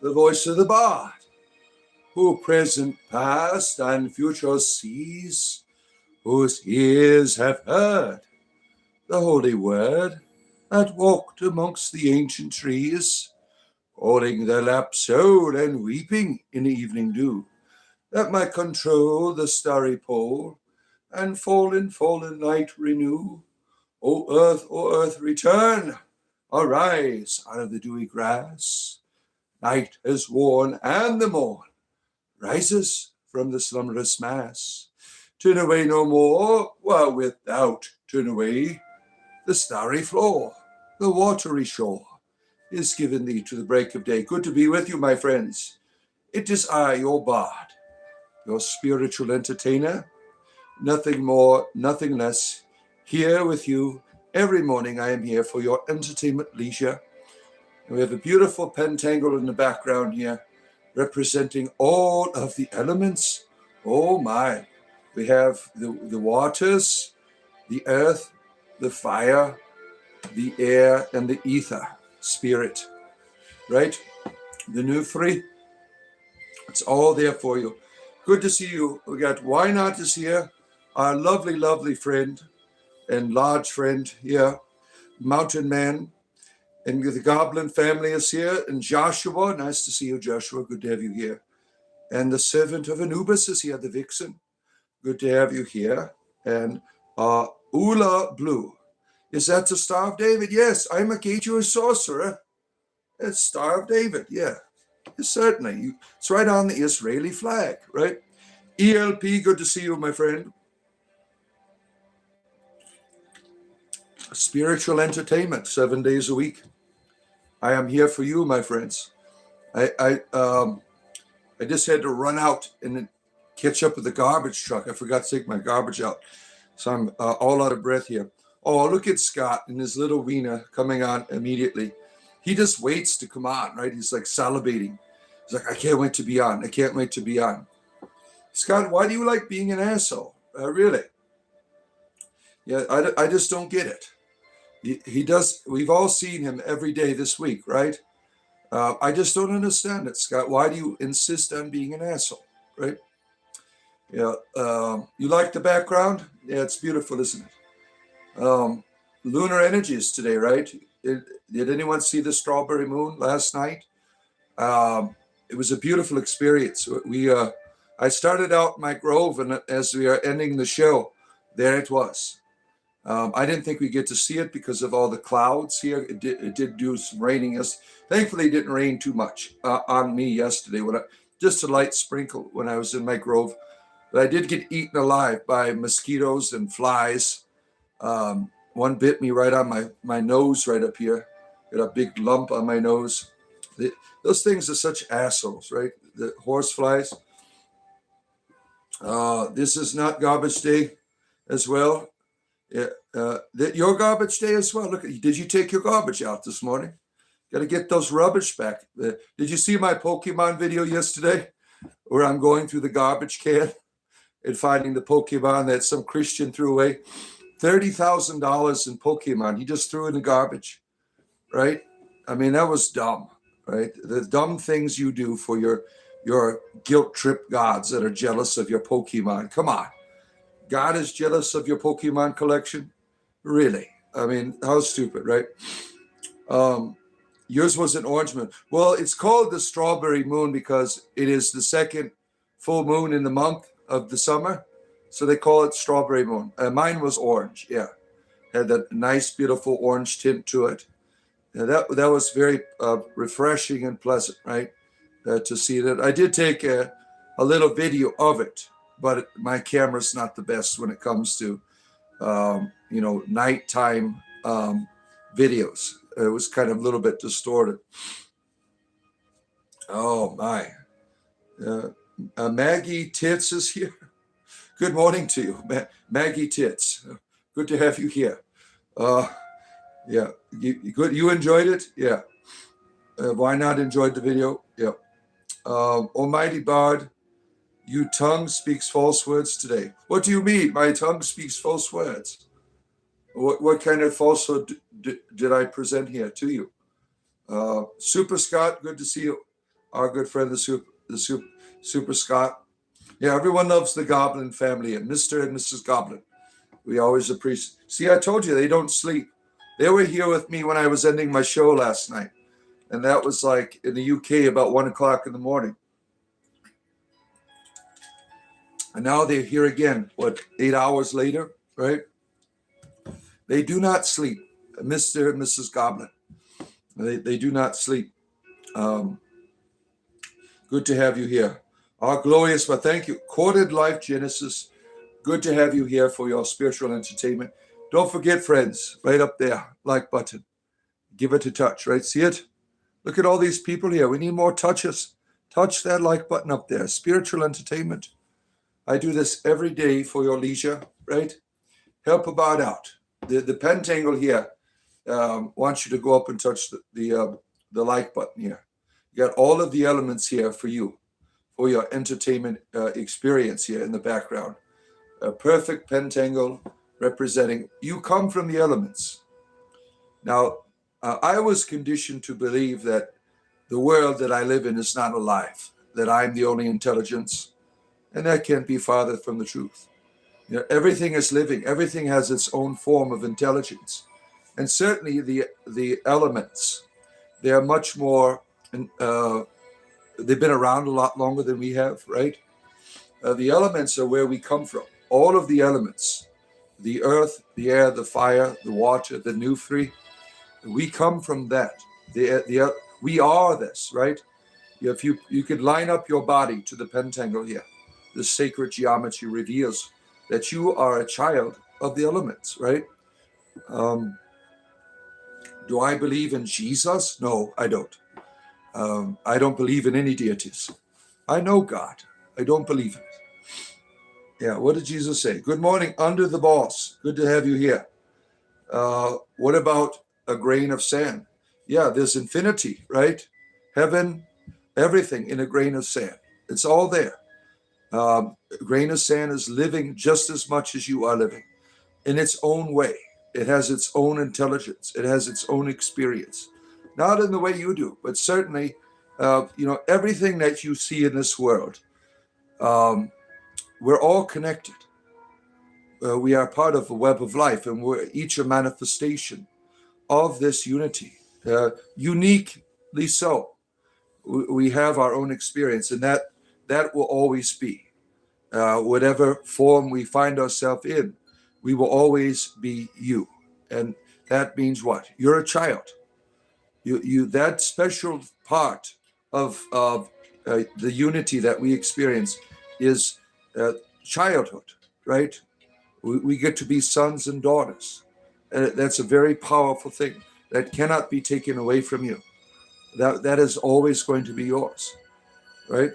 the voice of the bard, who present, past, and future sees, whose ears have heard the holy word, that walked amongst the ancient trees, holding their lap soul and weeping in evening dew, that might control the starry pole, and fallen light renew. O earth, return, arise out of the dewy grass. Night has worn, and the morn rises from the slumberous mass. Turn away no more, while without turn away. The starry floor, the watery shore, is given thee to the break of day. Good to be with you, my friends. It is I, your bard, your spiritual entertainer. Nothing more, nothing less. Here with you every morning. I am here for your entertainment leisure. And we have a beautiful pentangle in the background here, representing all of the elements. Oh my. We have the waters, the earth, the fire, the air, and the ether, spirit, right? The Nufri, it's all there for you. Good to see you. We got Why Not is here, our lovely, lovely friend and large friend here, Mountain Man, and the Goblin family is here, and Joshua, nice to see you, Joshua, good to have you here. And the servant of Anubis is here, the Vixen, good to have you here. And Ula Blue, is that the Star of David? Yes, I'm a Gateju sorcerer. It's Star of David, yeah. Certainly. It's right on the Israeli flag, right? ELP, good to see you, my friend. Spiritual entertainment, 7 days a week. I am here for you, my friends. I just had to run out and catch up with the garbage truck. I forgot to take my garbage out. So I'm all out of breath here. Oh, look at Scott and his little wiener coming on immediately. He just waits to come on, right? He's like salivating. He's like, I can't wait to be on. I can't wait to be on. Scott, why do you like being an asshole? Really? Yeah, I just don't get it. He does. We've all seen him every day this week, right? I just don't understand it, Scott. Why do you insist on being an asshole, right? Yeah. You like the background? Yeah, it's beautiful, isn't it? Lunar energies today, right? Did anyone see the strawberry moon last night? It was a beautiful experience. I started out my grove, and as we are ending the show, there it was. I didn't think we'd get to see it because of all the clouds here. It did do some raining. Thankfully, it didn't rain too much on me yesterday. Just a light sprinkle when I was in my grove. But I did get eaten alive by mosquitoes and flies. One bit me right on my nose right up here. Got a big lump on my nose. Those things are such assholes, right? The horse flies. This is not garbage day as well. Yeah, your garbage day as well. Look, did you take your garbage out this morning? Got to get those rubbish back. Did you see my Pokemon video yesterday where I'm going through the garbage can and finding the Pokemon that some Christian threw away? $30,000 in Pokemon. He just threw in the garbage, right? I mean, that was dumb, right? The dumb things you do for your guilt trip gods that are jealous of your Pokemon. Come on. God is jealous of your Pokemon collection? Really? I mean, how stupid, right? Yours was an orange moon. Well, it's called the strawberry moon because it is the second full moon in the month of the summer. So they call it strawberry moon. Mine was orange, yeah. Had that nice, beautiful orange tint to it. That was very refreshing and pleasant, right? To see that. I did take a little video of it, but my camera's not the best when it comes to, nighttime videos. It was kind of a little bit distorted. Oh, my. Maggie Tits is here. Good morning to you, Maggie Tits. Good to have you here. Yeah, good. You enjoyed it? Yeah. Why not enjoyed the video? Yeah. Almighty Bard, your tongue speaks false words today. What do you mean? My tongue speaks false words. What kind of falsehood did I present here to you? Super Scott, good to see you. our good friend, the Super Scott. Yeah, everyone loves the Goblin family and Mr. and Mrs. Goblin. We always appreciate. See, I told you they don't sleep. They were here with me when I was ending my show last night. And that was like in the UK about 1 o'clock in the morning. And now they're here again, 8 hours later, right? They do not sleep. Mr. and Mrs. Goblin. They do not sleep. Good to have you here. Our glorious, but thank you. Quoted Life Genesis. Good to have you here for your spiritual entertainment. Don't forget, friends, right up there, like button. Give it a touch, right? See it? Look at all these people here. We need more touches. Touch that like button up there. Spiritual entertainment. I do this every day for your leisure, right? Help about out. The pentangle here wants you to go up and touch the like button here. You got all of the elements here for you, for your entertainment experience here in the background. A perfect pentangle representing you come from the elements. Now, I was conditioned to believe that the world that I live in is not alive, that I'm the only intelligence, and that can't be farther from the truth. You know, everything is living. Everything has its own form of intelligence. And certainly the elements, they are much more, they've been around a lot longer than we have, right? The elements are where we come from. All of the elements, the earth, the air, the fire, the water, the new three, we come from that. We are this, right? If you could line up your body to the pentangle here, the sacred geometry reveals that you are a child of the elements, right? Do I believe in Jesus? No, I don't. I don't believe in any deities. I know God. I don't believe in it. Yeah, what did Jesus say? Good morning, under the boss. Good to have you here. What about a grain of sand? Yeah, there's infinity, right? Heaven, everything in a grain of sand. It's all there. A grain of sand is living just as much as you are living in its own way. It has its own intelligence. It has its own experience. Not in the way you do, but certainly, everything that you see in this world, we're all connected. We are part of the web of life, and we're each a manifestation of this unity, uniquely so. We have our own experience, and that will always be. Whatever form we find ourselves in, we will always be you. And that means what? You're a child. You that special part of the unity that we experience is childhood, right? We get to be sons and daughters. That's a very powerful thing that cannot be taken away from you. That is always going to be yours, right?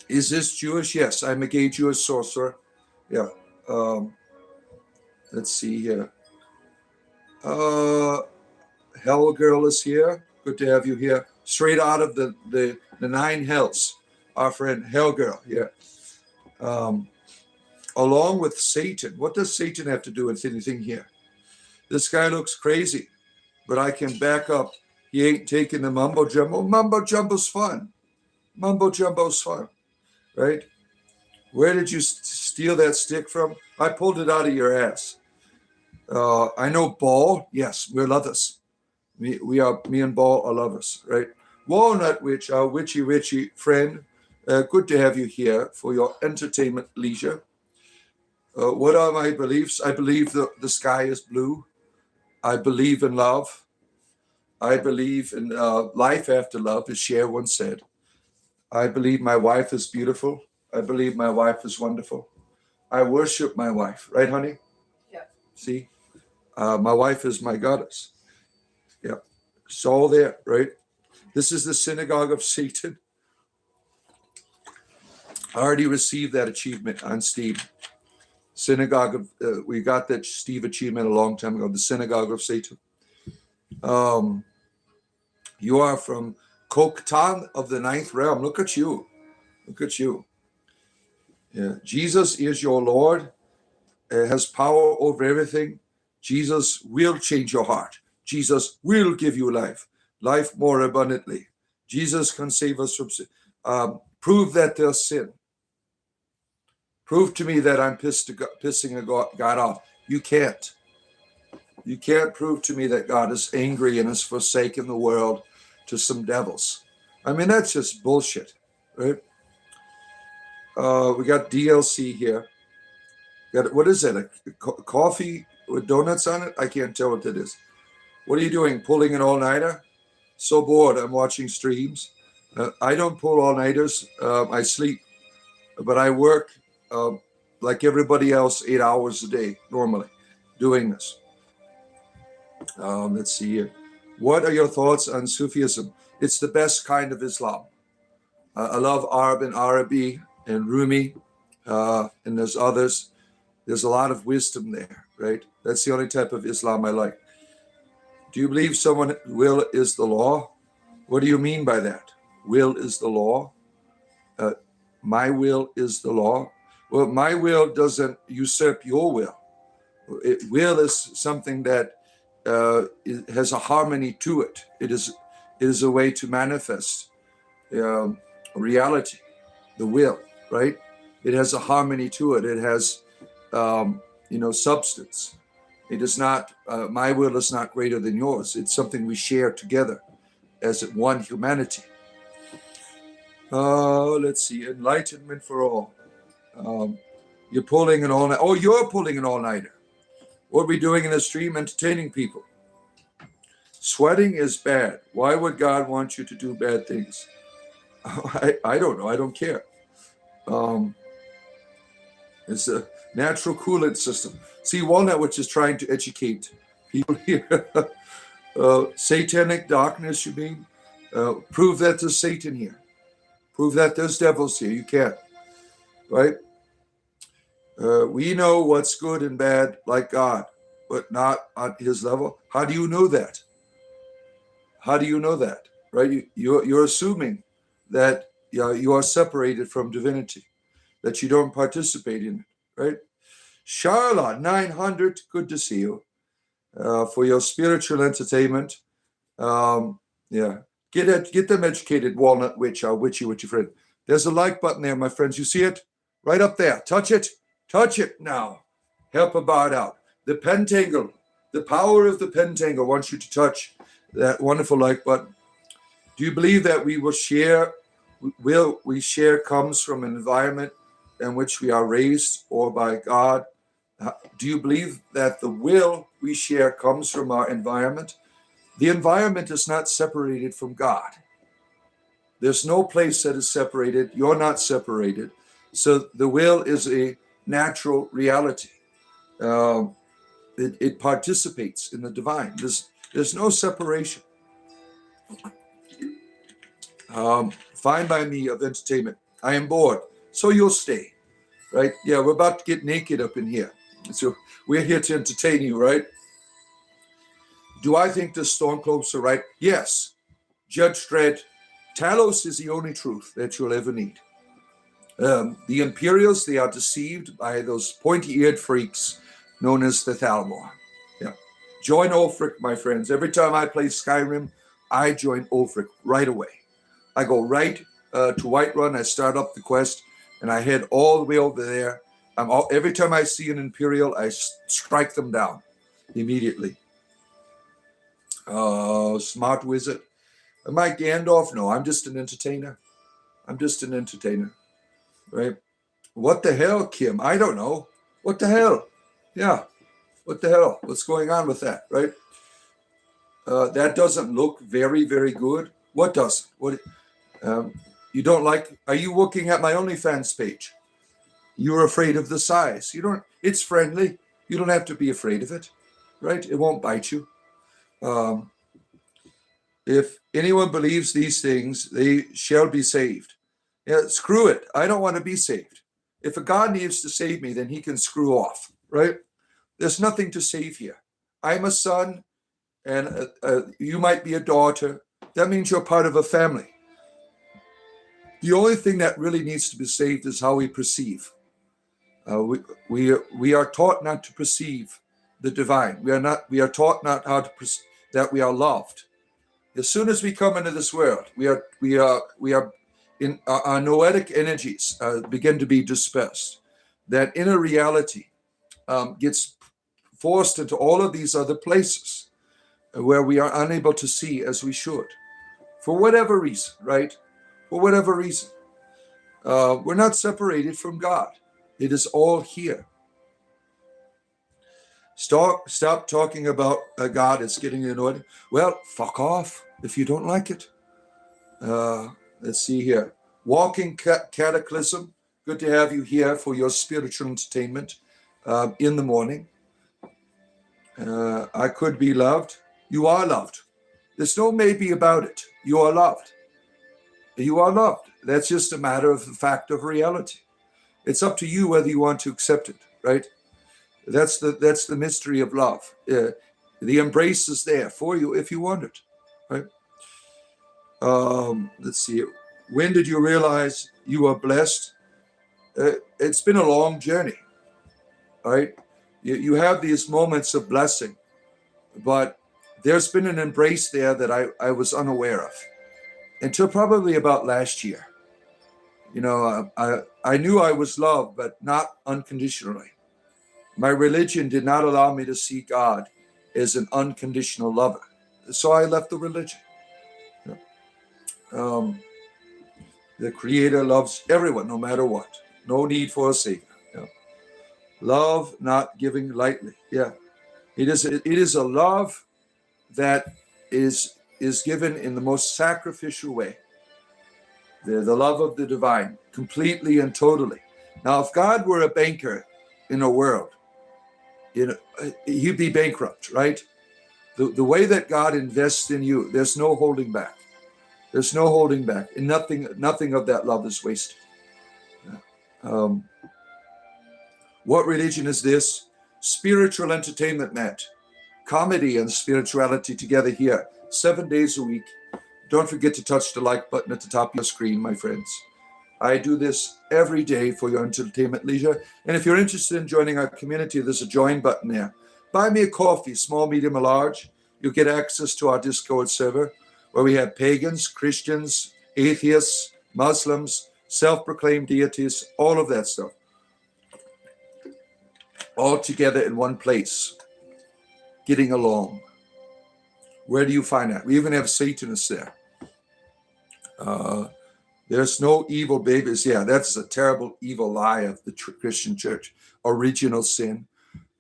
Is this Jewish? Yes, I'm a gay Jewish sorcerer. Yeah. Let's see here. Hell Girl is here. Good to have you here. Straight out of the nine hells. Our friend Hell Girl. Yeah. Along with Satan. What does Satan have to do with anything here? This guy looks crazy, but I can back up. He ain't taking the mumbo jumbo. Mumbo jumbo's fun. Mumbo jumbo's fun, right? Where did you steal that stick from? I pulled it out of your ass. I know Ball. Yes, we're lovers. Me and Ball are lovers, right? Walnut Witch, our witchy Richie friend. Good to have you here for your entertainment leisure. What are my beliefs? I believe the sky is blue. I believe in love. I believe in life after love, as Cher once said. I believe my wife is beautiful. I believe my wife is wonderful. I worship my wife. Right, honey? Yeah. See? My wife is my goddess. Yeah. It's all there, right? This is the synagogue of Satan. I already received that achievement on Steam. Synagogue of, we got that Steve achievement a long time ago, the synagogue of Satan. You are from Koktan of the ninth realm. Look at you. Look at you. Yeah. Jesus is your Lord, has power over everything. Jesus will change your heart. Jesus will give you life more abundantly. Jesus can save us from sin. Prove that there's sin. Prove to me that I'm pissing a God off. You can't. You can't prove to me that God is angry and has forsaken the world to some devils. I mean, that's just bullshit, right? We got DLC here. What is it? A coffee with donuts on it? I can't tell what that is. What are you doing? Pulling an all-nighter? So bored. I'm watching streams. I don't pull all-nighters. I sleep, but I work like everybody else 8 hours a day normally doing this. Let's see here. What are your thoughts on Sufism? It's the best kind of Islam. I love Arab and Arabi and Rumi, and there's others. There's a lot of wisdom there, right? That's the only type of Islam I like. Do you believe someone's will is the law? What do you mean by that? Will is the law? My will is the law? Well, my will doesn't usurp your will. Will is something that it has a harmony to it. It is a way to manifest reality, the will, right? It has a harmony to it. It has, substance. It is not, my will is not greater than yours. It's something we share together as one humanity. Let's see, enlightenment for all. You're pulling an all-nighter. Oh, you're pulling an all-nighter. What are we doing in the stream? Entertaining people. Sweating is bad. Why would God want you to do bad things? I don't know. I don't care. It's a natural coolant system. See, Walnut, which is trying to educate people here. Satanic darkness, you mean? Prove that there's Satan here. Prove that there's devils here. You can't. Right? We know what's good and bad like God, but not on his level. How do you know that? How do you know that? Right? You're assuming that you are separated from divinity, that you don't participate in it, right? Charlotte, 900, good to see you. For your spiritual entertainment. Get them educated, Walnut Witch. I'll witch you with your friend. There's a like button there, my friends. You see it? Right up there. Touch it. Touch it now. Help a bard out. The Pentangle, the power of the Pentangle wants you to touch that wonderful like button. Do you believe that we share comes from an environment in which we are raised or by God? Do you believe that the will we share comes from our environment? The environment is not separated from God. There's no place that is separated. You're not separated. So the will is a natural reality. It participates in the divine. There's no separation. Fine by me of entertainment. I am bored. So you'll stay, right? Yeah, we're about to get naked up in here. So we're here to entertain you, right? Do I think the Stormcloaks are right? Yes. Judge Dredd, Talos is the only truth that you'll ever need. The Imperials, they are deceived by those pointy-eared freaks known as the Thalmor. Yeah. Join Ulfric, my friends. Every time I play Skyrim, I join Ulfric right away. I go right to Whiterun. I start up the quest, and I head all the way over there. Every time I see an Imperial, I strike them down immediately. Smart wizard. Am I Gandalf? No, I'm just an entertainer. Right? What the hell, Kim? I don't know. What the hell? Yeah. What the hell? What's going on with that, right? That doesn't look very, very good. What does? What? You don't like? Are you looking at my OnlyFans page? You're afraid of the size. You don't. It's friendly. You don't have to be afraid of it, right? It won't bite you. If anyone believes these things, they shall be saved. Yeah, screw it. I don't want to be saved. If a God needs to save me, then he can screw off, right? There's nothing to save here. I'm a son, and you might be a daughter. That means you're part of a family. The only thing that really needs to be saved is how we perceive. We are taught not to perceive the divine. We are taught not how to that we are loved. As soon as we come into this world, we are in our noetic energies begin to be dispersed. That inner reality gets forced into all of these other places where we are unable to see as we should, for whatever reason, right? For whatever reason. We're not separated from God. It is all here. Stop talking about God. It's getting annoyed. Well, fuck off if you don't like it. Let's see here. Walking Cataclysm. Good to have you here for your spiritual entertainment in the morning. I could be loved. You are loved. There's no maybe about it. You are loved. You are loved. That's just a matter of the fact of reality. It's up to you whether you want to accept it, right? That's the mystery of love. The embrace is there for you if you want it, right? Let's see. When did you realize you are blessed? It's been a long journey, right? You have these moments of blessing, but there's been an embrace there that I was unaware of until probably about last year. You know, I knew I was loved, but not unconditionally. My religion did not allow me to see God as an unconditional lover. So I left the religion. The Creator loves everyone, no matter what. No need for a Savior. Love, not giving lightly. Yeah. It is a love that is given in the most sacrificial way. The love of the divine, completely and totally. Now, if God were a banker in a world, he'd be bankrupt, right? The way that God invests in you, there's no holding back. There's no holding back, and nothing of that love is wasted. What religion is this? Spiritual entertainment, Matt. Comedy and spirituality together here, 7 days a week. Don't forget to touch the like button at the top of your screen, my friends. I do this every day for your entertainment leisure. And if you're interested in joining our community, there's a join button there. Buy me a coffee, small, medium, or large. You'll get access to our Discord server where we have pagans, Christians, atheists, Muslims, self-proclaimed deities, all of that stuff. All together in one place, getting along. Where do you find that? We even have Satanists there. There's no evil babies. Yeah, that's a terrible evil lie of the Christian church. Original sin.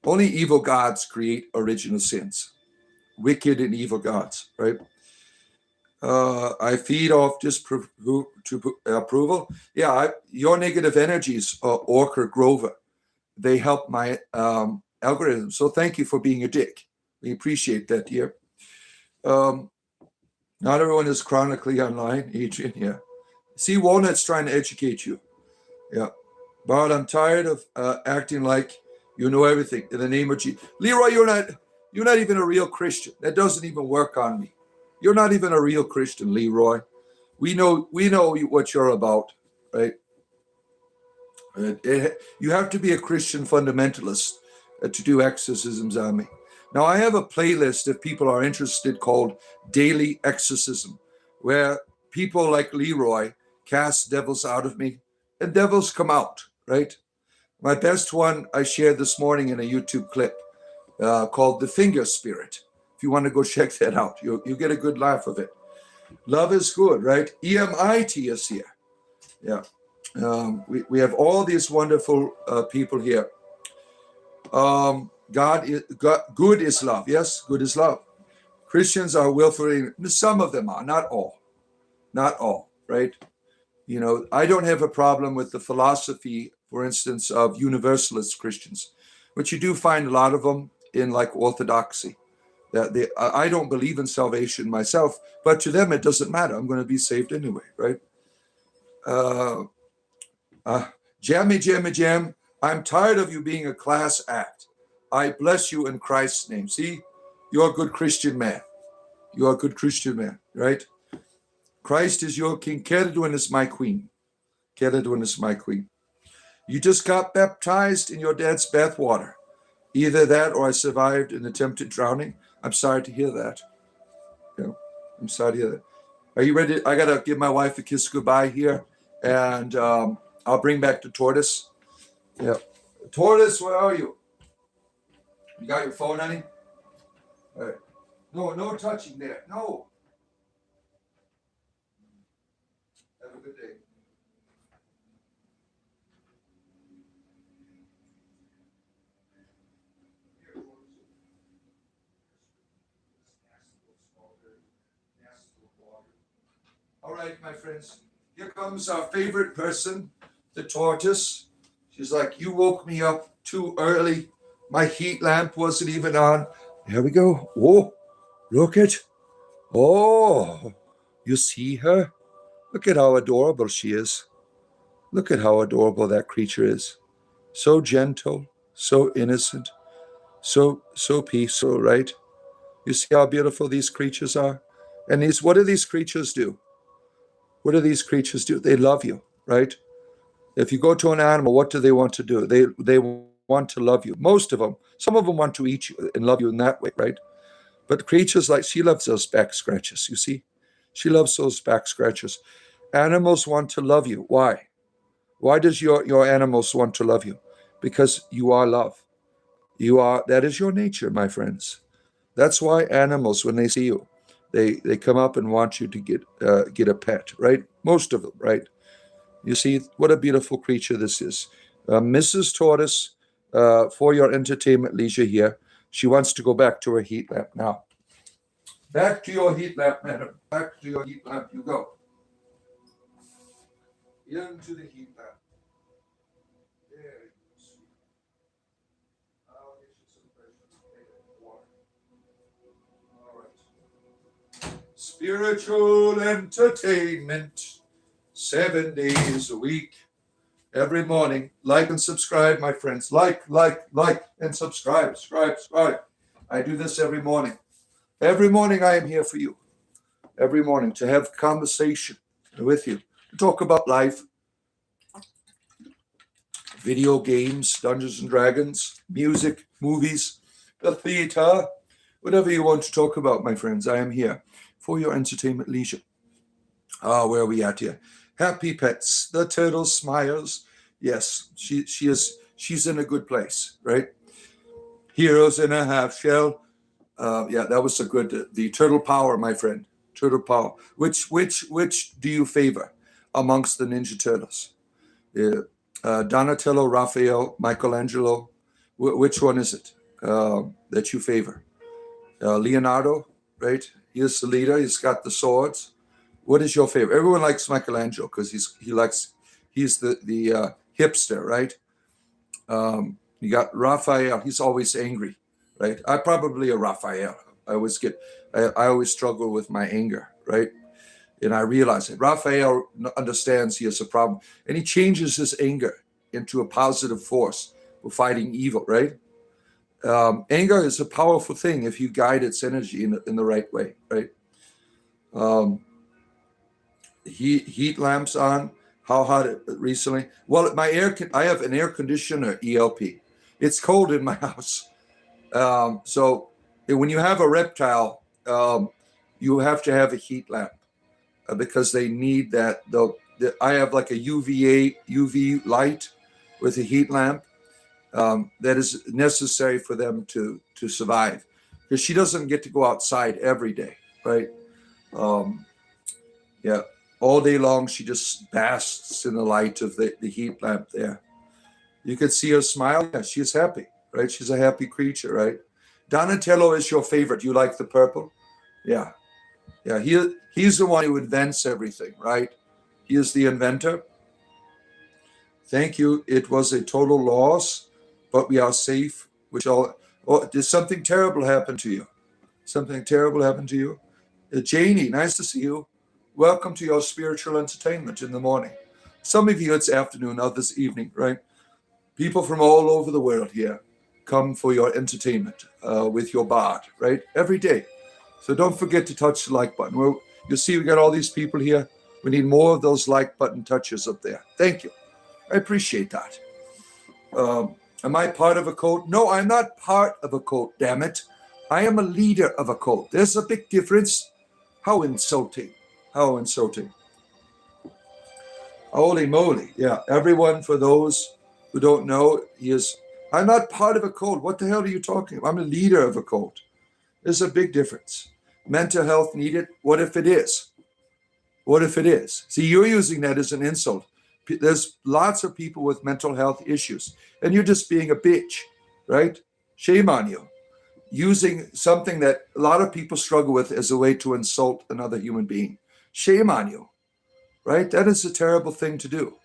Only evil gods create original sins. Wicked and evil gods, right? I feed off approval. Yeah, your negative energies, Orker Grover, they help my algorithm. So thank you for being a dick. We appreciate that, dear. Not everyone is chronically online, Adrian. Yeah. See, Walnut's trying to educate you. Yeah. But I'm tired of acting like you know everything in the name of Jesus. Leroy, you're not even a real Christian. That doesn't even work on me. You're not even a real Christian, Leroy. We know what you're about, right? You have to be a Christian fundamentalist to do exorcisms on me. Now, I have a playlist, if people are interested, called Daily Exorcism, where people like Leroy cast devils out of me, and devils come out, right? My best one I shared this morning in a YouTube clip called The Finger Spirit. If you want to go check that out, you'll get a good laugh of it. Love is good, right? EMIT is here. Yeah. We have all these wonderful people here. Good is love. Yes, good is love. Christians are willfully, some of them are, not all, right? You know, I don't have a problem with the philosophy, for instance, of universalist Christians, but you do find a lot of them in like orthodoxy. I don't believe in salvation myself, but to them it doesn't matter. I'm going to be saved anyway, right? Jam. I'm tired of you being a class act. I bless you in Christ's name. See, you're a good Christian man. You're a good Christian man, right? Christ is your king. Keredwin is my queen. Keredwin is my queen. You just got baptized in your dad's bathwater. Either that or I survived an attempted drowning. I'm sorry to hear that. I'm sorry to hear that. Are you ready? I got to give my wife a kiss goodbye here, and I'll bring back the tortoise. Yeah. Tortoise, where are you? You got your phone, honey? All right. No touching there. No. Have a good day. All right, my friends. Here comes our favorite person, the tortoise. She's like, you woke me up too early. My heat lamp wasn't even on. There we go. Oh, look at. Oh, you see her? Look at how adorable she is. Look at how adorable that creature is. So gentle, so innocent, so peaceful, right? You see how beautiful these creatures are? And what do these creatures do? What do these creatures do? They love you, right? If you go to an animal, what do they want to do? They want to love you. Most of them. Some of them want to eat you and love you in that way, right? But creatures like, she loves those back scratches, you see? She loves those back scratches. Animals want to love you. Why? Why does your animals want to love you? Because you are love. That is your nature, my friends. That's why animals, when they see you, they come up and want you to get a pet, right? Most of them, right? You see what a beautiful creature this is. Mrs. Tortoise, for your entertainment leisure here, she wants to go back to her heat lamp now. Back to your heat lamp, madam. Back to your heat lamp you go. Into the heat lamp. There you go. I'll get you some fresh water. All right. Spiritual entertainment, 7 days a week, every morning. Like and subscribe, my friends. Like, and subscribe. I do this every morning. Every morning I am here for you. Every morning to have conversation with you, to talk about life, video games, Dungeons and Dragons, music, movies, the theater, whatever you want to talk about, my friends. I am here for your entertainment leisure. Where are we at here? Happy Pets. The turtle smiles. Yes, she's in a good place, right? Heroes in a half shell. Yeah, that was a good. The turtle power, my friend. Turtle power. Which do you favor amongst the Ninja Turtles? Donatello, Raphael, Michelangelo. Which one is it that you favor? Leonardo, right? He is the leader. He's got the swords. What is your favorite? Everyone likes Michelangelo because he's the hipster, right? You got Raphael. He's always angry, right? I'm probably a Raphael. I always struggle with my anger, right? And I realize it. Raphael understands he has a problem, and he changes his anger into a positive force for fighting evil, right? Anger is a powerful thing if you guide its energy in the right way, right? Heat lamps on. How hot recently? Well, I have an air conditioner ELP. It's cold in my house. So when you have a reptile, you have to have a heat lamp because they need that. I have like a UV light with a heat lamp that is necessary for them to survive, because she doesn't get to go outside every day, right? Yeah, all day long she just basks in the light of the heat lamp there. You can see her smile. Yeah, she's happy, right? She's a happy creature, right? Donatello is your favorite. You like the purple? Yeah. He's the one who invents everything, right? He is the inventor. Thank you. It was a total loss, but we are safe. Did something terrible happen to you? Something terrible happened to you? Janie, nice to see you. Welcome to your spiritual entertainment in the morning. Some of you, it's afternoon, others evening, right? People from all over the world here come for your entertainment with your bard, right? Every day. So don't forget to touch the like button. You'll see we got all these people here. We need more of those like button touches up there. Thank you. I appreciate that. Am I part of a cult? No, I'm not part of a cult, damn it. I am a leader of a cult. There's a big difference. How insulting. How insulting. Holy moly. Yeah, everyone, for those who don't know, I'm not part of a cult. What the hell are you talking about? I'm a leader of a cult. There's a big difference. Mental health needed. What if it is? What if it is? See, you're using that as an insult. There's lots of people with mental health issues, and you're just being a bitch, right? Shame on you. Using something that a lot of people struggle with as a way to insult another human being. Shame on you, right? That is a terrible thing to do.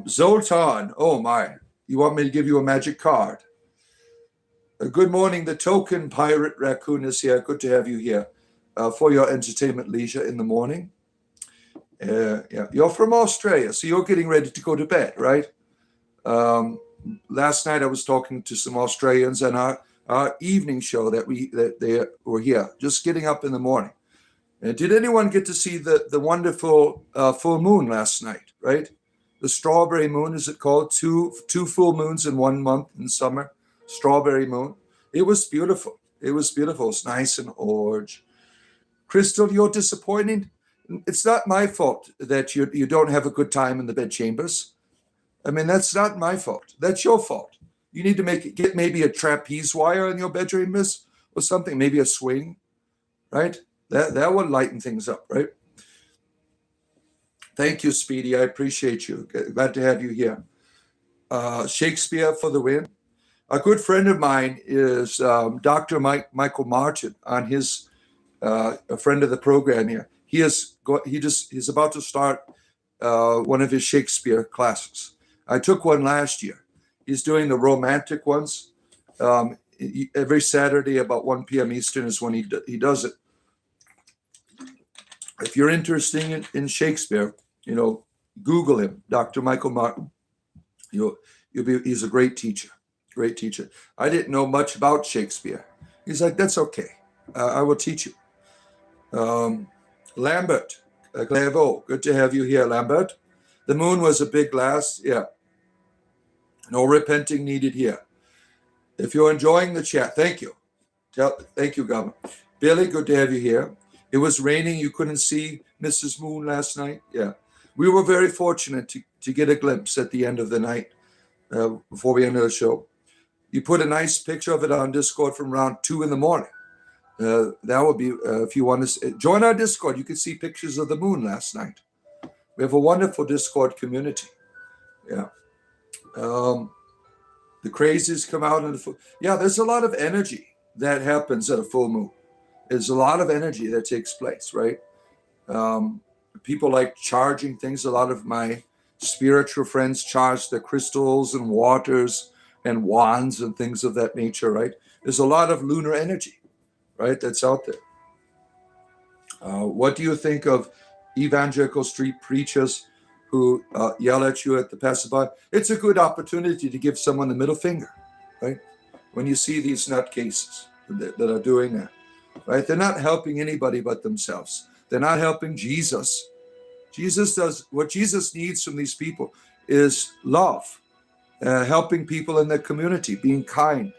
Zoltan, oh my, you want me to give you a magic card? Good morning, the token pirate raccoon is here. Good to have you here for your entertainment leisure in the morning. Yeah, you're from Australia, so you're getting ready to go to bed, right? Last night I was talking to some Australians and our evening show that they were here, just getting up in the morning. Did anyone get to see the wonderful full moon last night, right? The strawberry moon, is it called? Two full moons in 1 month in summer. Strawberry moon. It was beautiful. It was beautiful. It's nice and orange. Crystal, you're disappointing. It's not my fault that you don't have a good time in the bedchambers. I mean, that's not my fault. That's your fault. You need to get maybe a trapeze wire in your bedroom, miss, or something, maybe a swing, right? That would lighten things up, right? Thank you, Speedy. I appreciate you. Glad to have you here. Shakespeare for the win. A good friend of mine is Dr. Michael Martin on his a friend of the program here. He's about to start one of his Shakespeare classes. I took one last year. He's doing the romantic ones. Every Saturday about 1 p.m. Eastern is when he does it. If you're interested in Shakespeare, Google him, Dr. Michael Martin. He's a great teacher, great teacher. I didn't know much about Shakespeare. He's like, that's okay. I will teach you. Lambert, Clairvaux, good to have you here, Lambert. The moon was a big glass, yeah. No repenting needed here. If you're enjoying the chat, thank you. Thank you, Governor. Billy, good to have you here. It was raining. You couldn't see Mrs. Moon last night. Yeah. We were very fortunate to get a glimpse at the end of the night before we ended the show. You put a nice picture of it on Discord from around 2 in the morning. That would be, if you want to join our Discord, you can see pictures of the moon last night. We have a wonderful Discord community. Yeah. The crazies come out in the full. Yeah, there's a lot of energy that happens at a full moon. There's a lot of energy that takes place, right? People like charging things. A lot of my spiritual friends charge their crystals and waters and wands and things of that nature, right? There's a lot of lunar energy, right, that's out there. What do you think of evangelical street preachers who yell at you at the passerby? It's a good opportunity to give someone the middle finger, right? When you see these nutcases that are doing that, right? They're not helping anybody but themselves. They're not helping Jesus. What Jesus needs from these people is love, helping people in their community, being kind,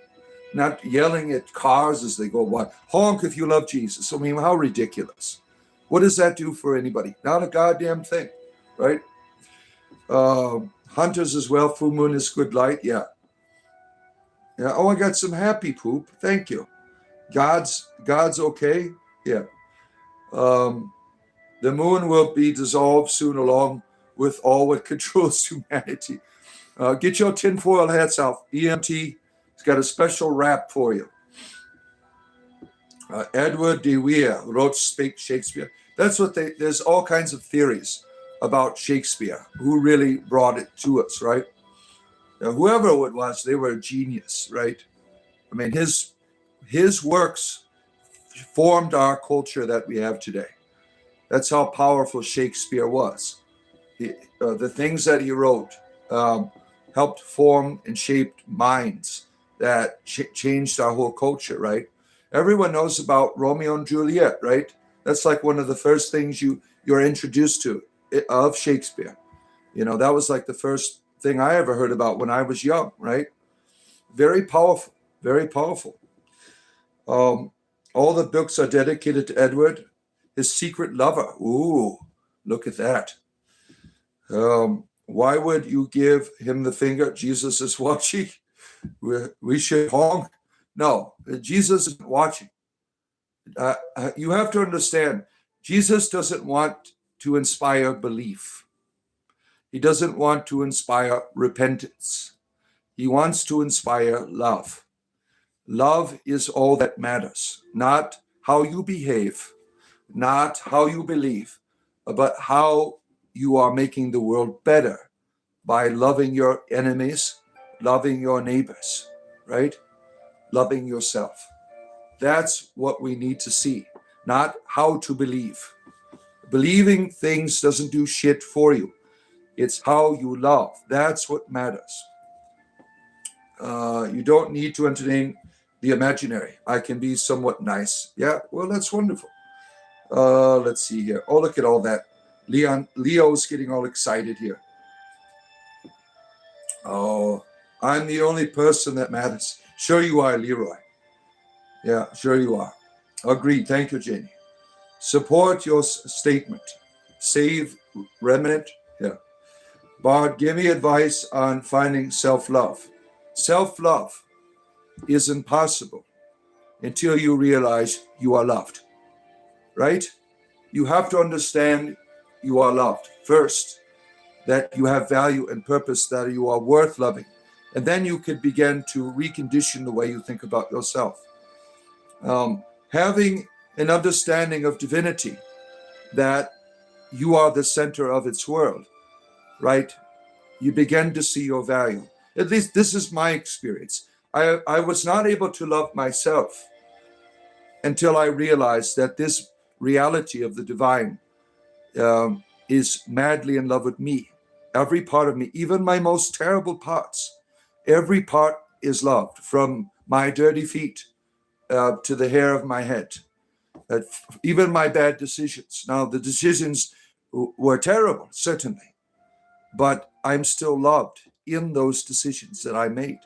not yelling at cars as they go by. Honk if you love Jesus. I mean, how ridiculous. What does that do for anybody? Not a goddamn thing, right? Hunters as well. Full moon is good light. Yeah. Yeah. Oh, I got some happy poop. Thank you. God's okay. Yeah. The moon will be dissolved soon along with all what controls humanity. Get your tinfoil hats out. EMT has got a special rap for you. Edward de Vere wrote Shakespeare. That's what there's all kinds of theories about Shakespeare, who really brought it to us, right? Whoever it was, they were a genius, right? I mean, his works formed our culture that we have today. That's how powerful Shakespeare was. The things that he wrote helped form and shaped minds that changed our whole culture, right? Everyone knows about Romeo and Juliet, right? That's like one of the first things you're introduced to of Shakespeare. That was like the first thing I ever heard about when I was young, right? Very powerful, very powerful. All the books are dedicated to Edward, his secret lover. Ooh, look at that. Why would you give him the finger? Jesus is watching. We should honk. No, Jesus isn't watching. You have to understand, Jesus doesn't want to inspire belief. He doesn't want to inspire repentance. He wants to inspire love. Love is all that matters, not how you behave, not how you believe, but how you are making the world better by loving your enemies, loving your neighbors, right? Loving yourself. That's what we need to see, not how to believe. Believing things doesn't do shit for you. It's how you love. That's what matters. You don't need to entertain the imaginary. I can be somewhat nice. Yeah, well, that's wonderful. Let's see here. Oh, look at all that. Leo's getting all excited here. Oh, I'm the only person that matters. Sure you are, Leroy. Yeah, sure you are. Agreed. Thank you, Jenny. Support your statement. Save remnant. Yeah. Bart, give me advice on finding self-love. Self-love is impossible until you realize you are loved, right? You have to understand you are loved first, that you have value and purpose, that you are worth loving. And then you could begin to recondition the way you think about yourself. Having an understanding of divinity, that you are the center of its world, right? You begin to see your value. At least this is my experience. I was not able to love myself until I realized that this reality of the divine is madly in love with me. Every part of me, even my most terrible parts, every part is loved, from my dirty feet to the hair of my head. Even my bad decisions. Now, the decisions were terrible, certainly, but I'm still loved in those decisions that I made.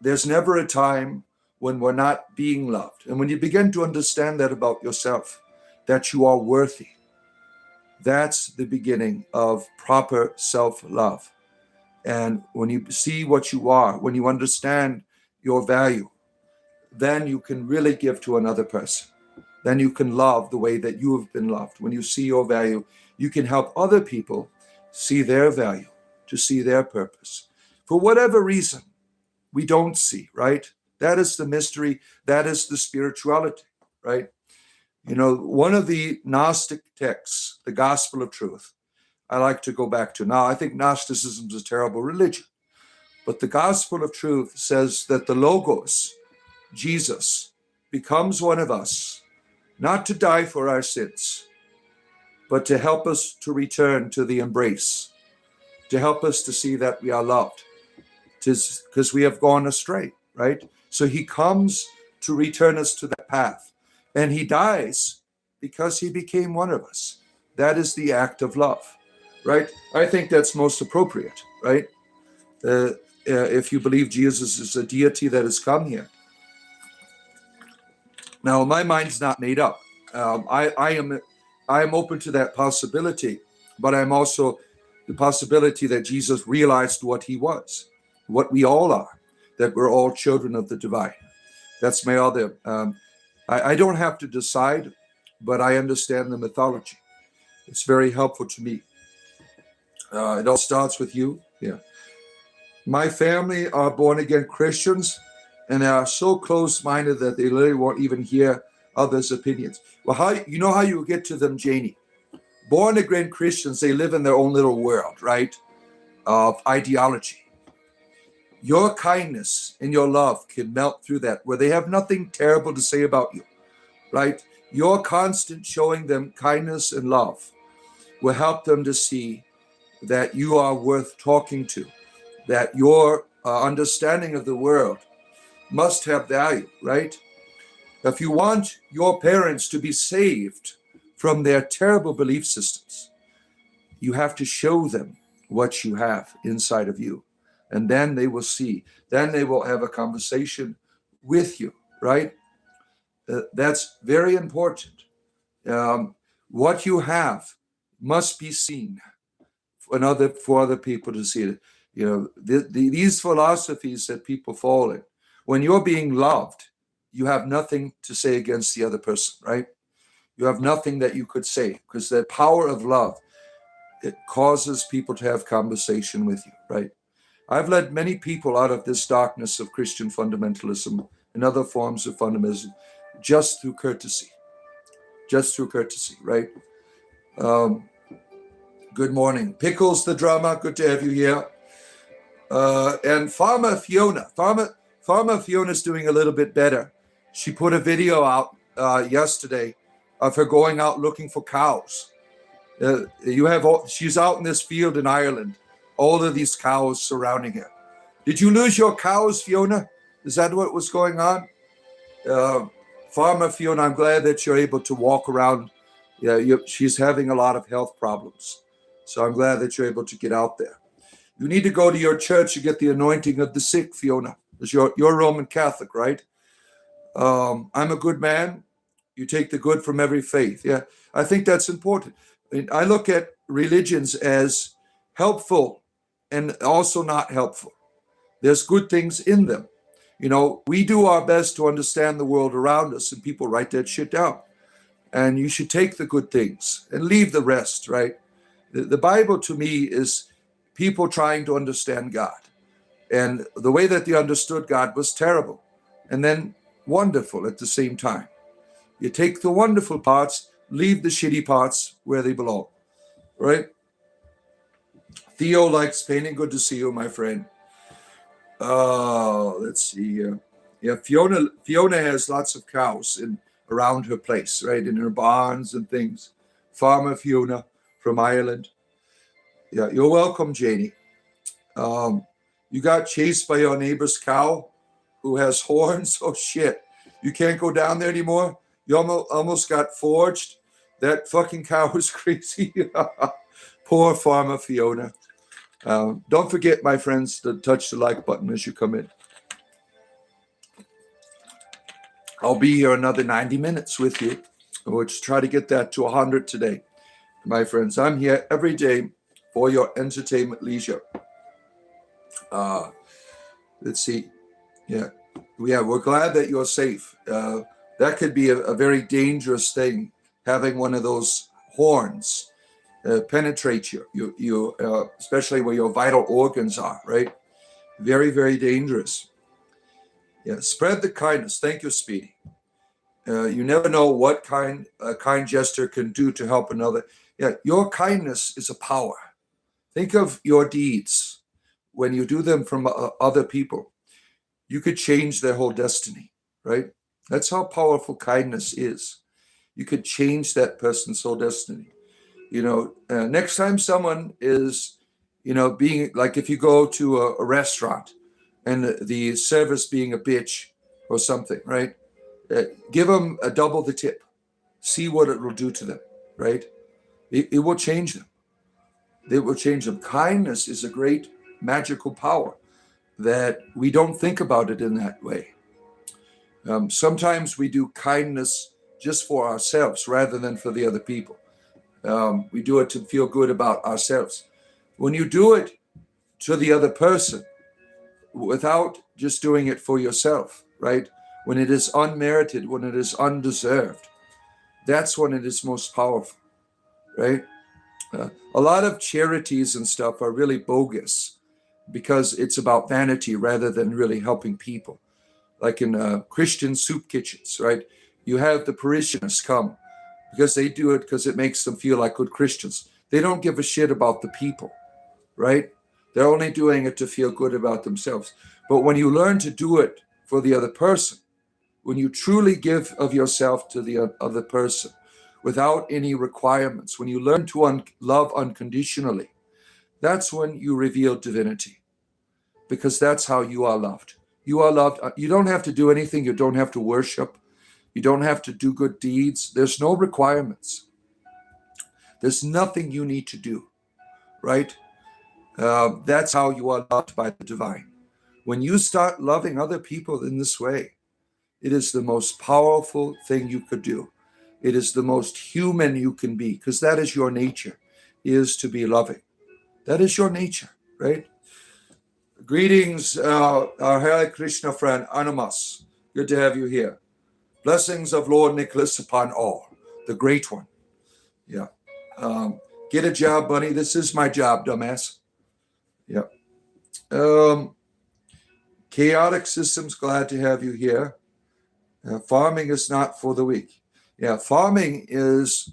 There's never a time when we're not being loved. And when you begin to understand that about yourself, that you are worthy, that's the beginning of proper self-love. And when you see what you are, when you understand your value, then you can really give to another person. Then you can love the way that you have been loved. When you see your value, you can help other people see their value, to see their purpose. For whatever reason, we don't see, right? That is the mystery. That is the spirituality, right? You know, one of the Gnostic texts, the Gospel of Truth, I like to go back to. Now, I think Gnosticism is a terrible religion, but the Gospel of Truth says that the Logos, Jesus, becomes one of us, not to die for our sins, but to help us to return to the embrace, to help us to see that we are loved, because we have gone astray, right? So he comes to return us to that path, and he dies because he became one of us. That is the act of love, right? I think that's most appropriate, right? If you believe Jesus is a deity that has come here. Now, my mind's not made up. I am open to that possibility, but I'm also the possibility that Jesus realized what he was, what we all are, that we're all children of the divine. That's my other. I don't have to decide, but I understand the mythology. It's very helpful to me. It all starts with you. Yeah. My family are born-again Christians, and they are so close-minded that they literally won't even hear others' opinions. Well, how you get to them, Janie? Born-again Christians, they live in their own little world, right, of ideology. Your kindness and your love can melt through that, where they have nothing terrible to say about you, right? Your constant showing them kindness and love will help them to see that you are worth talking to, that your understanding of the world must have value, right? If you want your parents to be saved from their terrible belief systems, you have to show them what you have inside of you. And then they will see. Then they will have a conversation with you, right? That's very important. What you have must be seen for other people to see it. These philosophies that people fall in, when you're being loved, you have nothing to say against the other person, right? You have nothing that you could say, because the power of love, it causes people to have conversation with you, right? I've led many people out of this darkness of Christian fundamentalism and other forms of fundamentalism just through courtesy. Just through courtesy, right? Good morning. Pickles the drummer, good to have you here. And Farmer Fiona. Farmer Fiona's doing a little bit better. She put a video out yesterday of her going out looking for cows. She's out in this field in Ireland, all of these cows surrounding her. Did you lose your cows, Fiona? Is that what was going on? Farmer Fiona, I'm glad that you're able to walk around. She's having a lot of health problems. So I'm glad that you're able to get out there. You need to go to your church to get the anointing of the sick, Fiona. Because you're Roman Catholic, right? I'm a good man. You take the good from every faith. Yeah, I think that's important. I look at religions as helpful and also not helpful. There's good things in them. We do our best to understand the world around us, and people write that shit down. And you should take the good things and leave the rest, right? The Bible to me is people trying to understand God. And the way that they understood God was terrible and then wonderful at the same time. You take the wonderful parts, leave the shitty parts where they belong, right? Theo likes painting. Good to see you, my friend. Let's see. Yeah, Fiona has lots of cows around her place, right? In her barns and things. Farmer Fiona from Ireland. Yeah, you're welcome, Janie. You got chased by your neighbor's cow who has horns. Oh, shit. You can't go down there anymore? You almost got forged? That fucking cow was crazy. Poor Farmer Fiona. Don't forget, my friends, to touch the like button as you come in. I'll be here another 90 minutes with you. We'll try to get that to 100 today. My friends, I'm here every day for your entertainment leisure. Let's see. Yeah, we're glad that you're safe. That could be a very dangerous thing, having one of those horns penetrate you, especially where your vital organs are, right? Very, very dangerous. Yeah, spread the kindness. Thank you, Speedy. You never know what a kind gesture can do to help another. Yeah, your kindness is a power. Think of your deeds. When you do them from other people, you could change their whole destiny, right? That's how powerful kindness is. You could change that person's whole destiny. Next time someone is, being like, if you go to a restaurant and the service being a bitch or something, right? Give them a double the tip. See what it will do to them, right? It will change them. It will change them. Kindness is a great magical power that we don't think about it in that way. Sometimes we do kindness just for ourselves rather than for the other people. We do it to feel good about ourselves. When you do it to the other person without just doing it for yourself, right? When it is unmerited, when it is undeserved, that's when it is most powerful, right? A lot of charities and stuff are really bogus because it's about vanity rather than really helping people. Like in Christian soup kitchens, right? You have the parishioners come because they do it because it makes them feel like good Christians. They don't give a shit about the people, right? They're only doing it to feel good about themselves. But when you learn to do it for the other person, when you truly give of yourself to the other person without any requirements, when you learn to love unconditionally, that's when you reveal divinity, because that's how you are loved. You are loved. You don't have to do anything. You don't have to worship. You don't have to do good deeds. There's no requirements. There's nothing you need to do, right? That's how you are loved by the divine. When you start loving other people in this way, It is the most powerful thing you could do. It is the most human you can be, because that is your nature, is to be loving. That is your nature, right? Greetings, our Hare Krishna friend, Anumas. Good to have you here. Blessings of Lord Nicholas upon all, the great one. Yeah. Get a job, bunny. This is my job, dumbass. Yeah. Chaotic Systems, glad to have you here. Farming is not for the weak. Yeah, farming is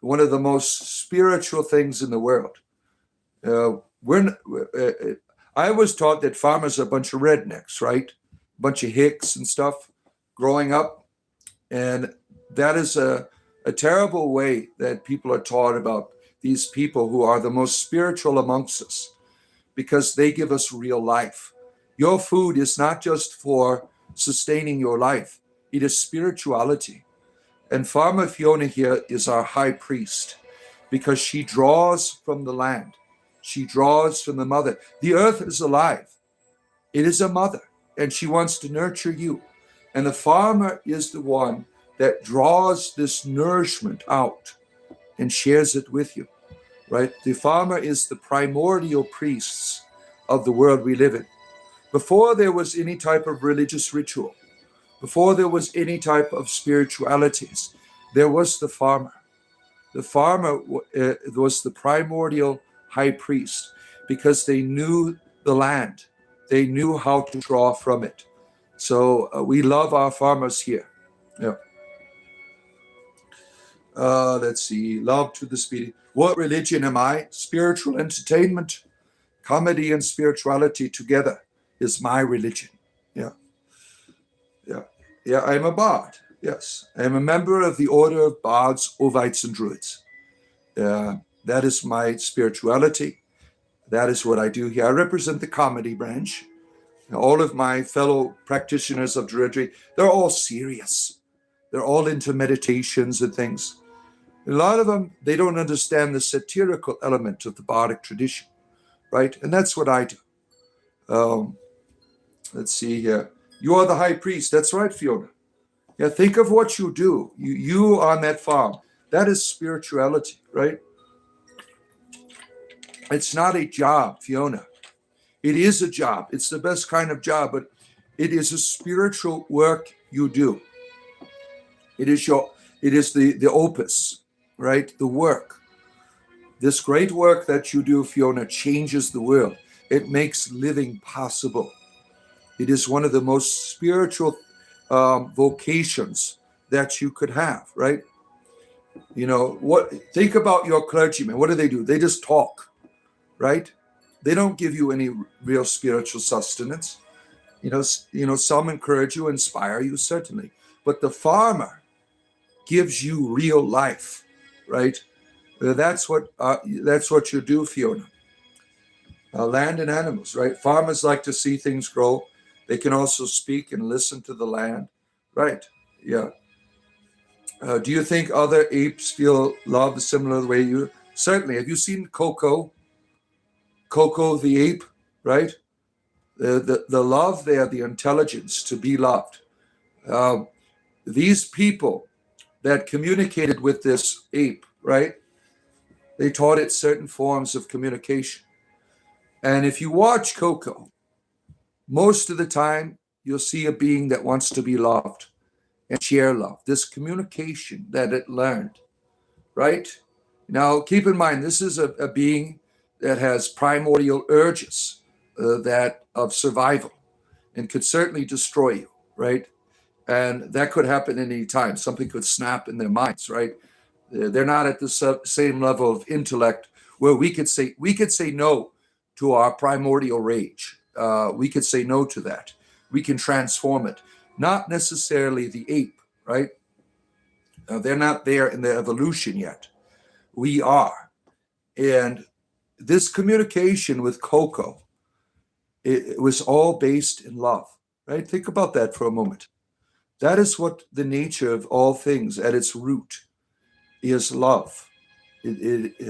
one of the most spiritual things in the world. I was taught that farmers are a bunch of rednecks, right? A bunch of hicks and stuff growing up. And that is a terrible way that people are taught about these people who are the most spiritual amongst us, because they give us real life. Your food is not just for sustaining your life, it is spirituality. And Farmer Fiona here is our high priest, because she draws from the land. She draws from the mother. The earth is alive. It is a mother, and she wants to nurture you. And the farmer is the one that draws this nourishment out and shares it with you, right? The farmer is the primordial priests of the world we live in. Before there was any type of religious ritual, before there was any type of spiritualities, there was the farmer. The farmer was the primordial high priest, because they knew the land. They knew how to draw from it. So we love our farmers here. Yeah. Let's see. Love to the speedy. What religion am I? Spiritual entertainment, comedy and spirituality together is my religion. Yeah. Yeah. Yeah, I'm a bard. Yes. I'm a member of the order of bards, ovites, and druids. That is my spirituality. That is what I do here. I represent the comedy branch. All of my fellow practitioners of druidry, they're all serious. They're all into meditations and things. A lot of them, they don't understand the satirical element of the bardic tradition, right? And that's what I do. Let's see here. You are the high priest. That's right, Fiona. Yeah, think of what you do. You on that farm. That is spirituality, right? It's not a job, Fiona. It is a job. It's the best kind of job, but it is a spiritual work you do. It is the opus, right? The work. This great work that you do, Fiona, changes the world. It makes living possible. It is one of the most spiritual vocations that you could have, right? You know, think about your clergymen. What do? They just talk, right? They don't give you any real spiritual sustenance. You know, some encourage you, inspire you, certainly. But the farmer gives you real life, right? That's what you do, Fiona. Land and animals, right? Farmers like to see things grow. They can also speak and listen to the land, right? Yeah. Do you think other apes feel love similar the way you? Certainly. Have you seen Coco? Coco the ape, right? The love there, the intelligence to be loved. These people that communicated with this ape, right? They taught it certain forms of communication. And if you watch Coco, most of the time you'll see a being that wants to be loved and share love. This communication that it learned, right? Now, keep in mind, this is a being that has primordial urges that of survival and could certainly destroy you, right? And that could happen at any time. Something could snap in their minds, right? They're not at the same level of intellect where we could say no to our primordial rage. We could say no to that. We can transform it. Not necessarily the ape, right? They're not there in the evolution yet. We are. And this communication with Coco, it was all based in love, right? Think about that for a moment. That is what the nature of all things at its root is, love. If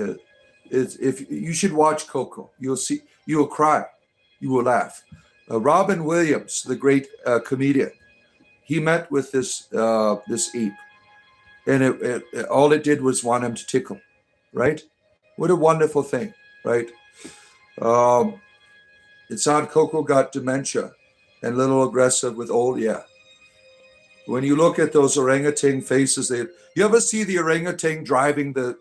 you should watch Coco, you'll see, you will cry, you will laugh. Robin Williams, the great comedian, he met with this ape, and all it did was want him to tickle, right? What a wonderful thing, right? Um, it's on Coco got dementia and a little aggressive with old, yeah. When you look at those orangutan faces, you ever see the orangutan driving the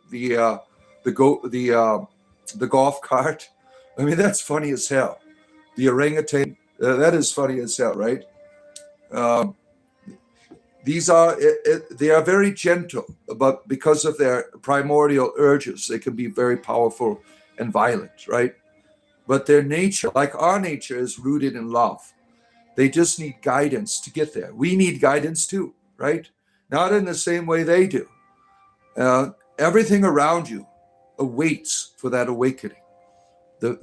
golf cart? I mean, that's funny as hell. The orangutan, that is funny as hell, right? Um, they are very gentle, but because of their primordial urges, they can be very powerful and violent, right? But their nature, like our nature, is rooted in love. They just need guidance to get there. We need guidance too, right? Not in the same way they do. Everything around you awaits for that awakening.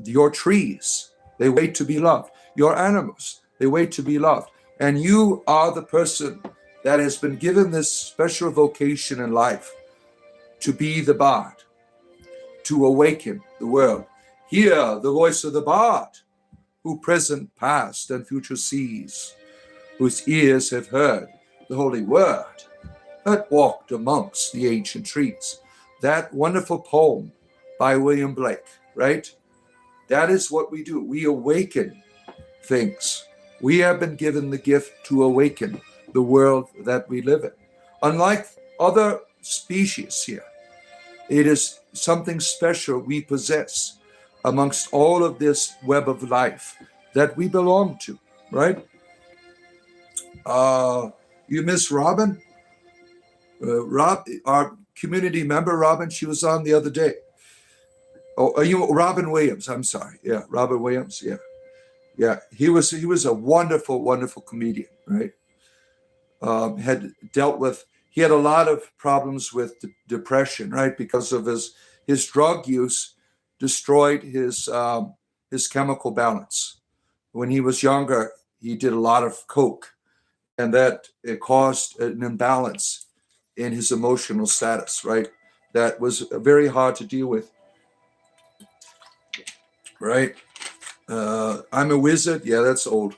Your trees, they wait to be loved. Your animals, they wait to be loved. And you are the person that has been given this special vocation in life to be the bard, to awaken the world. Hear the voice of the bard, who present, past, and future sees, whose ears have heard the holy word, that walked amongst the ancient trees. That wonderful poem by William Blake, right? That is what we do. We awaken things. We have been given the gift to awaken the world that we live in. Unlike other species here, it is something special we possess amongst all of this web of life that we belong to, right? You miss Robin? Our community member, Robin, she was on the other day. Oh, Robin Williams, I'm sorry. Yeah, Robin Williams, yeah. Yeah, he was a wonderful, wonderful comedian, right? He had a lot of problems with depression, right? Because of his drug use destroyed his chemical balance. When he was younger, he did a lot of coke, and that it caused an imbalance in his emotional status, right? That was very hard to deal with, right? I'm a wizard. Yeah, that's old.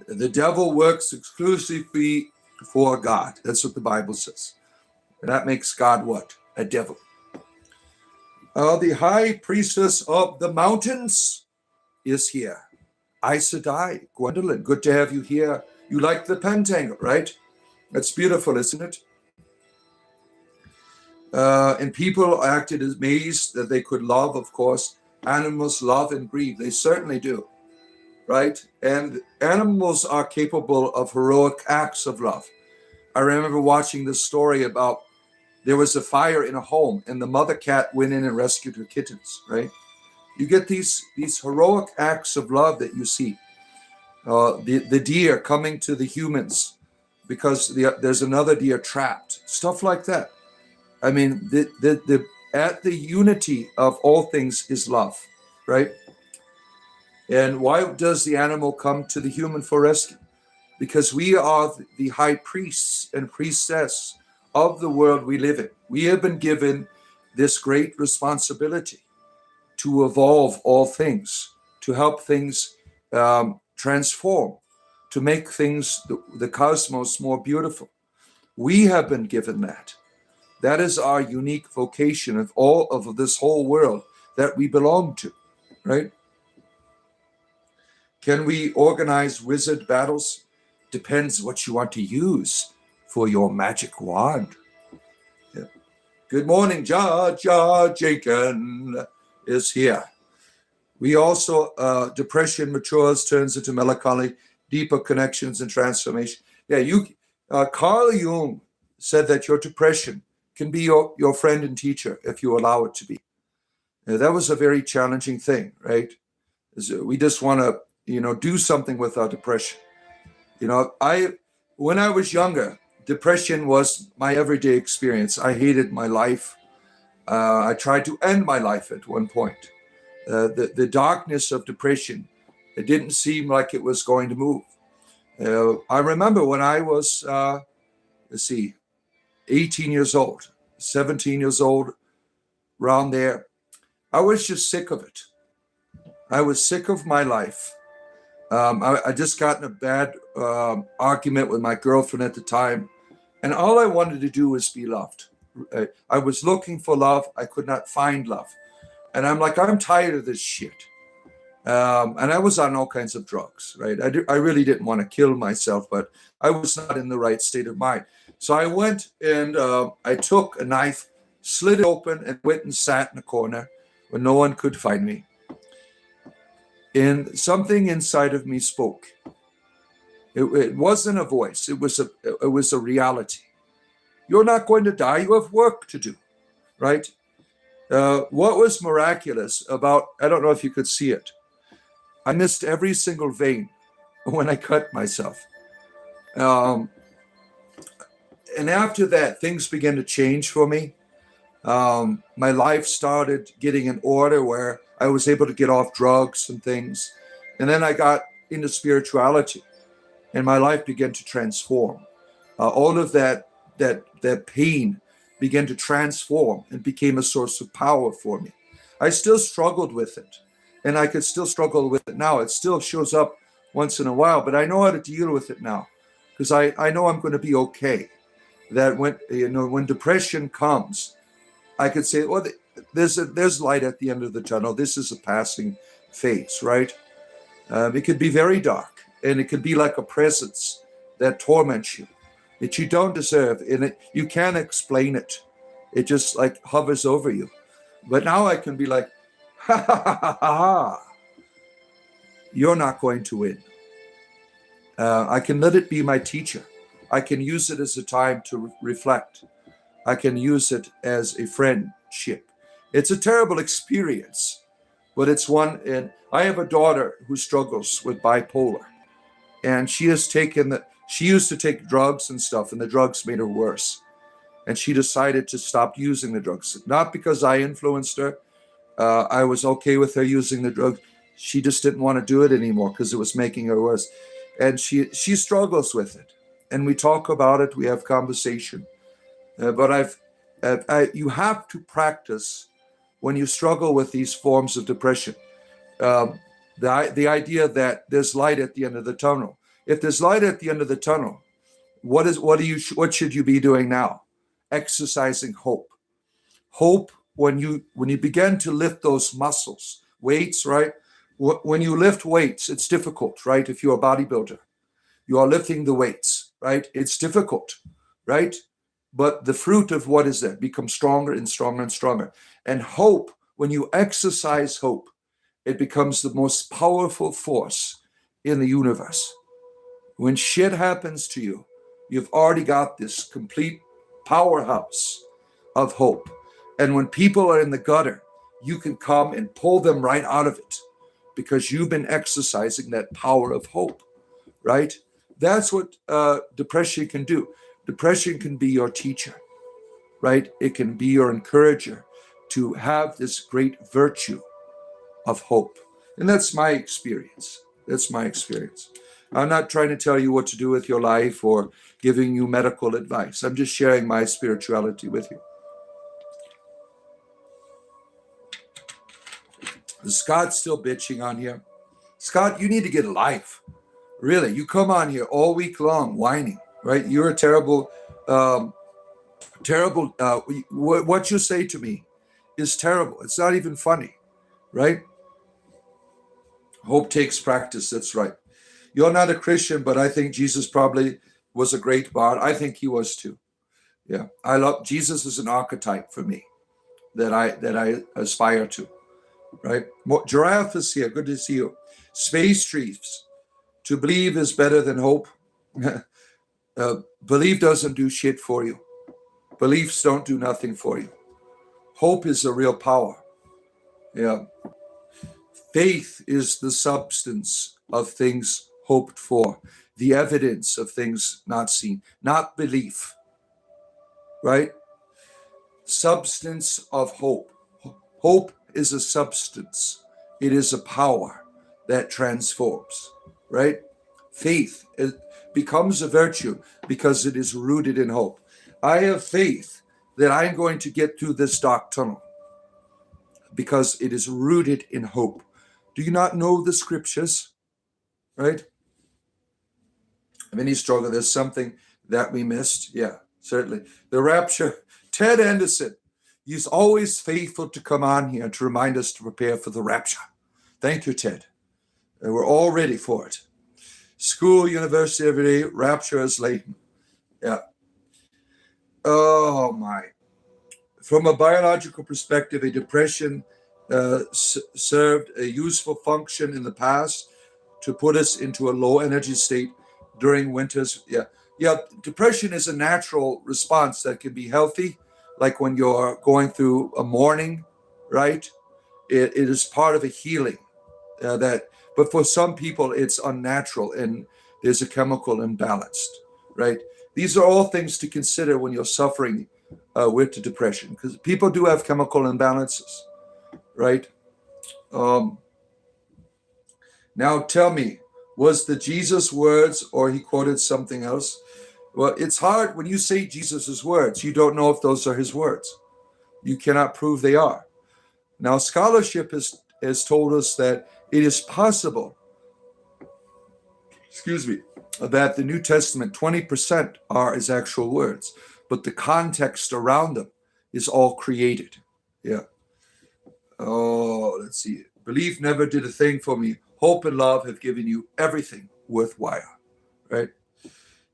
The devil works exclusively for God. That's what the Bible says. And that makes God what? A devil. The high priestess of the mountains is here. Aes Sedai, Gwendolyn, good to have you here. You like the pentangle, right? That's beautiful, isn't it? And people acted amazed that they could love, of course. Animals love and grieve. They certainly do, right? And animals are capable of heroic acts of love. I remember watching this story about there was a fire in a home and the mother cat went in and rescued her kittens, right? You get these heroic acts of love that you see. The deer coming to the humans because there's another deer trapped, stuff like that. I mean, at the unity of all things is love, right? And why does the animal come to the human for rescue? Because we are the high priests and priestess of the world we live in. We have been given this great responsibility to evolve all things, to help things transform, to make things, the cosmos, more beautiful. We have been given that. That is our unique vocation of all of this whole world that we belong to, right? Can we organize wizard battles? Depends what you want to use for your magic wand. Yeah. Good morning, Jar Jenkins is here. We also, depression matures, turns into melancholy, deeper connections and transformation. Yeah, Carl Jung said that your depression can be your friend and teacher if you allow it to be. That was a very challenging thing, right? We just want to, do something with our depression. When I was younger, depression was my everyday experience. I hated my life. I tried to end my life at one point. The darkness of depression, it didn't seem like it was going to move. I remember when I was, 18 years old, 17 years old, around there, I was just sick of it. I was sick of my life. I just got in a bad argument with my girlfriend at the time, and all I wanted to do was be loved. I was looking for love. I could not find love. And I'm like, I'm tired of this shit. And I was on all kinds of drugs, right? I really didn't want to kill myself, but I was not in the right state of mind. So I went and I took a knife, slit it open, and went and sat in a corner where no one could find me. And something inside of me spoke. It wasn't a voice. It was a reality. You're not going to die. You have work to do, right? What was miraculous about, I don't know if you could see it. I missed every single vein when I cut myself. And after that, things began to change for me. My life started getting in order where I was able to get off drugs and things. And then I got into spirituality and my life began to transform. All of that pain began to transform and became a source of power for me. I still struggled with it, and I could still struggle with it now. It still shows up once in a while, but I know how to deal with it now because I know I'm going to be okay. That when depression comes, I could say, well, there's light at the end of the tunnel. This is a passing phase, right? It could be very dark, and it could be like a presence that torments you, that you don't deserve, and you can't explain it. It just like hovers over you. But now I can be like, ha ha ha ha ha, you're not going to win. I can let it be my teacher. I can use it as a time to reflect. I can use it as a friendship. It's a terrible experience, but it's one. And I have a daughter who struggles with bipolar, and she used to take drugs and stuff, and the drugs made her worse. And she decided to stop using the drugs, not because I influenced her. I was okay with her using the drug. She just didn't want to do it anymore because it was making her worse. And she struggles with it. And we talk about it. We have conversation. But you have to practice when you struggle with these forms of depression. The idea that there's light at the end of the tunnel. If there's light at the end of the tunnel, what should you be doing now? Exercising hope. Hope when you begin to lift those muscles, weights, right? When you lift weights, it's difficult, right? If you're a bodybuilder, you are lifting the weights, right? It's difficult, right? But the fruit of what is that becomes stronger and stronger and stronger. And hope, when you exercise hope, it becomes the most powerful force in the universe. When shit happens to you, you've already got this complete powerhouse of hope. And when people are in the gutter, you can come and pull them right out of it because you've been exercising that power of hope, right? That's what depression can do. Depression can be your teacher, right? It can be your encourager to have this great virtue of hope. And that's my experience. That's my experience. I'm not trying to tell you what to do with your life or giving you medical advice. I'm just sharing my spirituality with you. Is Scott still bitching on here? Scott, you need to get a life. Really, you come on here all week long whining, right? You're a terrible, what you say to me is terrible. It's not even funny, right? Hope takes practice. That's right. You're not a Christian, but I think Jesus probably was a great bard. I think he was too. Yeah, I love Jesus as an archetype for me that I aspire to. Right? Giraffe is here. Good to see you. Space Trees. To believe is better than hope. Belief doesn't do shit for you. Beliefs don't do nothing for you. Hope is a real power. Yeah. Faith is the substance of things hoped for, the evidence of things not seen, not belief, right? Substance of hope. Hope is a substance. It is a power that transforms, right? Faith becomes a virtue because it is rooted in hope. I have faith that I'm going to get through this dark tunnel because it is rooted in hope. Do you not know the scriptures? right? Many struggle. There's something that we missed. Yeah, certainly. The rapture. Ted Anderson, he's always faithful to come on here to remind us to prepare for the rapture. Thank you, Ted. And we're all ready for it. School, university every day, rapture is latent. Yeah. Oh, my. From a biological perspective, a depression served a useful function in the past to put us into a low energy state during winters. Yeah. Depression is a natural response that can be healthy, like when you're going through a mourning, right? It is part of a healing but for some people it's unnatural and there's a chemical imbalance, right? These are all things to consider when you're suffering with the depression, because people do have chemical imbalances, right? Now tell me, was the Jesus words or he quoted something else? Well, it's hard when you say Jesus's words. You don't know if those are his words. You cannot prove they are. Now, scholarship has told us that it is possible, that the New Testament, 20% are his actual words, but the context around them is all created. Yeah. Oh, let's see. Belief never did a thing for me. Hope and love have given you everything worthwhile, right?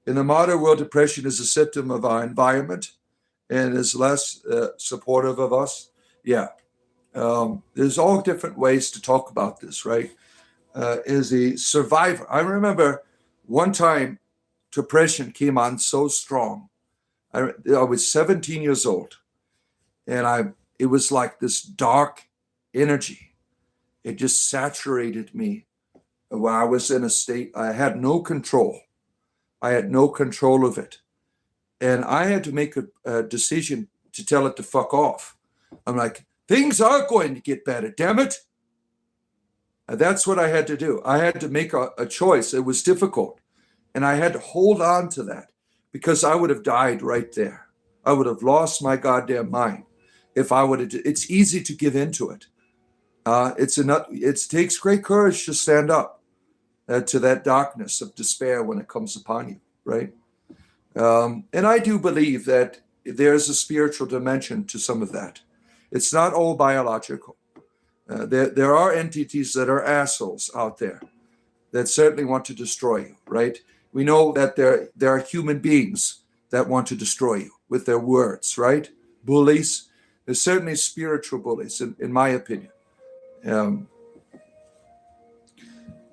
In the modern world, depression is a symptom of our environment and is less supportive of us. Yeah. There's all different ways to talk about this, right? As a survivor, I remember one time depression came on so strong. I was 17 years old, and it was like this dark energy. It just saturated me when I was in a state I had no control. I had no control of it. And I had to make a decision to tell it to fuck off. I'm like, things are going to get better, damn it. And that's what I had to do. I had to make a choice. It was difficult. And I had to hold on to that because I would have died right there. I would have lost my goddamn mind if I would have. It's easy to give into it. It takes great courage to stand up to that darkness of despair when it comes upon you, right? And I do believe that there's a spiritual dimension to some of that. It's not all biological. There are entities that are assholes out there that certainly want to destroy you, right? We know that there are human beings that want to destroy you with their words, right? Bullies. There's certainly spiritual bullies, in my opinion.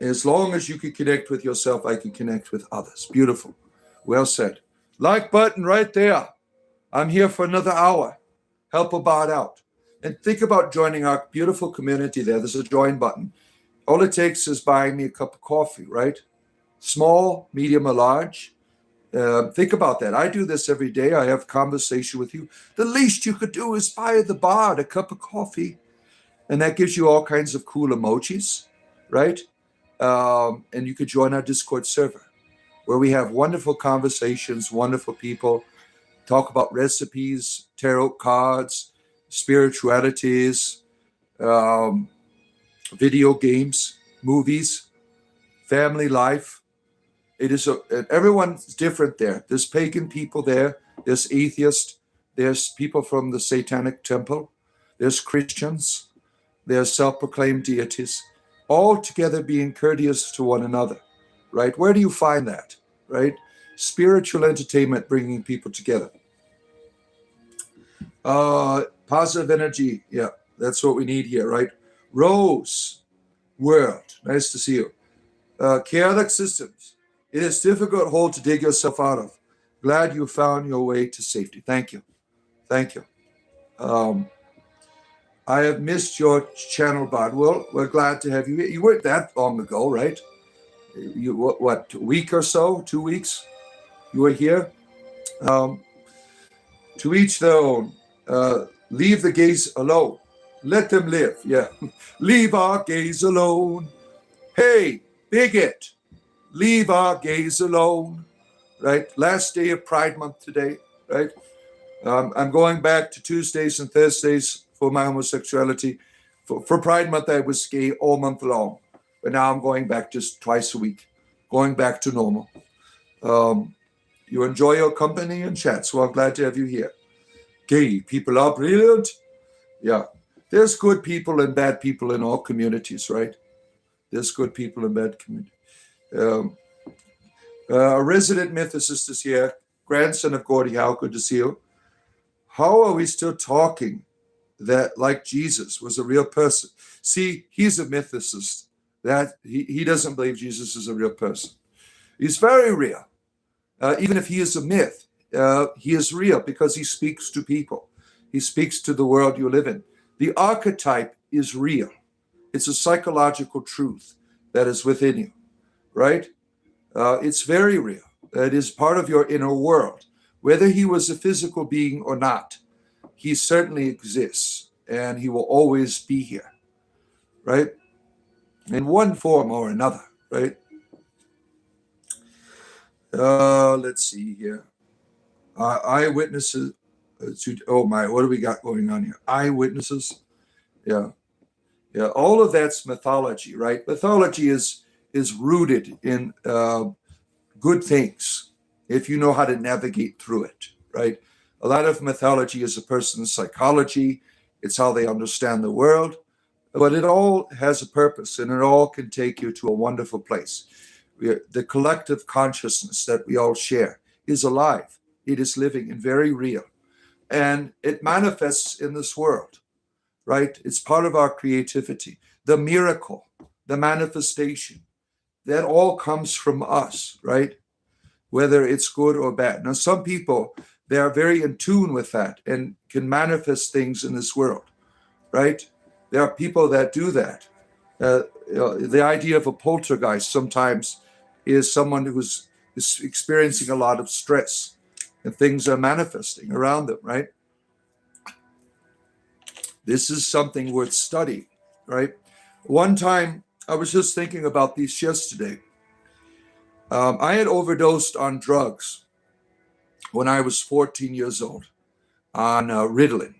As long as you can connect with yourself, I can connect with others. Beautiful. Well said. Like button right there. I'm here for another hour. Help a bot out. And think about joining our beautiful community there. There's a join button. All it takes is buying me a cup of coffee, right? Small, medium, or large. Think about that. I do this every day. I have conversation with you. The least you could do is buy the bot a cup of coffee. And that gives you all kinds of cool emojis, right? And you could join our Discord server where we have wonderful conversations, wonderful people, talk about recipes, tarot cards, spiritualities, video games, movies, family life. Everyone's different there. There's pagan people there. There's atheists. There's people from the Satanic Temple. There's Christians. There's self-proclaimed deities, all together being courteous to one another, right? Where do you find that, right? Spiritual entertainment bringing people together. Positive energy, yeah, that's what we need here, right? Rose, world, nice to see you. Chaotic systems, it is difficult hole to dig yourself out of. Glad you found your way to safety. Thank you. I have missed your channel, Bod. Well, we're glad to have you here. You weren't that long ago, right? You what, a week or so, 2 weeks? You were here? To each their own. Leave the gays alone. Let them live. Yeah. Leave our gays alone. Hey, bigot. Leave our gays alone. Right? Last day of Pride Month today. Right? I'm going back to Tuesdays and Thursdays for my homosexuality. For Pride Month, I was gay all month long. but now I'm going back just twice a week, going back to normal. You enjoy your company and chat, so I'm glad to have you here. Gay people are brilliant. Yeah, there's good people and bad people in all communities, right? There's good people and bad communities. A resident mythicist is here, grandson of Gordie Howe. Good to see you. How are we still talking that like Jesus was a real person? See, he's a mythicist. That he doesn't believe Jesus is a real person. He's very real. Even if he is a myth, he is real because he speaks to people. He speaks to the world you live in. The archetype is real. It's a psychological truth that is within you, right? It's very real. It is part of your inner world. Whether he was a physical being or not, he certainly exists, and he will always be here, right? In one form or another, right? Let's see here. Eyewitnesses. Oh my, what do we got going on here? Eyewitnesses. Yeah. All of that's mythology, right? Mythology is rooted in good things if you know how to navigate through it, right? A lot of mythology is a person's psychology. It's how they understand the world, but it all has a purpose, and it all can take you to a wonderful place. The collective consciousness that we all share is alive. It is living and very real, and it manifests in this world, right? It's part of our creativity. The miracle, the manifestation, that all comes from us, right? Whether it's good or bad. Now, some people, they are very in tune with that and can manifest things in this world, right? There are people that do that. The idea of a poltergeist sometimes is someone who's is experiencing a lot of stress and things are manifesting around them, right? This is something worth studying, right? One time, I was just thinking about these yesterday. I had overdosed on drugs when I was 14 years old on Ritalin.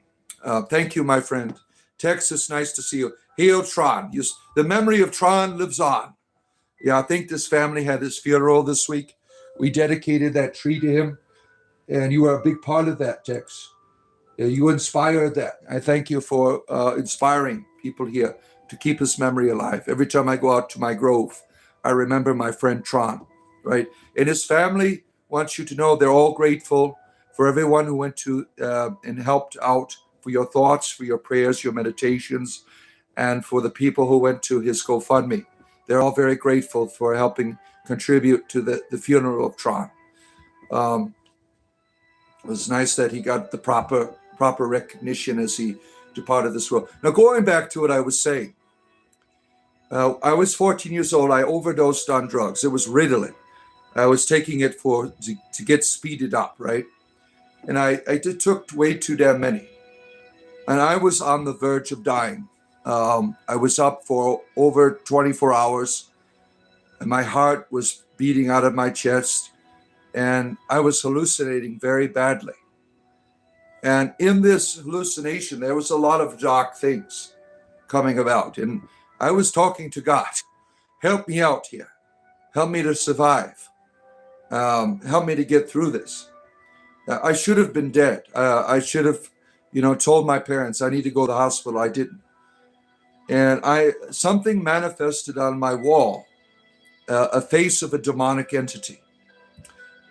Thank you, my friend. Texas, nice to see you. Hail Tron. The memory of Tron lives on. Yeah, I think this family had his funeral this week. We dedicated that tree to him, and you were a big part of that, Tex. You inspired that. I thank you for inspiring people here to keep his memory alive. Every time I go out to my grove, I remember my friend Tron, right? And his family wants you to know they're all grateful for everyone who went to and helped out, for your thoughts, for your prayers, your meditations, and for the people who went to his GoFundMe. They're all very grateful for helping contribute to the funeral of Tron. It was nice that he got the proper recognition as he departed this world. Now, going back to what I was saying, I was 14 years old. I overdosed on drugs. It was Ritalin. I was taking it to get speeded up, right? And I took way too damn many. And I was on the verge of dying. I was up for over 24 hours, and my heart was beating out of my chest, and I was hallucinating very badly. And in this hallucination, there was a lot of dark things coming about. And I was talking to God, help me out here. Help me to survive. Help me to get through this. I should have been dead. I should have, told my parents I need to go to the hospital. I didn't. And something manifested on my wall, a face of a demonic entity.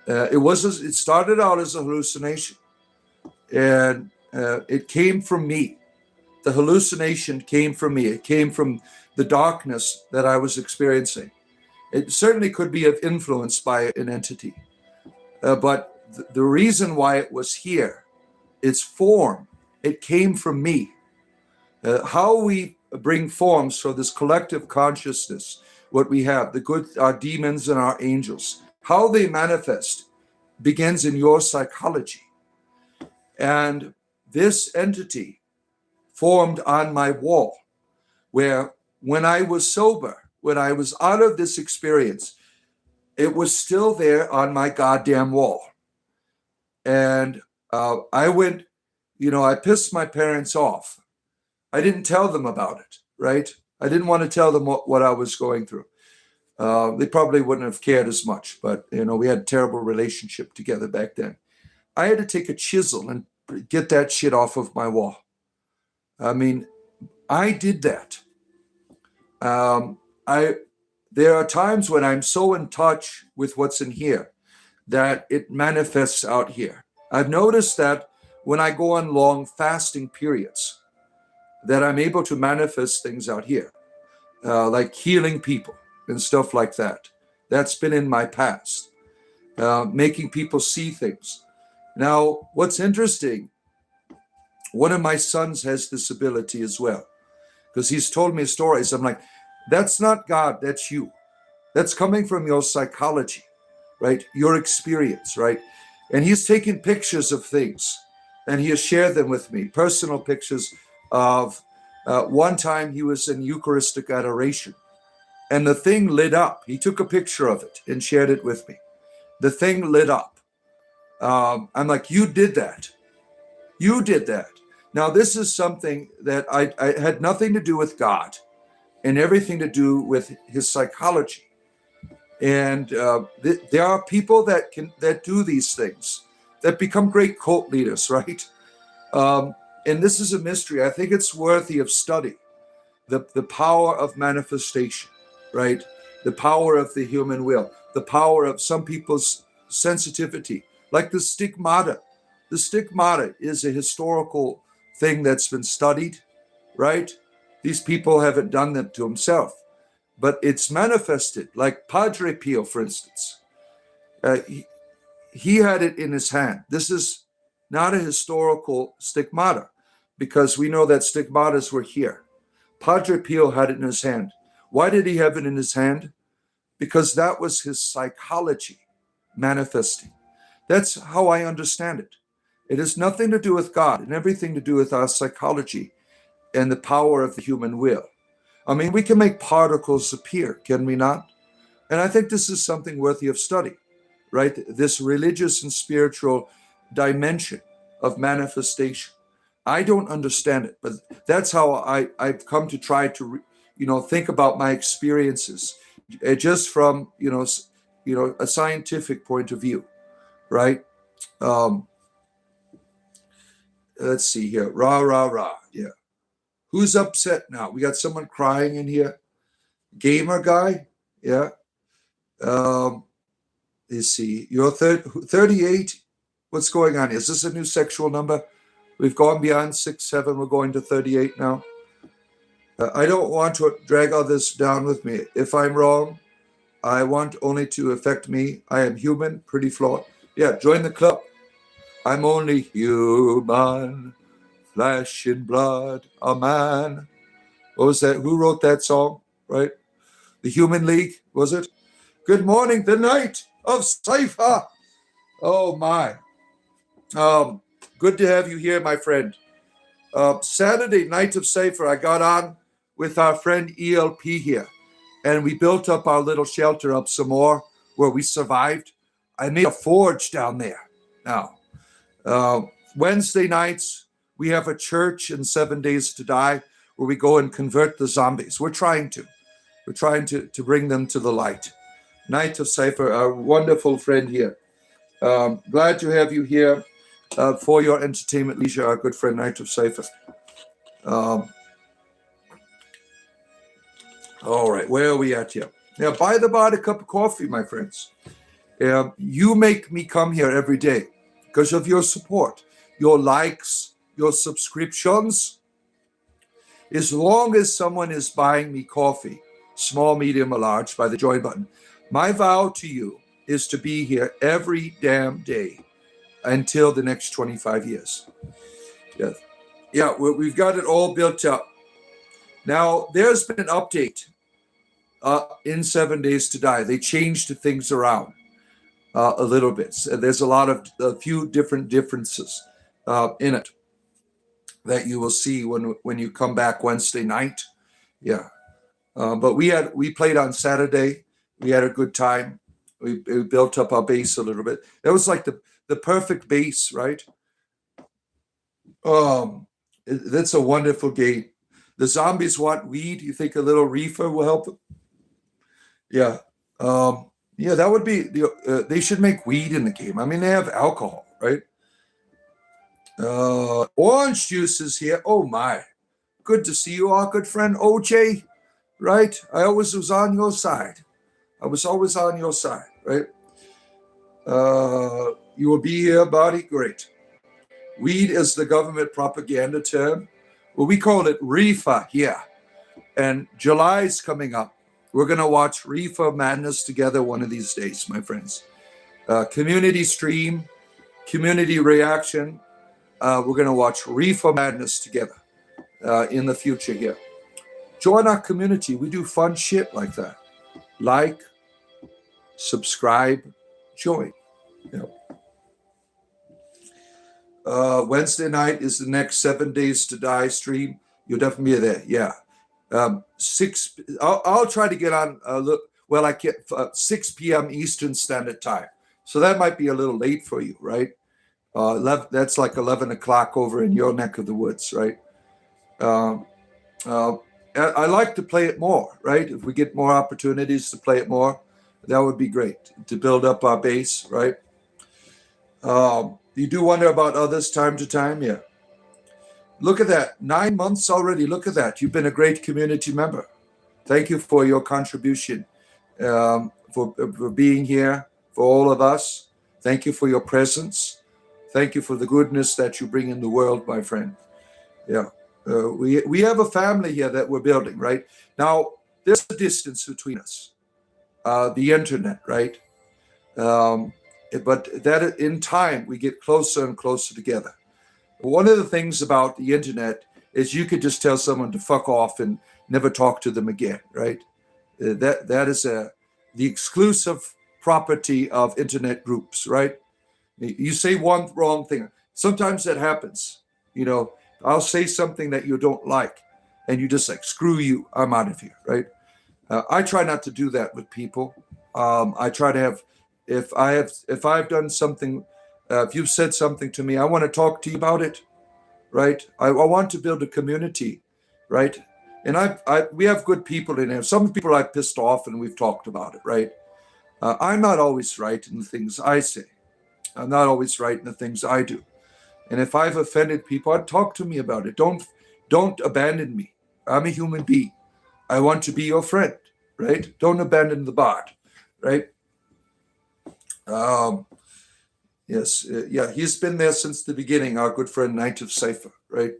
It started out as a hallucination, and it came from me. The hallucination came from me. It came from the darkness that I was experiencing. It certainly could be influenced by an entity, but the reason why it was here, its form, it came from me. How we bring forms for this collective consciousness, what we have, our demons and our angels, how they manifest begins in your psychology. And this entity formed on my wall, where when I was sober, when I was out of this experience, it was still there on my goddamn wall. And I went, I pissed my parents off. I didn't tell them about it, right? I didn't want to tell them what I was going through. They probably wouldn't have cared as much, but we had a terrible relationship together back then. I had to take a chisel and get that shit off of my wall. I mean, I did that. There are times when I'm so in touch with what's in here that it manifests out here. I've noticed that when I go on long fasting periods, that I'm able to manifest things out here, like healing people and stuff like that. That's been in my past, making people see things. Now, what's interesting, one of my sons has this ability as well, because he's told me stories. I'm like, that's not God, that's you. That's coming from your psychology, right? Your experience, right? And he's taken pictures of things and he has shared them with me, personal pictures of one time he was in Eucharistic adoration and the thing lit up. He took a picture of it and shared it with me. The thing lit up. I'm like, you did that. You did that. Now, this is something that I had nothing to do with God and everything to do with his psychology. And there are people that do these things, that become great cult leaders, right? And this is a mystery. I think it's worthy of study. The power of manifestation, right? The power of the human will, the power of some people's sensitivity, like the stigmata. The stigmata is a historical thing that's been studied, right? These people haven't done that to themselves, but it's manifested, like Padre Pio, for instance. He had it in his hand. This is not a historical stigmata, because we know that stigmatas were here. Padre Pio had it in his hand. Why did he have it in his hand? Because that was his psychology manifesting. That's how I understand it. It has nothing to do with God and everything to do with our psychology and the power of the human will. I mean, we can make particles appear, can we not? And I think this is something worthy of study, right? This religious and spiritual dimension of manifestation. I don't understand it, but that's how I've come to try to, think about my experiences, just from, a scientific point of view, right? Let's see here. Rah, rah, rah. Yeah. Who's upset now? We got someone crying in here. Gamer guy? Yeah. Let's see. You're 38. What's going on? Is this a new sexual number? We've gone beyond 6, 7. We're going to 38 now. I don't want to drag others down with me. If I'm wrong, I want only to affect me. I am human, pretty flawed. Yeah, join the club. I'm only human, flesh and blood, a man. What was that? Who wrote that song, right? The Human League, was it? Good morning, the night of Cypher. Oh, my. Good to have you here, my friend. Saturday, night of Cypher, I got on with our friend ELP here, and we built up our little shelter up some more where we survived. I made a forge down there. Now, Wednesday nights, we have a church in 7 Days to Die where we go and convert the zombies. We're trying to bring them to the light. Night of Cypher, our wonderful friend here. Glad to have you here for your entertainment leisure, our good friend Night of Cypher. All right, where are we at here? Now, by the bar, a cup of coffee, my friends. You make me come here every day because of your support, your likes, your subscriptions. As long as someone is buying me coffee, small, medium, or large, by the join button, my vow to you is to be here every damn day until the next 25 years. Yeah, we've got it all built up. Now, there's been an update in 7 Days to Die. They changed things around a little bit. So there's a few different differences in it that you will see when you come back Wednesday night. Yeah. But we played on Saturday. We had a good time. We built up our base a little bit. That was like the perfect base, right? That's a wonderful game. The zombies want weed. You think a little reefer will help them? Yeah. Yeah, that would be they should make weed in the game. I mean, they have alcohol, right? Orange juice is here. Oh my. Good to see you, our good friend OJ. Right? I always was on your side. I was always on your side, right? You will be here, buddy. Great. Weed is the government propaganda term. Well, we call it reefer here. And July's coming up. We're going to watch Reefer Madness together one of these days, my friends. Community stream, community reaction. We're going to watch Reefer Madness together in the future here. Join our community. We do fun shit like that. Like, subscribe, join. Wednesday night is the next 7 Days to Die stream. You'll definitely be there. Yeah. I'll try to get on I can't 6 p.m. Eastern Standard Time. So that might be a little late for you, right? That's like 11 o'clock over in your neck of the woods, right? I like to play it more, right? If we get more opportunities to play it more, that would be great to build up our base, right? You do wonder about others time to time, yeah. Look at that, 9 months already. Look at that. You've been a great community member. Thank you for your contribution, for being here, for all of us. Thank you for your presence. Thank you for the goodness that you bring in the world, my friend. Yeah, we have a family here that we're building, right? Now, there's a distance between us, the internet, right? But that in time, we get closer and closer together. One of the things about the internet is you could just tell someone to fuck off and never talk to them again, right? That is the exclusive property of internet groups, right? You say one wrong thing. Sometimes that happens. I'll say something that you don't like, and you just like, screw you, I'm out of here, right? I try not to do that with people. I try to have, if I've done something, if you've said something to me, I want to talk to you about it, right? I want to build a community, right? And we have good people in there. Some people I've pissed off, and we've talked about it, right? I'm not always right in the things I say. I'm not always right in the things I do. And if I've offended people, talk to me about it. Don't abandon me. I'm a human being. I want to be your friend, right? Don't abandon the bot, right? Yes, yeah, he's been there since the beginning, our good friend Knight of Cypher, right?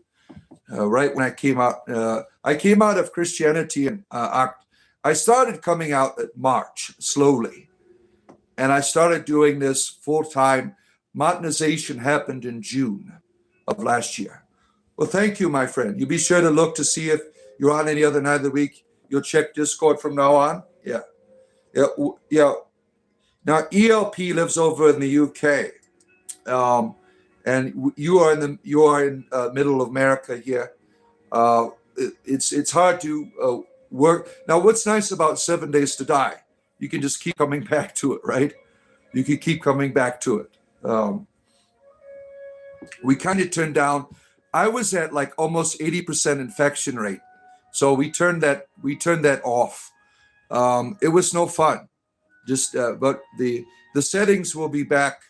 Right when I came out of Christianity, and I started coming out at March, slowly. And I started doing this full-time. Monetization happened in June of last year. Well, thank you, my friend. You be sure to look to see if you're on any other night of the week. You'll check Discord from now on. Yeah. Now, ELP lives over in the UK. And you are in middle of America here. It's hard to work. Now, what's nice about 7 Days to Die? You can just keep coming back to it, right? You can keep coming back to it. We kind of turned down. I was at like almost 80% infection rate, so we turned that off. It was no fun. But the settings will be back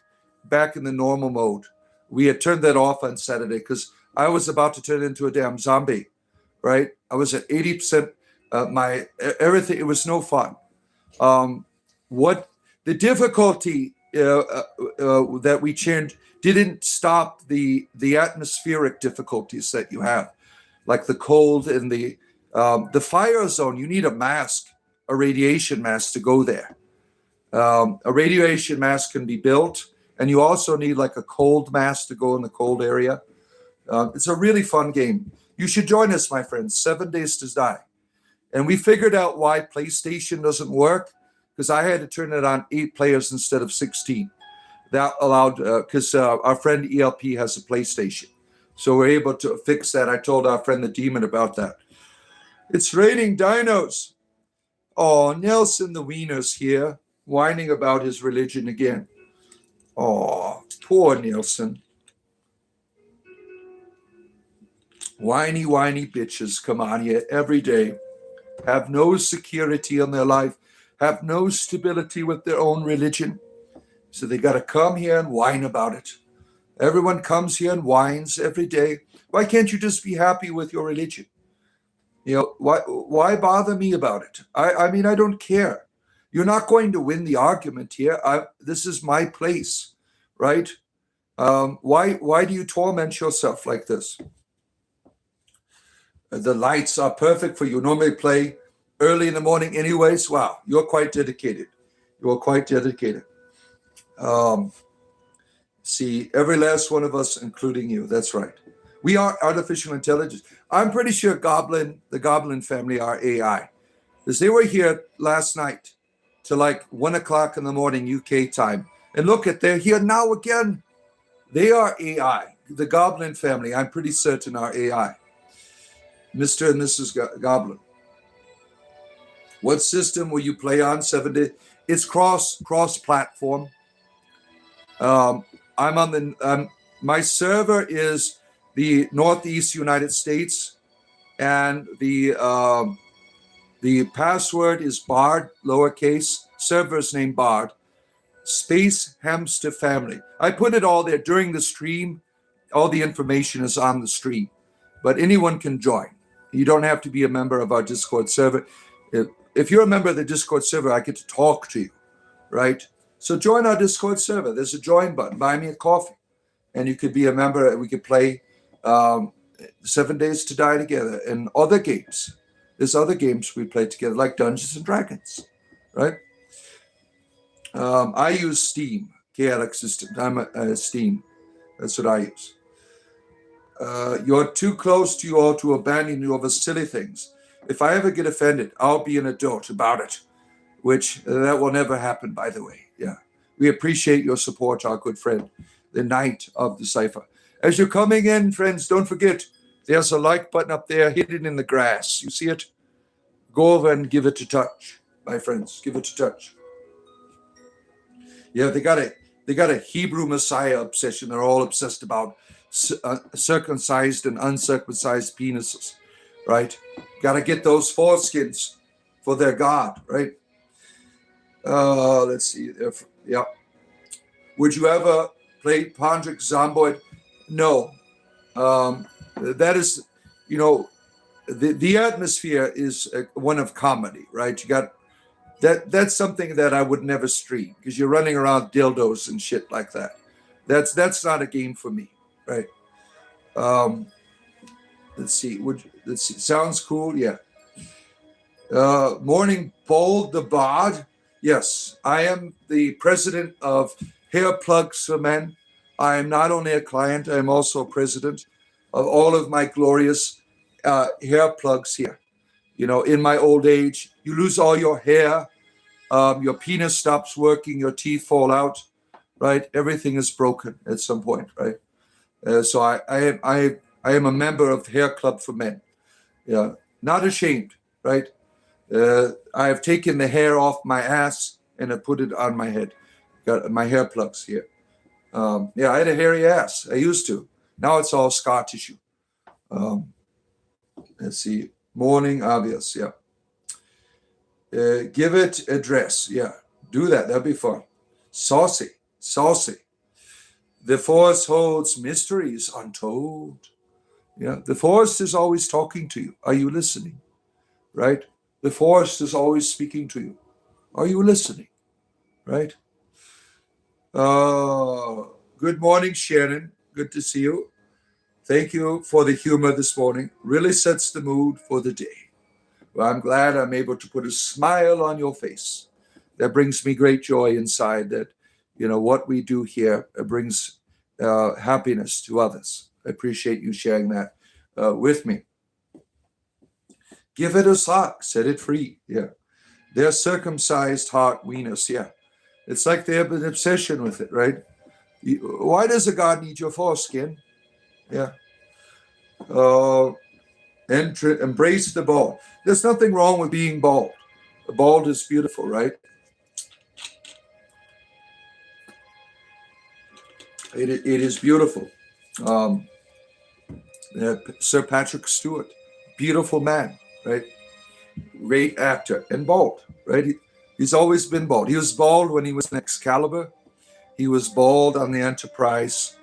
in the normal mode. We had turned that off on Saturday because I was about to turn into a damn zombie, right? I was at 80%. My everything. It was no fun. What the difficulty that we changed didn't stop the atmospheric difficulties that you have, like the cold and the fire zone. You need a mask, a radiation mask to go there. A radiation mask can be built, and you also need like a cold mask to go in the cold area. It's a really fun game. You should join us, my friends. 7 Days to Die. And we figured out why PlayStation doesn't work, because I had to turn it on 8 players instead of 16. That allowed, because our friend ELP has a PlayStation. So we're able to fix that. I told our friend the Demon about that. It's raining dinos. Oh, Nelson the Wiener's here, whining about his religion again. Oh, poor Nelson. Whiny bitches come on here every day, have no security in their life, have no stability with their own religion. So they got to come here and whine about it. Everyone comes here and whines every day. Why can't you just be happy with your religion? Why bother me about it? I mean, I don't care. You're not going to win the argument here. This is my place, right? Why do you torment yourself like this? The lights are perfect for you. Normally play early in the morning anyways. Wow, you're quite dedicated. You're quite dedicated. See, every last one of us, including you. That's right. We are artificial intelligence. I'm pretty sure the Goblin family are AI. Because they were here last night to like 1 o'clock in the morning UK time. And look they're here now again. They are AI. The Goblin family, I'm pretty certain, are AI. Mr. and Mrs. Goblin. What system will you play on 7 days? It's cross-platform. I'm on the my server is the Northeast United States, and the password is Bard, lowercase. Server's name Bard. Space Hamster Family. I put it all there during the stream. All the information is on the stream, but anyone can join. You don't have to be a member of our Discord server. If you're a member of the Discord server, I get to talk to you, right? So join our Discord server. There's a join button. Buy me a coffee, and you could be a member. And we could play 7 Days to Die together and other games. There's other games we play together, like Dungeons and Dragons, right? I use Steam, chaotic systems. I'm a Steam. That's what I use. You're too close to you all to abandon you over silly things. If I ever get offended, I'll be an adult about it, which that will never happen, by the way. Yeah. We appreciate your support, our good friend, the Knight of the Cipher. As you're coming in, friends, don't forget, there's a like button up there hidden in the grass. You see it? Go over and give it a touch, my friends. Give it a touch. Yeah, they got a Hebrew Messiah obsession. They're all obsessed about circumcised and uncircumcised penises, right? Got to get those foreskins for their God, right? Let's see. Yeah. Would you ever play Pondrick Zomboid? No. That is, the atmosphere is one of comedy, right? You got that's something that I would never stream because you're running around dildos and shit like that. That's not a game for me, right? Let's see. Sounds cool. Yeah. Morning Bold the Bard. Yes, I am the president of Hair Plugs for Men. I am not only a client, I am also president of all of my glorious hair plugs here. In my old age, you lose all your hair, your penis stops working, your teeth fall out, right? Everything is broken at some point, right? So I am a member of Hair Club for Men. Yeah, not ashamed, right? I have taken the hair off my ass and I put it on my head. Got my hair plugs here. I had a hairy ass. I used to. Now it's all scar tissue. Let's see. Morning obvious. Yeah. Give it address. Yeah. Do that. That'd be fun. Saucy. The forest holds mysteries untold. Yeah. The forest is always talking to you. Are you listening? Right? The forest is always speaking to you. Are you listening? Right? Good morning, Shannon. Good to see you. Thank you for the humor this morning. Really sets the mood for the day. Well, I'm glad I'm able to put a smile on your face. That brings me great joy inside that, what we do here brings happiness to others. I appreciate you sharing that with me. Give it a sock, set it free. Yeah. Their circumcised heart wieners. Yeah. It's like they have an obsession with it, right? Why does a God need your foreskin? Yeah. Embrace the bald. There's nothing wrong with being bald. The bald is beautiful, right? It is beautiful. Sir Patrick Stewart, beautiful man, right? Great actor and bald, right? He's always been bald. He was bald when he was in Excalibur. He was bald on the Enterprise.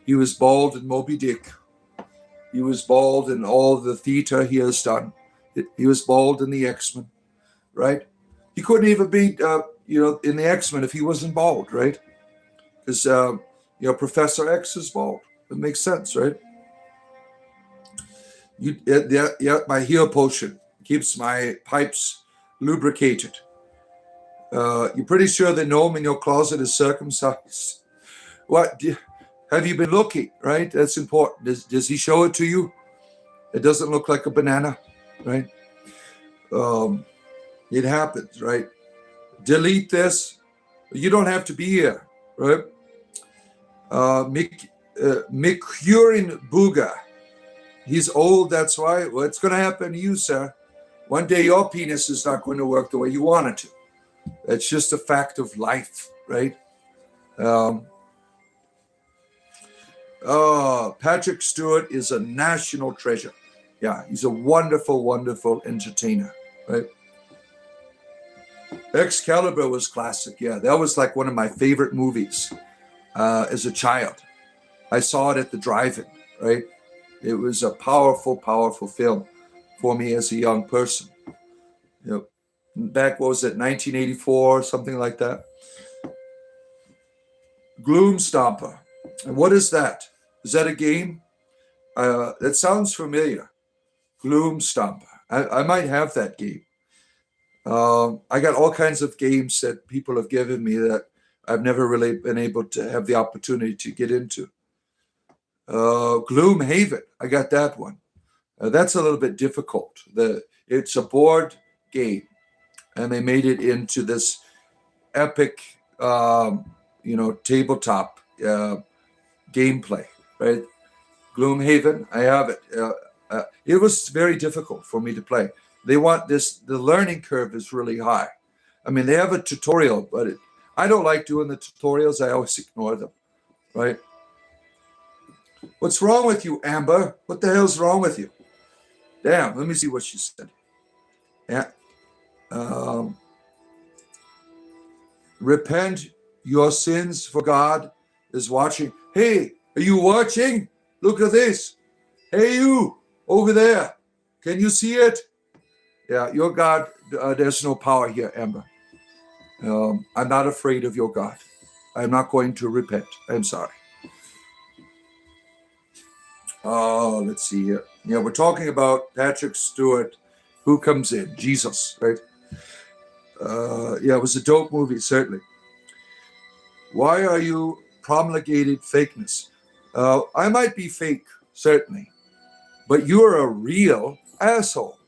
He was bald in Moby Dick. He was bald in all the theater he has done. He was bald in the X-Men, right? He couldn't even be, in the X-Men if he wasn't bald, right? Because, Professor X is bald. It makes sense, right? My heel potion keeps my pipes lubricated. You're pretty sure the gnome in your closet is circumcised. Have you been looking, right? That's important. Does he show it to you? It doesn't look like a banana, right? It happens, right? Delete this. You don't have to be here, right? Mikurin Buga. He's old, that's why. Well, it's going to happen to you, sir. One day your penis is not going to work the way you want it to. That's just a fact of life, right? Patrick Stewart is a national treasure. Yeah, he's a wonderful, wonderful entertainer, right? Excalibur was classic. Yeah, that was like one of my favorite movies as a child. I saw it at the drive-in, right? It was a powerful, powerful film for me as a young person. Back, what was it, 1984, something like that? Gloom Stomper. And what is that? Is that a game? That sounds familiar. Gloom Stomper. I might have that game. I got all kinds of games that people have given me that I've never really been able to have the opportunity to get into. Gloom Haven. I got that one. That's a little bit difficult. It's a board game, and they made it into this epic, tabletop gameplay, right? Gloomhaven, I have it. It was very difficult for me to play. They want this, the learning curve is really high. I mean, they have a tutorial, but I don't like doing the tutorials. I always ignore them, right? What's wrong with you, Amber? What the hell's wrong with you? Damn, let me see what she said. Yeah. Repent your sins, for God is watching. Hey, are you watching? Look at this. Hey, you over there. Can you see it? Yeah, your God, there's no power here, Amber. I'm not afraid of your God. I'm not going to repent. I'm sorry. Let's see here. Yeah, we're talking about Patrick Stewart. Who comes in? Jesus, right? It was a dope movie, certainly. Why are you promulgating fakeness? I might be fake, certainly, but you're a real asshole.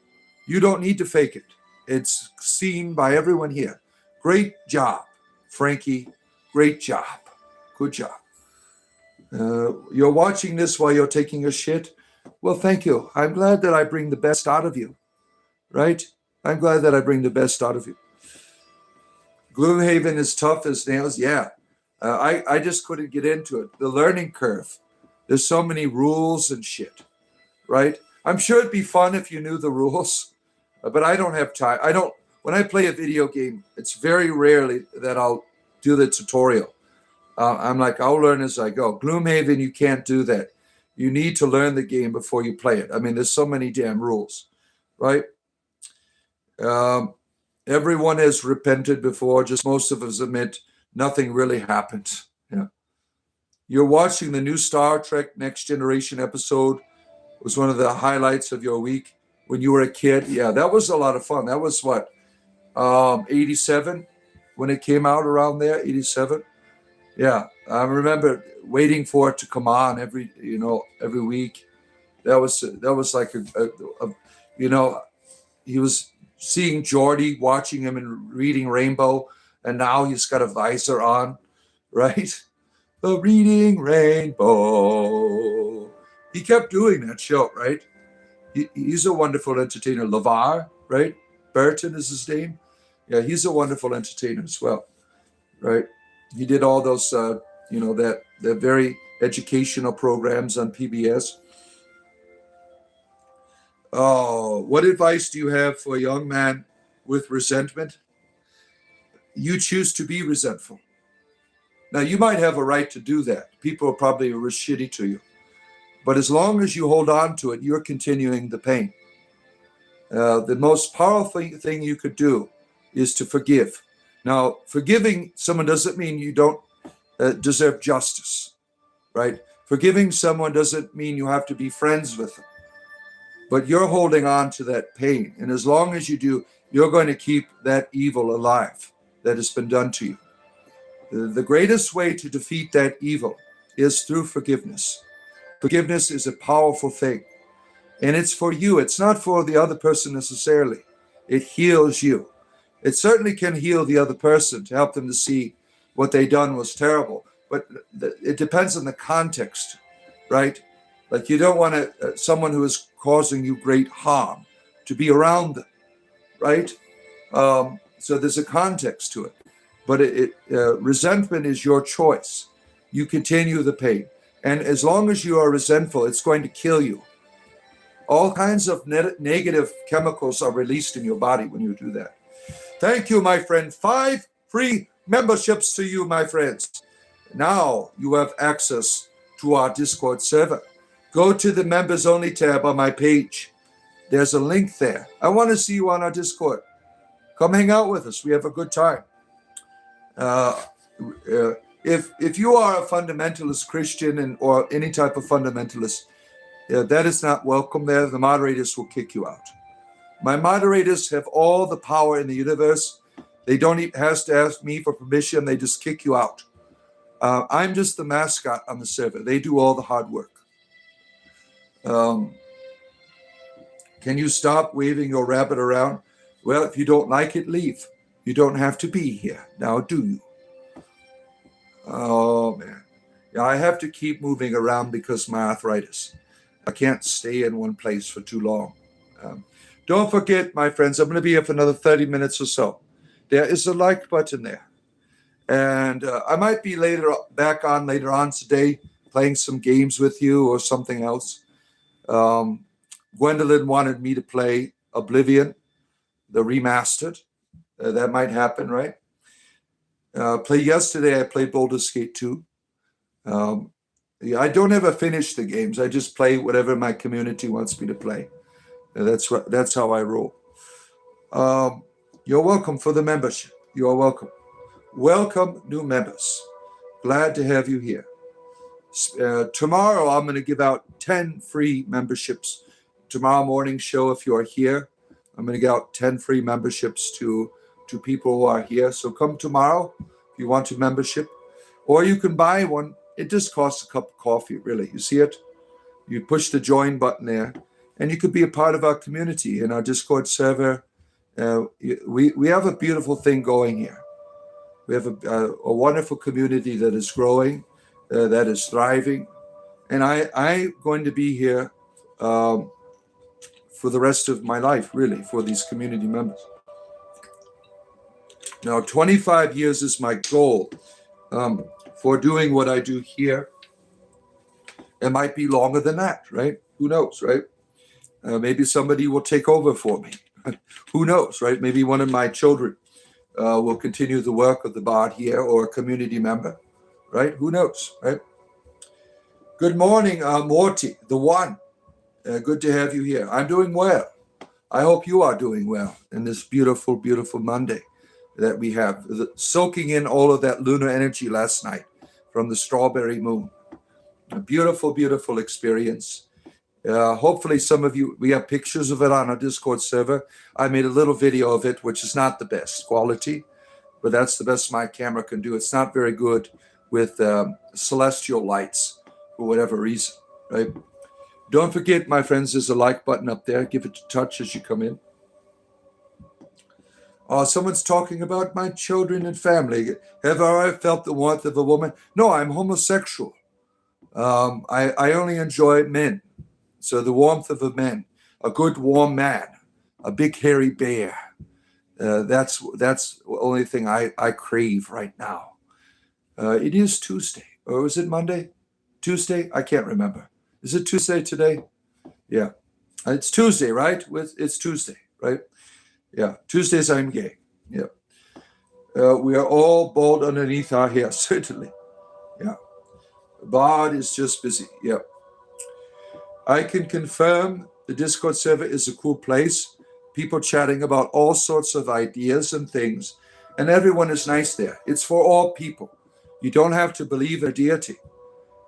You don't need to fake it. It's seen by everyone here. Great job, Frankie. Great job. Good job. You're watching this while you're taking a shit? Well, thank you. I'm glad that I bring the best out of you, right? I'm glad that I bring the best out of you. Gloomhaven is tough as nails. Yeah. I just couldn't get into it. The learning curve. There's so many rules and shit, right? I'm sure it'd be fun if you knew the rules, but I don't have time. When I play a video game, it's very rarely that I'll do the tutorial. I'm like, I'll learn as I go. Gloomhaven, you can't do that. You need to learn the game before you play it. I mean, there's so many damn rules, right? Everyone has repented before. Just most of us admit nothing really happened. Yeah. You're watching the new Star Trek Next Generation episode. It was one of the highlights of your week when you were a kid. Yeah, that was a lot of fun. That was what, 87 when it came out, around there, 87. Yeah, I remember waiting for it to come on every week. That was like he was seeing Geordie, watching him and reading Rainbow, and now he's got a visor on, right? The Reading Rainbow. He kept doing that show, right? He's a wonderful entertainer. LeVar, right? Burton is his name. Yeah, he's a wonderful entertainer as well, right? He did all those, that very educational programs on PBS. Oh, what advice do you have for a young man with resentment? You choose to be resentful. Now, you might have a right to do that. People are probably shitty to you. But as long as you hold on to it, you're continuing the pain. The most powerful thing you could do is to forgive. Now, forgiving someone doesn't mean you don't deserve justice, right? Forgiving someone doesn't mean you have to be friends with them. But you're holding on to that pain. And as long as you do, you're going to keep that evil alive that has been done to you. The greatest way to defeat that evil is through forgiveness. Forgiveness is a powerful thing. And it's for you. It's not for the other person necessarily. It heals you. It certainly can heal the other person to help them to see what they done was terrible. But it depends on the context, right? Like you don't want someone who is causing you great harm to be around them, right? So there's a context to it. But resentment is your choice. You continue the pain. And as long as you are resentful, it's going to kill you. All kinds of negative chemicals are released in your body when you do that. Thank you, my friend. 5 free memberships to you, my friends. Now you have access to our Discord server. Go to the members only tab on my page. There's a link there. I want to see you on our Discord. Come hang out with us. We have a good time. If you are a fundamentalist Christian or any type of fundamentalist, that is not welcome there. The moderators will kick you out. My moderators have all the power in the universe. They don't even have to ask me for permission. They just kick you out. I'm just the mascot on the server. They do all the hard work. Can you stop waving your rabbit around? Well, if you don't like it, leave. You don't have to be here. Now, do you? Oh, man. Yeah, I have to keep moving around because of my arthritis. I can't stay in one place for too long. Don't forget, my friends, I'm going to be here for another 30 minutes or so. There is a like button there. And I might be back on later on today, playing some games with you or something else. Gwendolyn wanted me to play Oblivion, the remastered. That might happen, right? Yesterday, I played Baldur's Gate 2. I don't ever finish the games. I just play whatever my community wants me to play. That's how I roll. You're welcome for the membership. You're welcome. Welcome, new members. Glad to have you here. Tomorrow, I'm going to give out 10 free memberships. Tomorrow morning show, if you are here, I'm going to give out 10 free memberships to people who are here. So come tomorrow if you want a membership. Or you can buy one. It just costs a cup of coffee, really. You see it? You push the join button there, and you could be a part of our community in our Discord server. We have a beautiful thing going here. We have a wonderful community that is growing, that is thriving. And I'm going to be here for the rest of my life, really, for these community members. Now, 25 years is my goal for doing what I do here. It might be longer than that, right? Who knows, right? Maybe somebody will take over for me. Who knows, right? Maybe one of my children will continue the work of the bard here, or a community member, right? Who knows, right? Good morning, Morty, the one. Good to have you here. I'm doing well. I hope you are doing well in this beautiful, beautiful Monday that we have, soaking in all of that lunar energy last night from the strawberry moon. A beautiful, beautiful experience. Hopefully some of you, we have pictures of it on our Discord server. I made a little video of it, which is not the best quality, but that's the best my camera can do. It's not very good with celestial lights for whatever reason, right? Don't forget, my friends, there's a like button up there. Give it a touch as you come in. Someone's talking about my children and family. Have I felt the warmth of a woman? No, I'm homosexual. I only enjoy men. So the warmth of a man, a good warm man, a big hairy bear. That's the only thing I crave right now. It is Tuesday, or is it Monday? Tuesday? I can't remember. Is it Tuesday today? Yeah. It's Tuesday, right? It's Tuesday, right? Yeah, Tuesdays I'm gay. Yeah. We are all bald underneath our hair, certainly. Yeah. Bard is just busy. Yeah. I can confirm the Discord server is a cool place. People chatting about all sorts of ideas and things, and everyone is nice there. It's for all people. You don't have to believe in a deity.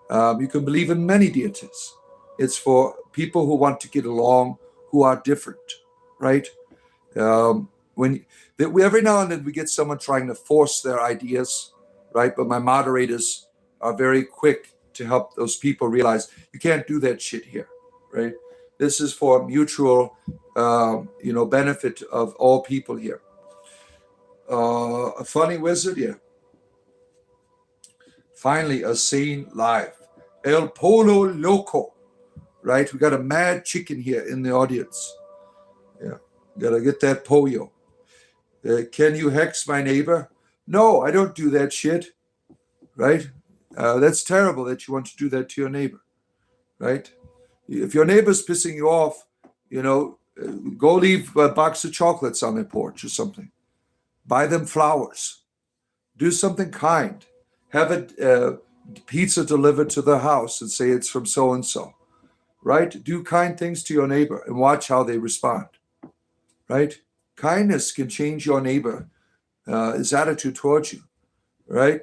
You can believe in many deities. It's for people who want to get along, who are different, right? When every now and then we get someone trying to force their ideas, right? But my moderators are very quick to help those people realize you can't do that shit here, right? This is for mutual, benefit of all people here. A funny wizard, yeah. Finally, a scene live. El Polo Loco, right? We got a mad chicken here in the audience. Yeah, gotta get that pollo. Can you hex my neighbor? No, I don't do that shit, right? That's terrible that you want to do that to your neighbor, right? If your neighbor's pissing you off, go leave a box of chocolates on their porch or something. Buy them flowers. Do something kind. Have a pizza delivered to their house and say it's from so and so, right? Do kind things to your neighbor and watch how they respond, right? Kindness can change your neighbor, his attitude towards you, right?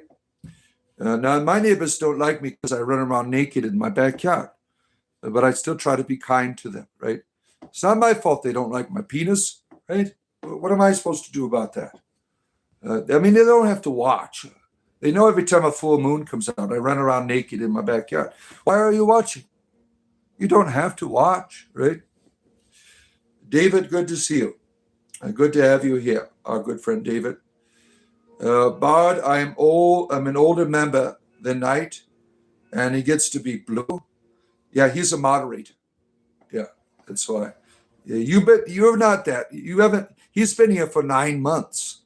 Now, my neighbors don't like me because I run around naked in my backyard, but I still try to be kind to them, right? It's not my fault they don't like my penis, right? What am I supposed to do about that? They don't have to watch. They know every time a full moon comes out, I run around naked in my backyard. Why are you watching? You don't have to watch, right? David, good to see you. Good to have you here, our good friend David. Bard, I'm an older member than Knight, and he gets to be blue. Yeah, he's a moderator. Yeah, that's why. Yeah, you're not that. You haven't. He's been here for 9 months.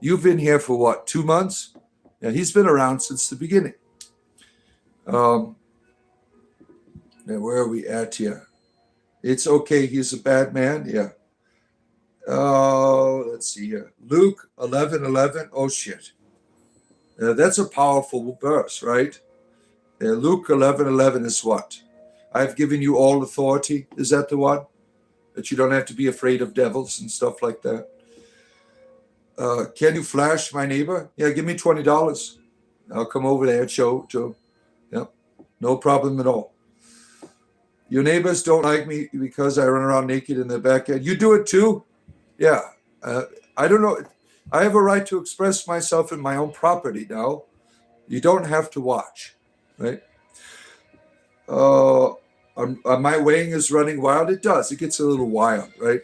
You've been here for what? 2 months? Yeah, he's been around since the beginning. Now where are we at here? It's okay. He's a bad man. Yeah. Let's see here. Luke 11:11. Oh shit. That's a powerful verse, right? Luke 11:11 is what? I've given you all authority. Is that the one? That you don't have to be afraid of devils and stuff like that. Can you flash my neighbor? Yeah, give me $20. I'll come over there and show. Yeah, no problem at all. Your neighbors don't like me because I run around naked in the backyard. You do it too? Yeah. I don't know. I have a right to express myself in my own property now. You don't have to watch, right? My weighing is running wild. It does. It gets a little wild, right?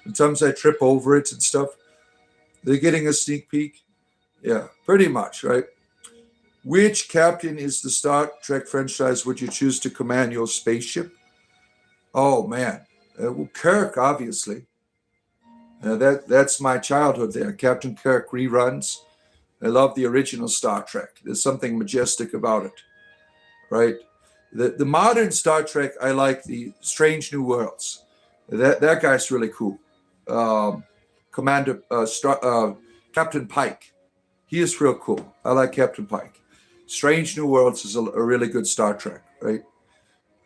Sometimes I trip over it and stuff. They're getting a sneak peek. Yeah, pretty much, right? Which captain is the Star Trek franchise would you choose to command your spaceship? Oh, man. Well, Kirk, obviously. That's my childhood there. Captain Kirk reruns. I love the original Star Trek. There's something majestic about it, right? The modern Star Trek, I like the Strange New Worlds. That guy's really cool. Captain Pike. He is real cool. I like Captain Pike. Strange New Worlds is a really good Star Trek, right?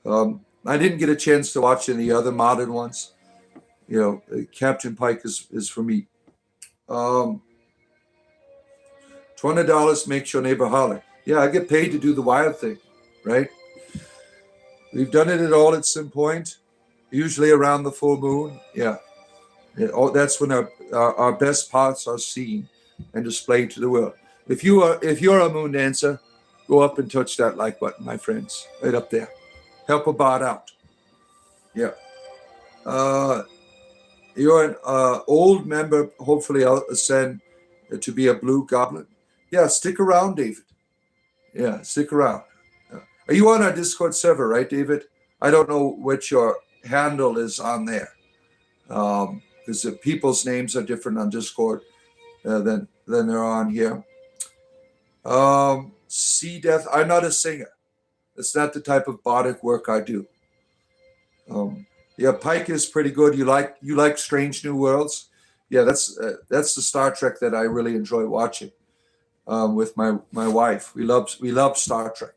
I didn't get a chance to watch any other modern ones. Captain Pike is for me. $20 makes your neighbor holler. Yeah, I get paid to do the wild thing, right? We've done it at some point, usually around the full moon. Yeah. That's when our best parts are seen and displayed to the world. If you're a moon dancer, go up and touch that like button, my friends, right up there. Help a bot out. Yeah. You're an old member. Hopefully, I'll ascend to be a blue goblin. Yeah, stick around, David. Yeah, stick around. Are you on our Discord server, right, David? I don't know what your handle is on there. Because people's names are different on Discord than they're on here. Sea Death. I'm not a singer. It's not the type of bodic work I do. Yeah, Pike is pretty good. You like Strange New Worlds? Yeah, that's the Star Trek that I really enjoy watching with my wife. We love Star Trek.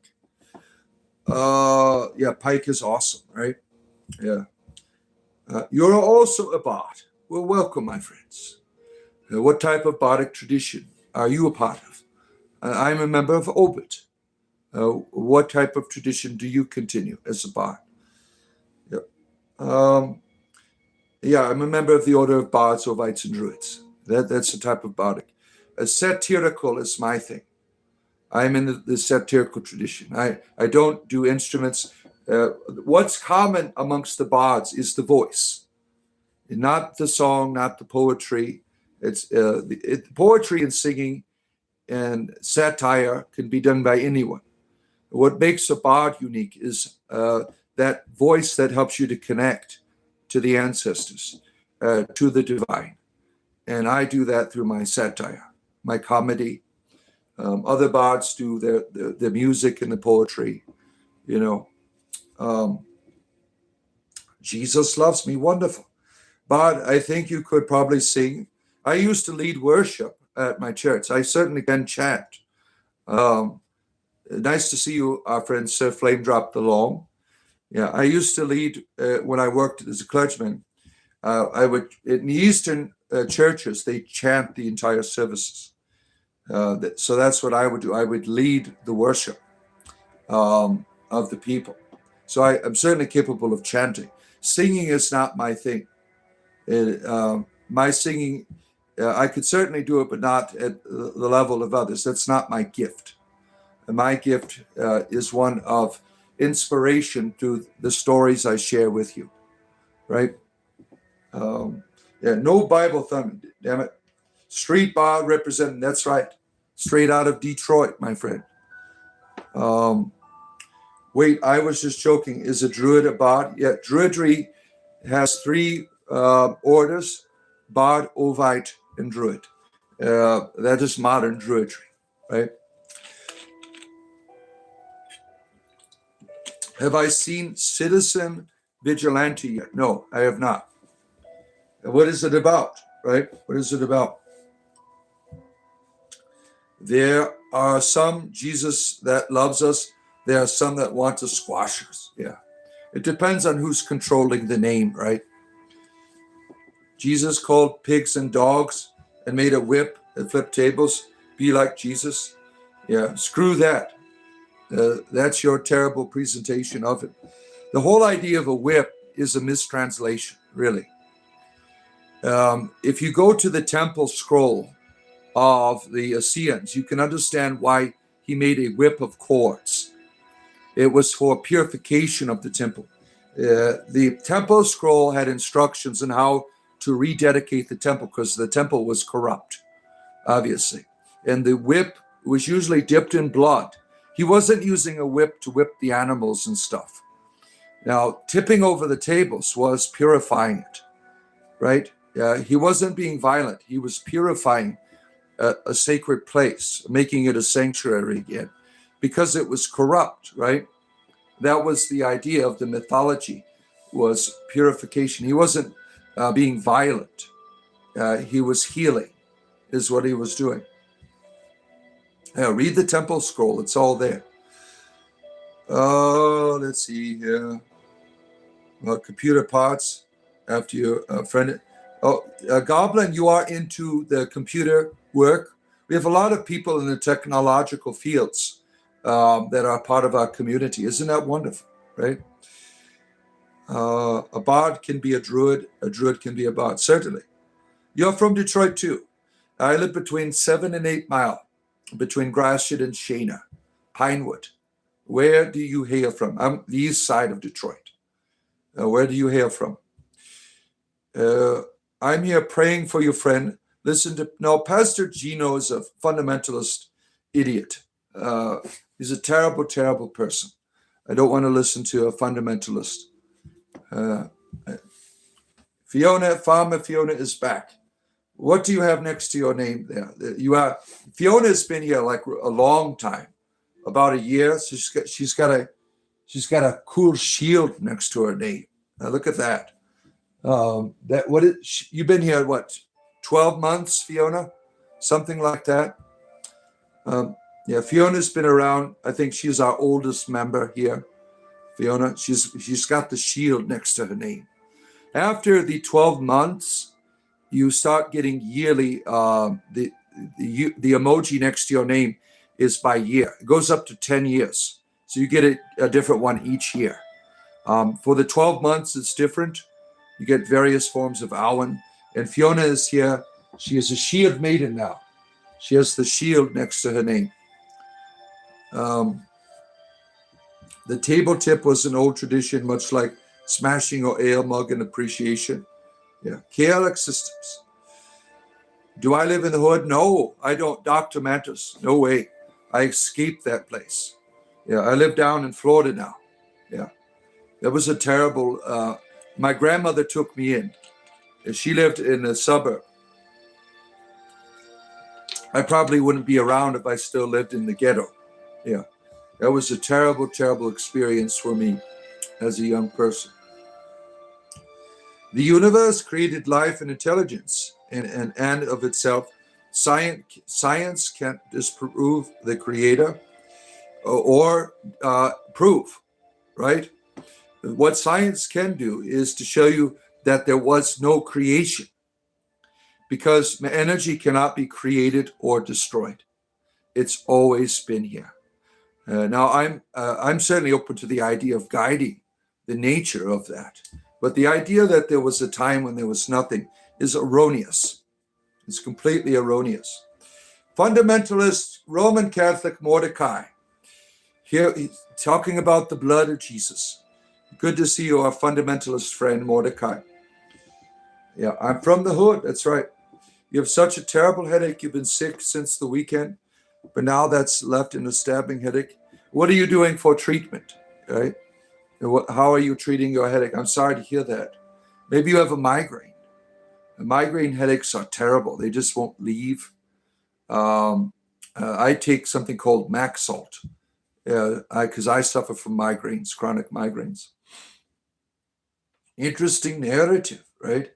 Yeah, Pike is awesome, right? Yeah. You're also a bard. Well, welcome, my friends. What type of bardic tradition are you a part of? I'm a member of Obit. What type of tradition do you continue as a bard? Yeah. Um, yeah, I'm a member of the Order of Bards, Ovites, and Druids. That's the type of bardic. Satirical is my thing. I'm in the satirical tradition. I don't do instruments. What's common amongst the bards is the voice, not the song, not the poetry. It's poetry and singing and satire can be done by anyone. What makes a bard unique is that voice that helps you to connect to the ancestors, to the divine. And I do that through my satire, my comedy. Other bards do the music and the poetry, you know. Jesus loves me, wonderful. But I think you could probably sing. I used to lead worship at my church. I certainly can chant. Nice to see you, our friend Sir Flame Drop the Long. Yeah, I used to lead when I worked as a clergyman. I would in the Eastern churches they chant the entire services. So that's what I would do. I would lead the worship of the people. So I'm certainly capable of chanting. Singing is not my thing. My singing, I could certainly do it, but not at the level of others. That's not my gift. My gift is one of inspiration through the stories I share with you, right? Yeah, no Bible thumping, damn it. Street bar representing, that's right. Straight out of Detroit, my friend. Wait, I was just joking. Is a druid a bard? Yeah, druidry has three orders: bard, ovite, and druid. That is modern druidry, right? Have I seen Citizen Vigilante yet? No, I have not. What is it about, right? What is it about? There are some Jesus that loves us. There are some that want to squash us. Yeah. It depends on who's controlling the name, right? Jesus called pigs and dogs and made a whip and flipped tables. Be like Jesus. Yeah, screw that. That's your terrible presentation of it. The whole idea of a whip is a mistranslation, really. If you go to the temple scroll of the Essenes, you can understand why he made a whip of cords. It was for purification of the temple. The temple scroll had instructions on how to rededicate the temple because the temple was corrupt, obviously. And the whip was usually dipped in blood. He wasn't using a whip to whip the animals and stuff. Now, tipping over the tables was purifying it, right? He wasn't being violent. He was purifying a sacred place, making it a sanctuary again, because it was corrupt, right? That was the idea of the mythology, was purification. He wasn't being violent. He was healing, is what he was doing. Read the temple scroll. It's all there. Let's see here. Computer parts, after your friend. Goblin, you are into the computer work. We have a lot of people in the technological fields that are part of our community. Isn't that wonderful, right? A bard can be a druid can be a bard, certainly. You're from Detroit too. I live between 7 and 8 Mile, between Gratiot and Shana, Pinewood. Where do you hail from? I'm the east side of Detroit. Where do you hail from? I'm here praying for your friend. Pastor Gino is a fundamentalist idiot. He's a terrible, terrible person. I don't want to listen to a fundamentalist. Farmer Fiona is back. What do you have next to your name there? Fiona has been here like a long time, about a year. So she's got a cool shield next to her name. Now look at that. You've been here, what, 12 months, Fiona? Something like that. Yeah, Fiona's been around. I think she's our oldest member here. Fiona, she's got the shield next to her name. After the 12 months, you start getting yearly. The emoji next to your name is by year. It goes up to 10 years. So you get a different one each year. For the 12 months, it's different. You get various forms of Awen. And Fiona is here. She is a shield maiden now. She has the shield next to her name. The table tip was an old tradition, much like smashing or ale mug in appreciation. Yeah. KLX systems. Do I live in the hood? No, I don't. Dr. Mantis, no way. I escaped that place. Yeah, I live down in Florida now. Yeah. That was a terrible, my grandmother took me in. She lived in a suburb. I probably wouldn't be around if I still lived in the ghetto. Yeah. That was a terrible, terrible experience for me as a young person. The universe created life and intelligence, and of itself. Science can't disprove the creator or prove, right? What science can do is to show you that there was no creation, because energy cannot be created or destroyed. It's always been here. Now, I'm certainly open to the idea of guiding the nature of that. But the idea that there was a time when there was nothing is erroneous. It's completely erroneous. Fundamentalist Roman Catholic Mordecai. Here, he's talking about the blood of Jesus. Good to see you, our fundamentalist friend, Mordecai. Yeah, I'm from the hood. That's right. You have such a terrible headache. You've been sick since the weekend, but now that's left in a stabbing headache. What are you doing for treatment? Right? How are you treating your headache? I'm sorry to hear that. Maybe you have a migraine. The migraine headaches are terrible. They just won't leave. I take something called Maxalt because I suffer from migraines, chronic migraines. Interesting narrative, right?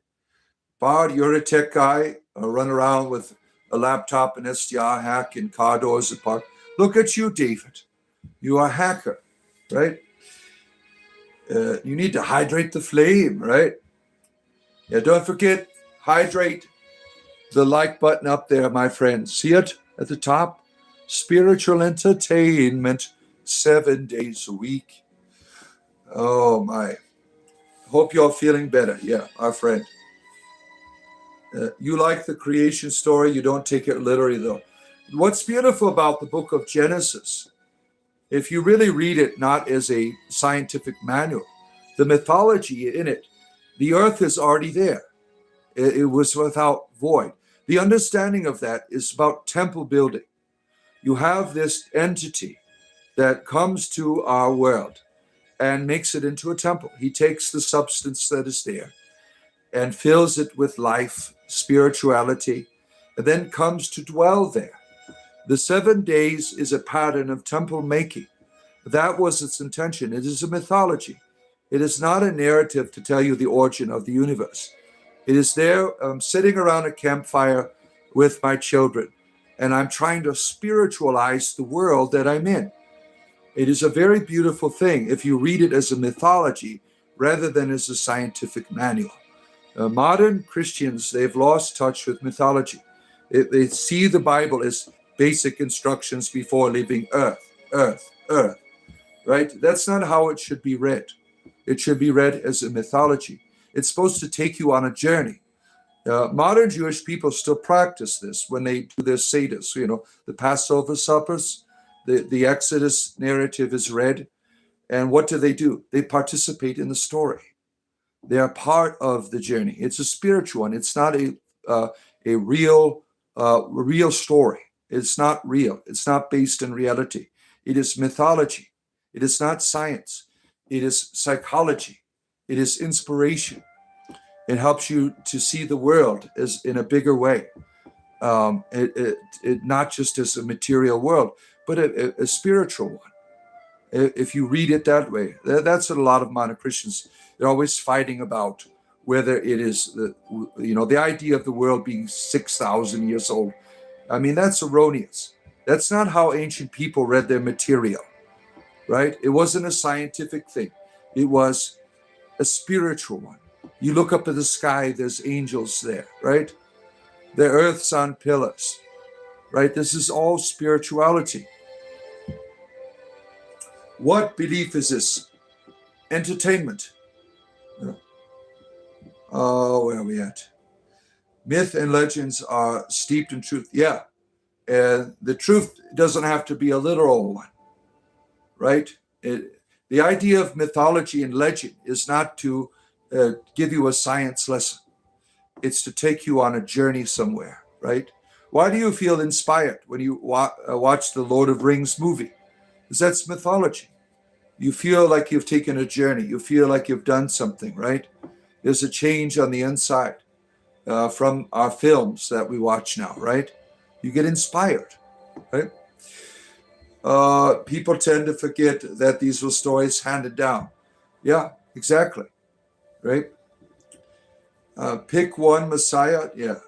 Bard, you're a tech guy, run around with a laptop and SDR hack in car doors apart. Look at you, David. You are a hacker, right? You need to hydrate the flame, right? Yeah, don't forget, hydrate the like button up there, my friend. See it at the top? Spiritual entertainment, 7 days a week. Oh, my. Hope you're feeling better. Yeah, our friend. You like the creation story. You don't take it literally, though. What's beautiful about the book of Genesis, if you really read it not as a scientific manual, the mythology in it, the earth is already there. It was without void. The understanding of that is about temple building. You have this entity that comes to our world and makes it into a temple. He takes the substance that is there and fills it with life, spirituality, and then comes to dwell there. The 7 days is a pattern of temple making. That was its intention. It is a mythology. It is not a narrative to tell you the origin of the universe. It is there sitting around a campfire with my children, and I'm trying to spiritualize the world that I'm in. It is a very beautiful thing if you read it as a mythology rather than as a scientific manual. Modern Christians, they've lost touch with mythology. They see the Bible as basic instructions before leaving earth, right? That's not how it should be read. It should be read as a mythology. It's supposed to take you on a journey. Modern Jewish people still practice this when they do their seders, the Passover suppers, the Exodus narrative is read. And what do? They participate in the story. They are part of the journey. It's a spiritual one. It's not a real story. It's not real. It's not based in reality. It is mythology. It is not science. It is psychology. It is inspiration. It helps you to see the world as in a bigger way. It not just as a material world, but a spiritual one. If you read it that way, that's what a lot of modern Christians, they're always fighting about whether it is the idea of the world being 6,000 years old. I mean, that's erroneous. That's not how ancient people read their material, right? It wasn't a scientific thing. It was a spiritual one. You look up at the sky, there's angels there, right? The earth's on pillars, right? This is all spirituality. What belief is this? Entertainment. Oh, where are we at? Myth and legends are steeped in truth. Yeah. And the truth doesn't have to be a literal one, right? The idea of mythology and legend is not to give you a science lesson. It's to take you on a journey somewhere, right? Why do you feel inspired when you watch the Lord of Rings movie? Because that's mythology. You feel like you've taken a journey. You feel like you've done something, right? There's a change on the inside from our films that we watch now, right? You get inspired, right? People tend to forget that these were stories handed down. Yeah, exactly, right? Pick one Messiah. Yeah.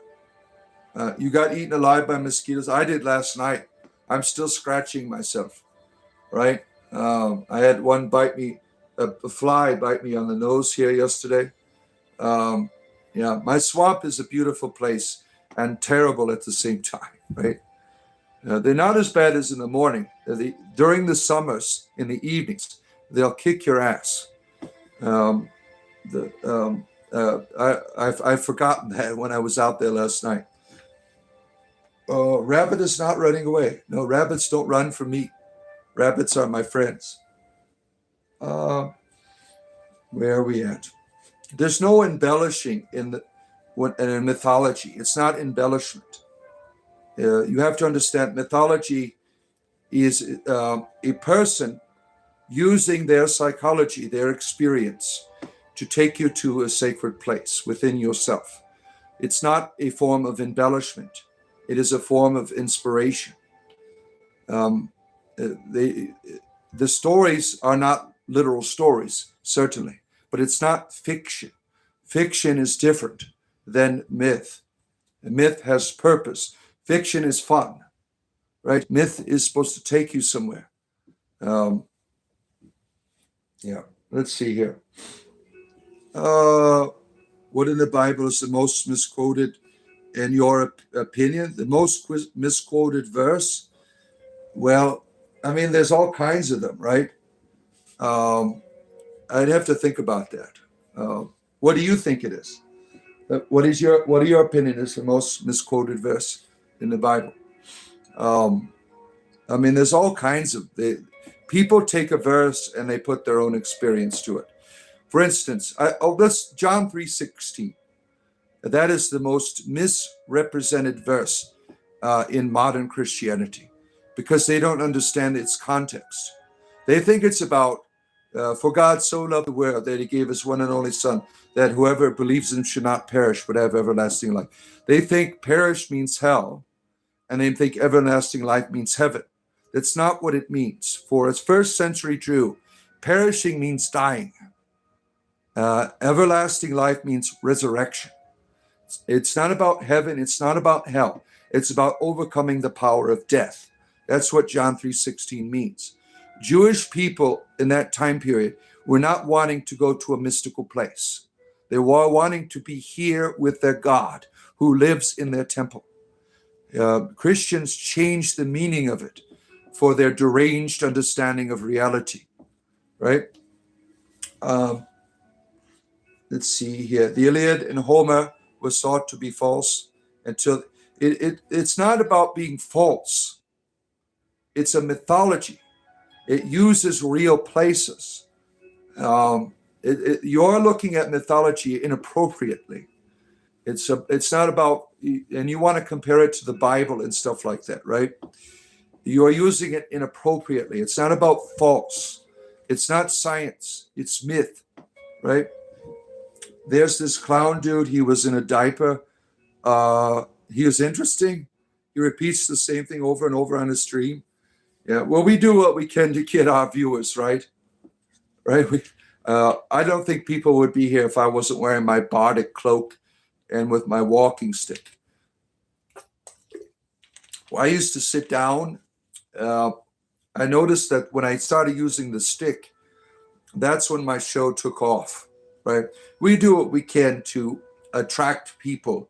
You got eaten alive by mosquitoes. I did last night. I'm still scratching myself, right? I had one bite me, a fly bite me on the nose here yesterday. Yeah, my swamp is a beautiful place and terrible at the same time, right? They're not as bad as in the morning. During the summers, in the evenings, they'll kick your ass. I've forgotten that when I was out there last night. Rabbit is not running away. No, rabbits don't run from me. Rabbits are my friends. Where are we at? There's no embellishing in mythology. It's not embellishment. You have to understand mythology is a person using their psychology, their experience, to take you to a sacred place within yourself. It's not a form of embellishment. It is a form of inspiration. The stories are not literal stories, certainly, but it's not fiction. Fiction is different than myth. Myth has purpose. Fiction is fun, right? Myth is supposed to take you somewhere. Yeah, let's see here. What in the Bible is the most misquoted, in your opinion? The most misquoted verse? Well, I mean, there's all kinds of them, right? I'd have to think about that. What do you think it is? What are your opinion is the most misquoted verse in the Bible? I mean, there's all kinds of people take a verse and they put their own experience to it. For instance, that's John 3:16. That is the most misrepresented verse in modern Christianity because they don't understand its context. They think it's about, for God so loved the world that he gave his one and only son, that whoever believes in him should not perish but have everlasting life. They think perish means hell, and they think everlasting life means heaven. That's not what it means. For a first century Jew, perishing means dying. Everlasting life means resurrection. It's not about heaven. It's not about hell. It's about overcoming the power of death. That's what John 3:16 means. Jewish people in that time period were not wanting to go to a mystical place. They were wanting to be here with their God who lives in their temple. Christians changed the meaning of it for their deranged understanding of reality, right? Let's see here. The Iliad and Homer was thought to be false until it's not about being false. It's a mythology. It uses real places. You're looking at mythology inappropriately. It's not about, and you want to compare it to the Bible and stuff like that, right? You are using it inappropriately. It's not about false. It's not science. It's myth, right? There's this clown dude. He was in a diaper. He was interesting. He repeats the same thing over and over on his stream. Yeah, well, we do what we can to get our viewers, right? Right? I don't think people would be here if I wasn't wearing my bardic cloak and with my walking stick. Well, I used to sit down. I noticed that when I started using the stick, that's when my show took off, right? We do what we can to attract people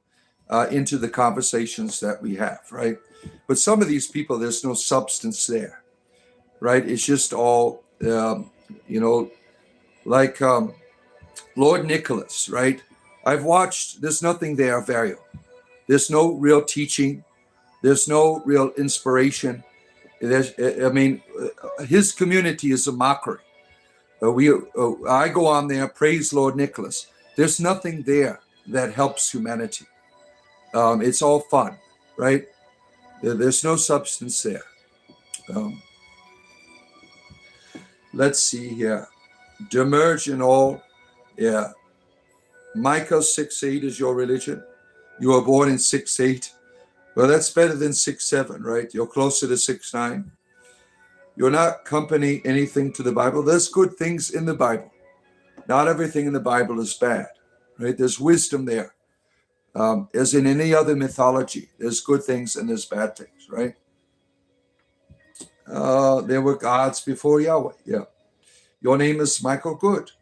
into the conversations that we have, right? But some of these people, there's no substance there, right? It's just all, like Lord Nicholas, right? I've watched, there's nothing there of value. There's no real teaching. There's no real inspiration. His community is a mockery. I go on there, praise Lord Nicholas. There's nothing there that helps humanity. It's all fun, right? There's no substance there. Let's see here. Demerge in all. Yeah. Micah 6:8 is your religion. You were born in 6:8. Well, that's better than 6:7, right? You're closer to 6:9. You're not company anything to the Bible. There's good things in the Bible. Not everything in the Bible is bad, right? There's wisdom there. As in any other mythology, there's good things and there's bad things, right? There were gods before Yahweh. Yeah. Your name is Michael Good.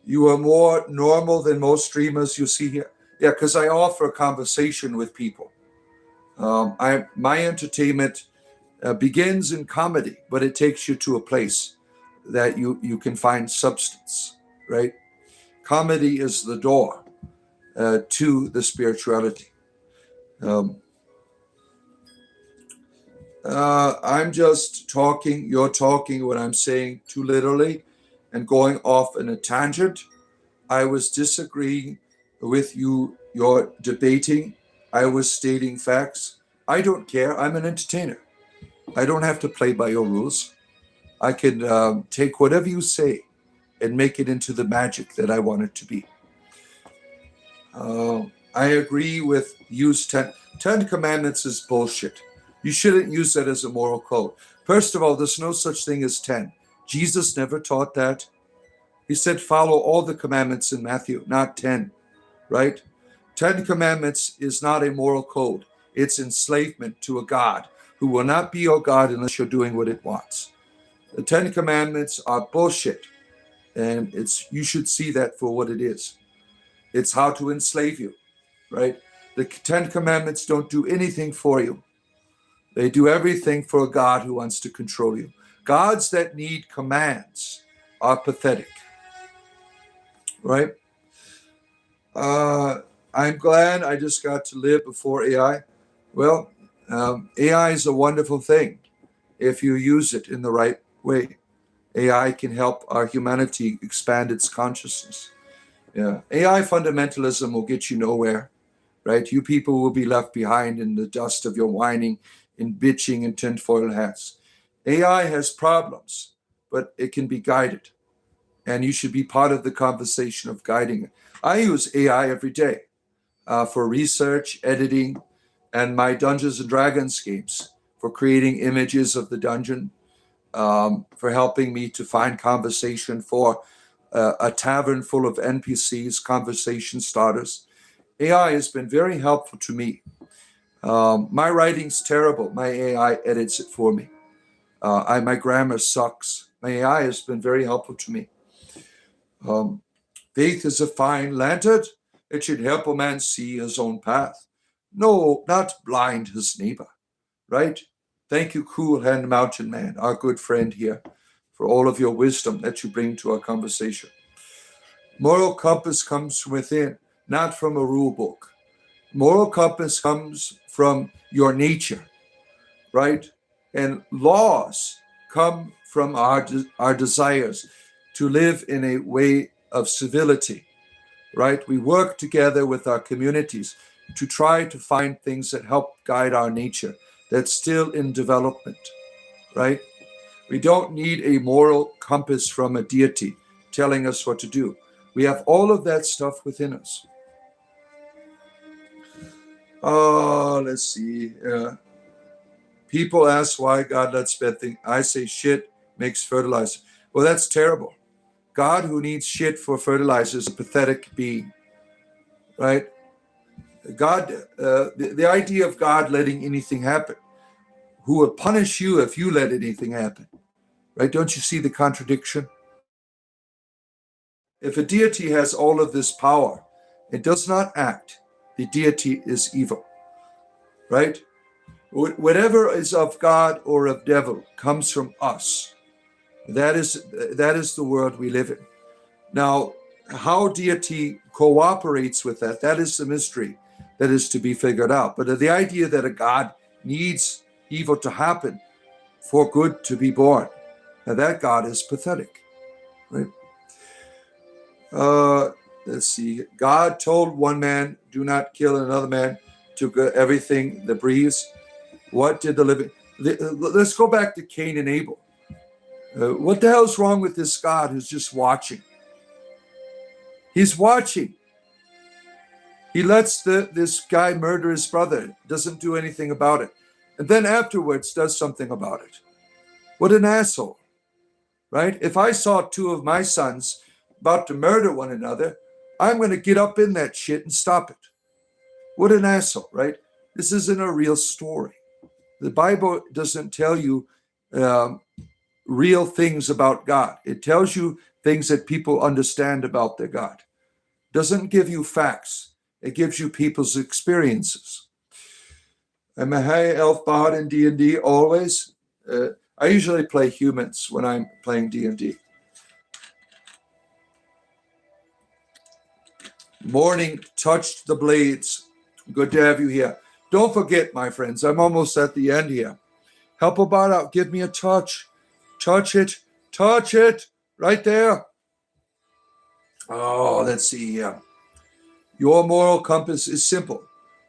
You are more normal than most streamers you see here. Yeah, because I offer a conversation with people. My entertainment begins in comedy, but it takes you to a place that you can find substance, right? Comedy is the door to the spirituality. I'm just talking, you're talking what I'm saying too literally and going off in a tangent. I was disagreeing with you, you're debating. I was stating facts. I don't care. I'm an entertainer. I don't have to play by your rules. I can take whatever you say and make it into the magic that I want it to be. I agree with use 10. 10 Commandments is bullshit. You shouldn't use that as a moral code. First of all, there's no such thing as 10. Jesus never taught that. He said follow all the commandments in Matthew, not 10, right? 10 Commandments is not a moral code. It's enslavement to a God who will not be your God unless you're doing what it wants. The 10 Commandments are bullshit, and you should see that for what it is. It's how to enslave you, right? The 10 Commandments don't do anything for you. They do everything for a God who wants to control you. Gods that need commands are pathetic, right? I'm glad I just got to live before AI. Well, AI is a wonderful thing if you use it in the right way. AI can help our humanity expand its consciousness. Yeah, AI fundamentalism will get you nowhere, right? You people will be left behind in the dust of your whining and bitching and tinfoil hats. AI has problems, but it can be guided, and you should be part of the conversation of guiding it. I use AI every day for research, editing, and my Dungeons and Dragons games, for creating images of the dungeon, for helping me to find conversation for a tavern full of NPCs, conversation starters. AI has been very helpful to me. My writing's terrible. My AI edits it for me. My grammar sucks. My AI has been very helpful to me. Faith is a fine lantern. It should help a man see his own path. No, not blind his neighbor, right? Thank you, Cool Hand Mountain Man, our good friend here, for all of your wisdom that you bring to our conversation. Moral compass comes from within, not from a rule book. Moral compass comes from your nature, right? And laws come from our desires to live in a way of civility, right? We work together with our communities to try to find things that help guide our nature that's still in development, right? We don't need a moral compass from a deity telling us what to do. We have all of that stuff within us. Let's see. People ask why God lets bad things. I say shit makes fertilizer. Well, that's terrible. God, who needs shit for fertilizer, is a pathetic being, right? God, the idea of God letting anything happen, who will punish you if you let anything happen, right? Don't you see the contradiction? If a deity has all of this power, it does not act. The deity is evil, right? Whatever is of God or of devil comes from us. That is the world we live in. Now, how deity cooperates with that, that is the mystery that is to be figured out. But the idea that a God needs evil to happen for good to be born, now that God is pathetic, right? Let's see. God told one man, do not kill another man, took everything that breathes. What did the living... Let's go back to Cain and Abel. What the hell's wrong with this God who's just watching? He's watching. He lets this guy murder his brother, doesn't do anything about it. And then afterwards does something about it. What an asshole, right? If I saw two of my sons about to murder one another, I'm going to get up in that shit and stop it. What an asshole, right? This isn't a real story. The Bible doesn't tell you real things about God. It tells you things that people understand about their God. It doesn't give you facts. It gives you people's experiences. I'm a high elf bard in D&D always. I usually play humans when I'm playing D&D. Morning touched the blades. Good to have you here. Don't forget, my friends, I'm almost at the end here. Help a bard out. Give me a touch. Touch it. Touch it. Right there. Oh, let's see here. Your moral compass is simple.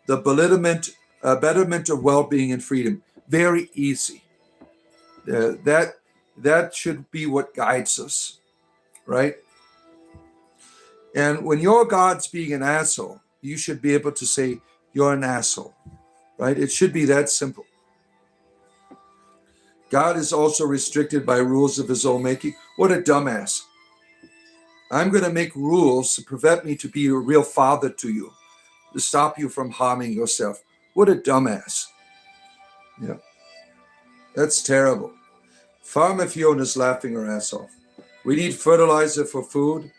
The betterment of well-being and freedom. Very easy. That should be what guides us, right? And when your God's being an asshole, you should be able to say, you're an asshole, right? It should be that simple. God is also restricted by rules of his own making. What a dumbass. I'm going to make rules to prevent me to be a real father to you, to stop you from harming yourself. What a dumbass. Yeah, that's terrible. Farmer Fiona's laughing her ass off. We need fertilizer for food.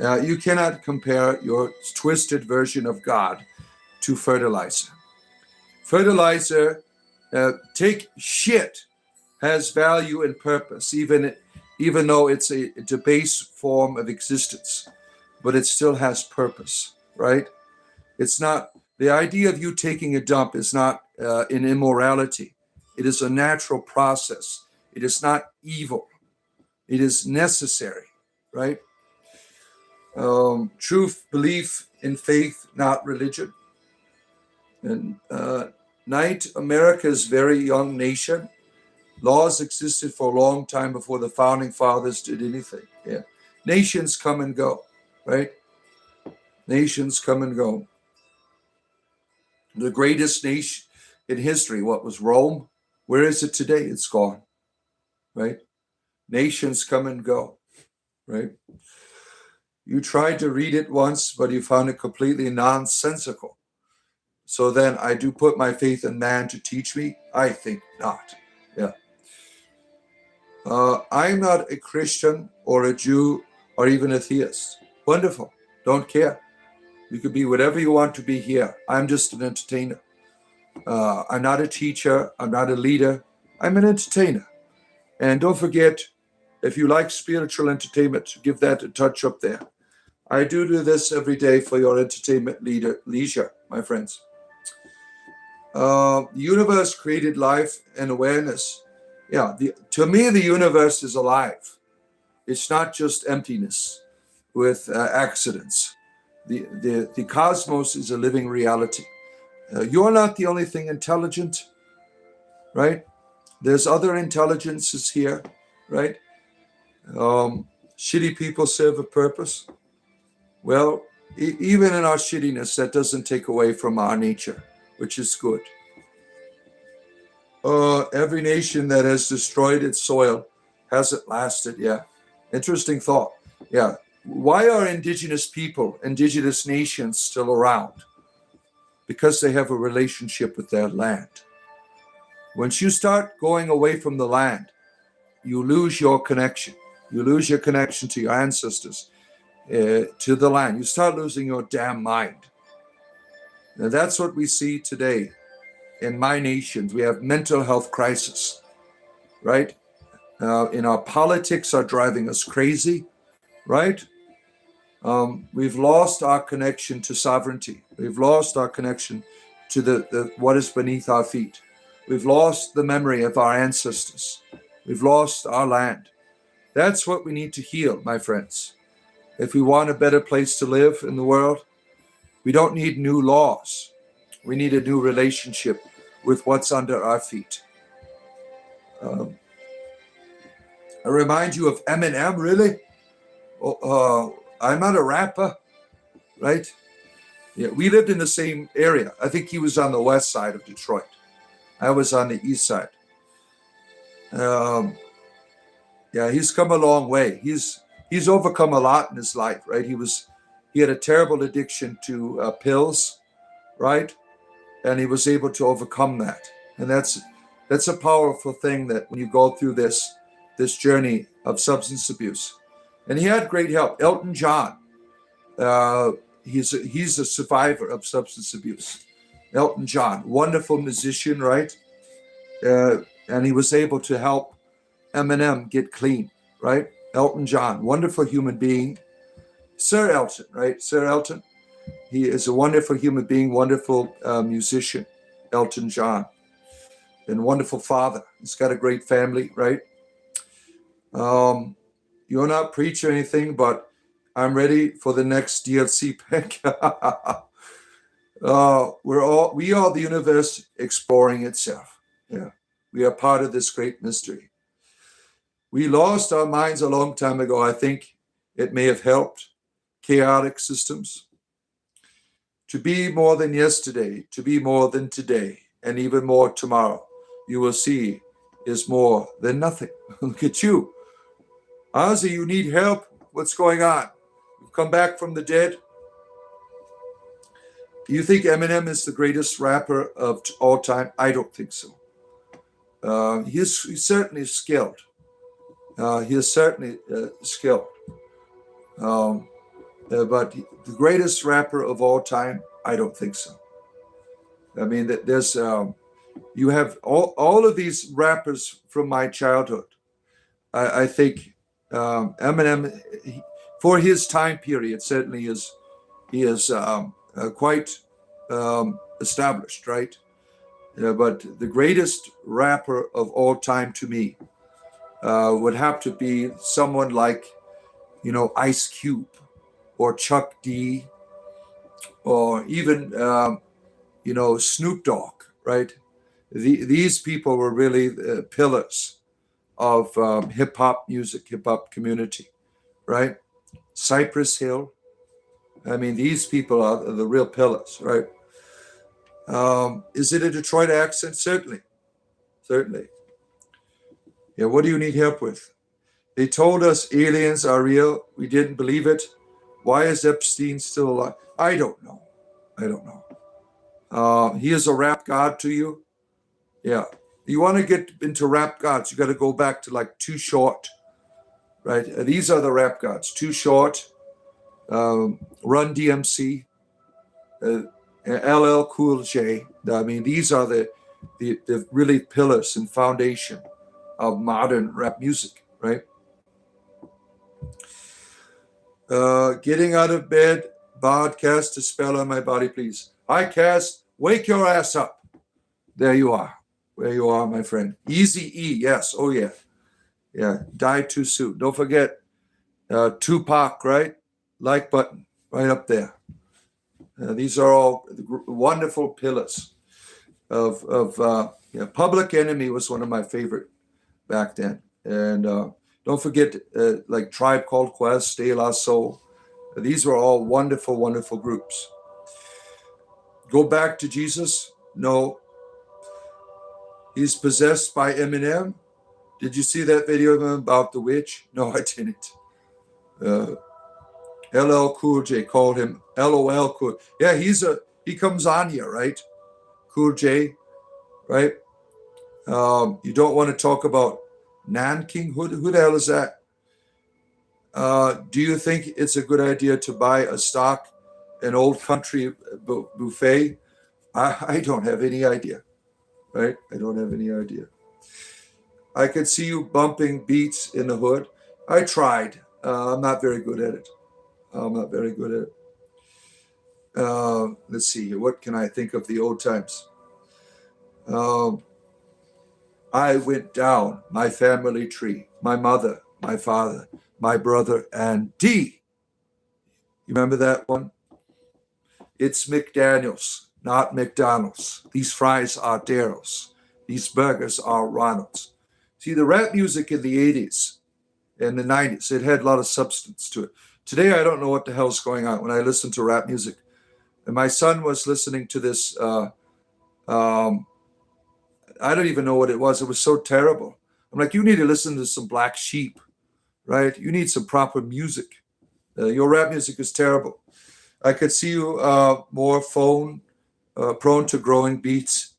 You cannot compare your twisted version of God to fertilizer. Fertilizer, take shit, has value and purpose, even though it's a base form of existence, but it still has purpose, right? It's not, the idea of you taking a dump is not an immorality. It is a natural process. It is not evil. It is necessary, right? Truth, belief in faith, not religion. And night, America's very young nation. Laws existed for a long time before the founding fathers did anything. Yeah, nations come and go, right? Nations come and go. The greatest nation in history, what was Rome? Where is it today? It's gone, right? Nations come and go, right? You tried to read it once, but you found it completely nonsensical. So then I do put my faith in man to teach me? I think not. Yeah. I'm not a Christian or a Jew or even a theist. Wonderful. Don't care. You could be whatever you want to be here. I'm just an entertainer. I'm not a teacher. I'm not a leader. I'm an entertainer. And don't forget, if you like spiritual entertainment, give that a touch up there. I do this every day for your entertainment leisure, my friends. The universe created life and awareness. Yeah, to me, the universe is alive. It's not just emptiness with accidents. The cosmos is a living reality. You're not the only thing intelligent, right? There's other intelligences here, right? Shitty people serve a purpose. Well, even in our shittiness, that doesn't take away from our nature, which is good. Every nation that has destroyed its soil hasn't lasted. Yeah. Interesting thought. Yeah. Why are indigenous people, indigenous nations still around? Because they have a relationship with their land. Once you start going away from the land, you lose your connection. You lose your connection to your ancestors, to the land. You start losing your damn mind. And that's what we see today in my nations. We have mental health crisis, right? In our politics are driving us crazy, right? We've lost our connection to sovereignty. We've lost our connection to the what is beneath our feet. We've lost the memory of our ancestors. We've lost our land. That's what we need to heal, my friends. If we want a better place to live in the world, we don't need new laws. We need a new relationship with what's under our feet. I remind you of Eminem, really? I'm not a rapper, right? Yeah, we lived in the same area. I think he was on the west side of Detroit. I was on the east side. Yeah, he's come a long way. He's overcome a lot in his life, right? He had a terrible addiction to pills, right? And he was able to overcome that. And that's a powerful thing, that when you go through this journey of substance abuse. And he had great help. Elton John, he's a survivor of substance abuse. Elton John, wonderful musician, right? And he was able to help Eminem get clean, right? Elton John, wonderful human being. Sir Elton, right? Sir Elton, he is a wonderful human being, wonderful musician, Elton John, and wonderful father. He's got a great family, right? You're not preaching anything, but I'm ready for the next DLC pick. We are the universe exploring itself. Yeah, we are part of this great mystery. We lost our minds a long time ago. I think it may have helped chaotic systems to be more than yesterday, to be more than today, and even more tomorrow. You will see is more than nothing. Look at you. Ozzy, you need help? What's going on? You've come back from the dead? Do you think Eminem is the greatest rapper of all time? I don't think so. He's certainly skilled. He is certainly skilled. But the greatest rapper of all time, I don't think so. I mean, there's you have all of these rappers from my childhood. I think Eminem, for his time period, certainly he is quite established, right? But the greatest rapper of all time to me would have to be someone like, Ice Cube or Chuck D, or even, Snoop Dogg, right? These people were really the pillars of hip hop music, hip hop community, right? Cypress Hill. I mean, these people are the real pillars, right? Is it a Detroit accent? Certainly. Yeah, what do you need help with? They told us aliens are real. We didn't believe it. Why is Epstein still alive? I don't know. He is a rap god to you? Yeah. You want to get into rap gods, you got to go back to like Too Short, right? These are the rap gods. Too Short, Run DMC, LL Cool J. I mean, these are the really pillars and foundation of modern rap music, right? Getting out of bed, Bod, cast a spell on my body, please. Hi, Cast. Wake your ass up. There you are. Where you are, my friend. Easy E, yes. Oh, yeah. Yeah, die too soon. Don't forget Tupac, right? Like button, right up there. These are all wonderful pillars of Public Enemy was one of my favorite back then. And don't forget like Tribe Called Quest, De La Soul. These were all wonderful, wonderful groups. Go back to Jesus? No. He's possessed by Eminem. Did you see that video of him about the witch? No, I didn't. LL Cool J called him LOL Cool. Yeah, he comes on here, right? Cool J, right? You don't want to talk about Nanking. Who the hell is that? Do you think it's a good idea to buy a stock, an old country buffet? I don't have any idea, right? I don't have any idea. I could see you bumping beats in the hood. I tried. I'm not very good at it. Let's see here. What can I think of the old times? I went down my family tree, my mother, my father, my brother, and D. You remember that one? It's McDaniels, not McDonald's. These fries are Daryl's. These burgers are Ronald's. See, the rap music in the 80s and the 90s, it had a lot of substance to it. Today, I don't know what the hell's going on when I listen to rap music. And my son was listening to this, I don't even know what it was. It was so terrible. I'm like, you need to listen to some Black Sheep, right? You need some proper music. Your rap music is terrible. I could see you more prone to growing beats.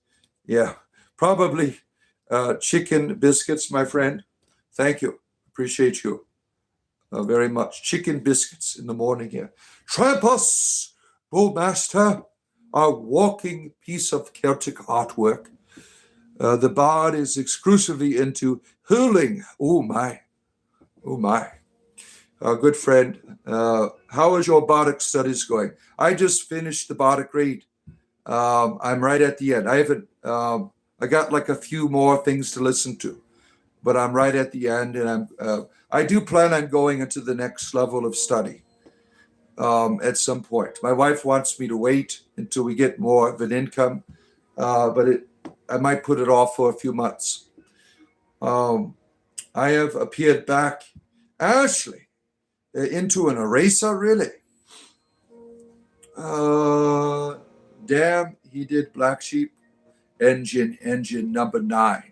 Yeah, probably chicken biscuits, my friend. Thank you. Appreciate you very much. Chicken biscuits in the morning here. Trampus, Bullmaster, a walking piece of Celtic artwork. The bard is exclusively into hooling. Oh my. Good friend, how is your bardic studies going? I just finished the bardic read. I'm right at the end. I got like a few more things to listen to, but I'm right at the end, and I do plan on going into the next level of study at some point. My wife wants me to wait until we get more of an income, but I might put it off for a few months. I have appeared back, Ashley, into an eraser, really? Damn, he did Black Sheep. Engine number 9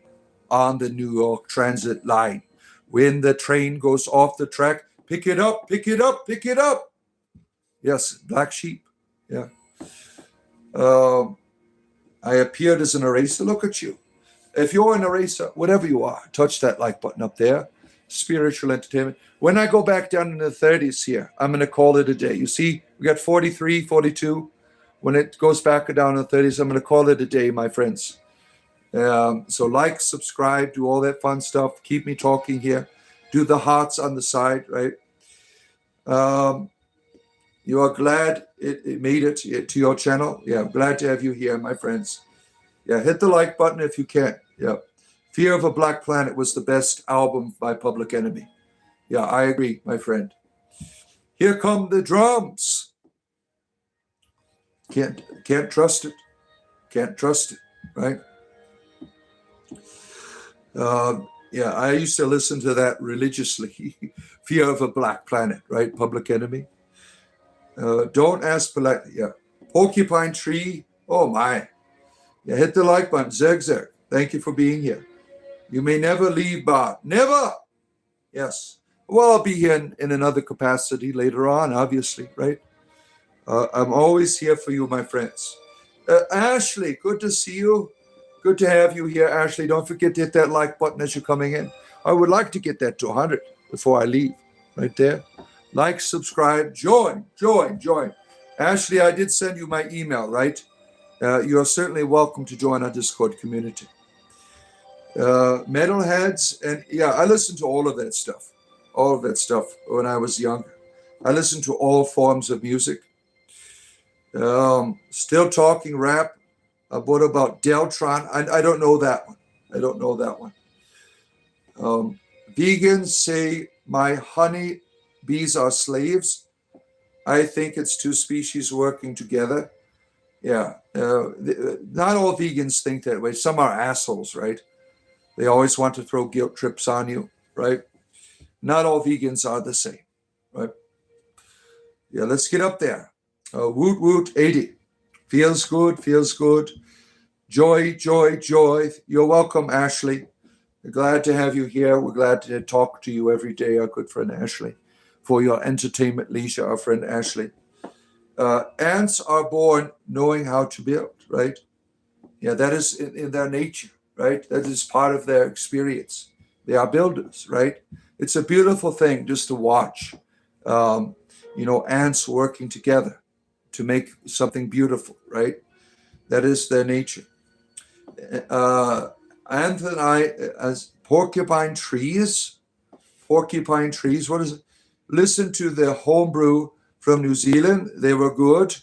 on the New York Transit line. When the train goes off the track, pick it up. Yes, Black Sheep. Yeah. I appeared as an eraser. Look at you. If you're an eraser, whatever you are, touch that like button up there. Spiritual entertainment. When I go back down in the 30s here, I'm going to call it a day. You see, we got 43, 42. When it goes back down in the 30s, I'm going to call it a day, my friends. So like, subscribe, do all that fun stuff. Keep me talking here. Do the hearts on the side, right? You are glad it made it to your channel. Yeah, I'm glad to have you here, my friends. Yeah, hit the like button if you can. Yeah. Fear of a Black Planet was the best album by Public Enemy. Yeah, I agree, my friend. Here come the drums. Can't trust it. Can't trust it, right? Yeah, I used to listen to that religiously. Fear of a Black Planet, right? Public Enemy. Don't ask politely. Yeah. Porcupine Tree. Oh my. Yeah, hit the like button. Zig. Thank you for being here. You may never leave, Bob. Never. Yes. Well, I'll be here in another capacity later on, obviously, right? I'm always here for you, my friends. Ashley, good to see you. Good to have you here, Ashley. Don't forget to hit that like button as you're coming in. I would like to get that to 100 before I leave, right there. Like, subscribe, join. Ashley, I did send you my email, right? You're certainly welcome to join our Discord community. Metalheads, and yeah, I listened to all of that stuff when I was younger. I listened to all forms of music. Still talking rap. What about Deltron? I don't know that one. Vegans say my honey bees are slaves. I think it's two species working together. Yeah. Not all vegans think that way. Some are assholes, right? They always want to throw guilt trips on you, right? Not all vegans are the same, right? Yeah, let's get up there. Woot 80. Feels good. Joy, joy, joy. You're welcome, Ashley. We're glad to have you here. We're glad to talk to you every day, our good friend Ashley, for your entertainment leisure, our friend Ashley. Ants are born knowing how to build, right? Yeah, that is in their nature, right? That is part of their experience. They are builders, right? It's a beautiful thing just to watch, ants working together to make something beautiful, right? That is their nature. Ant and I, as porcupine trees, what is it? Listen to the homebrew from New Zealand. They were good.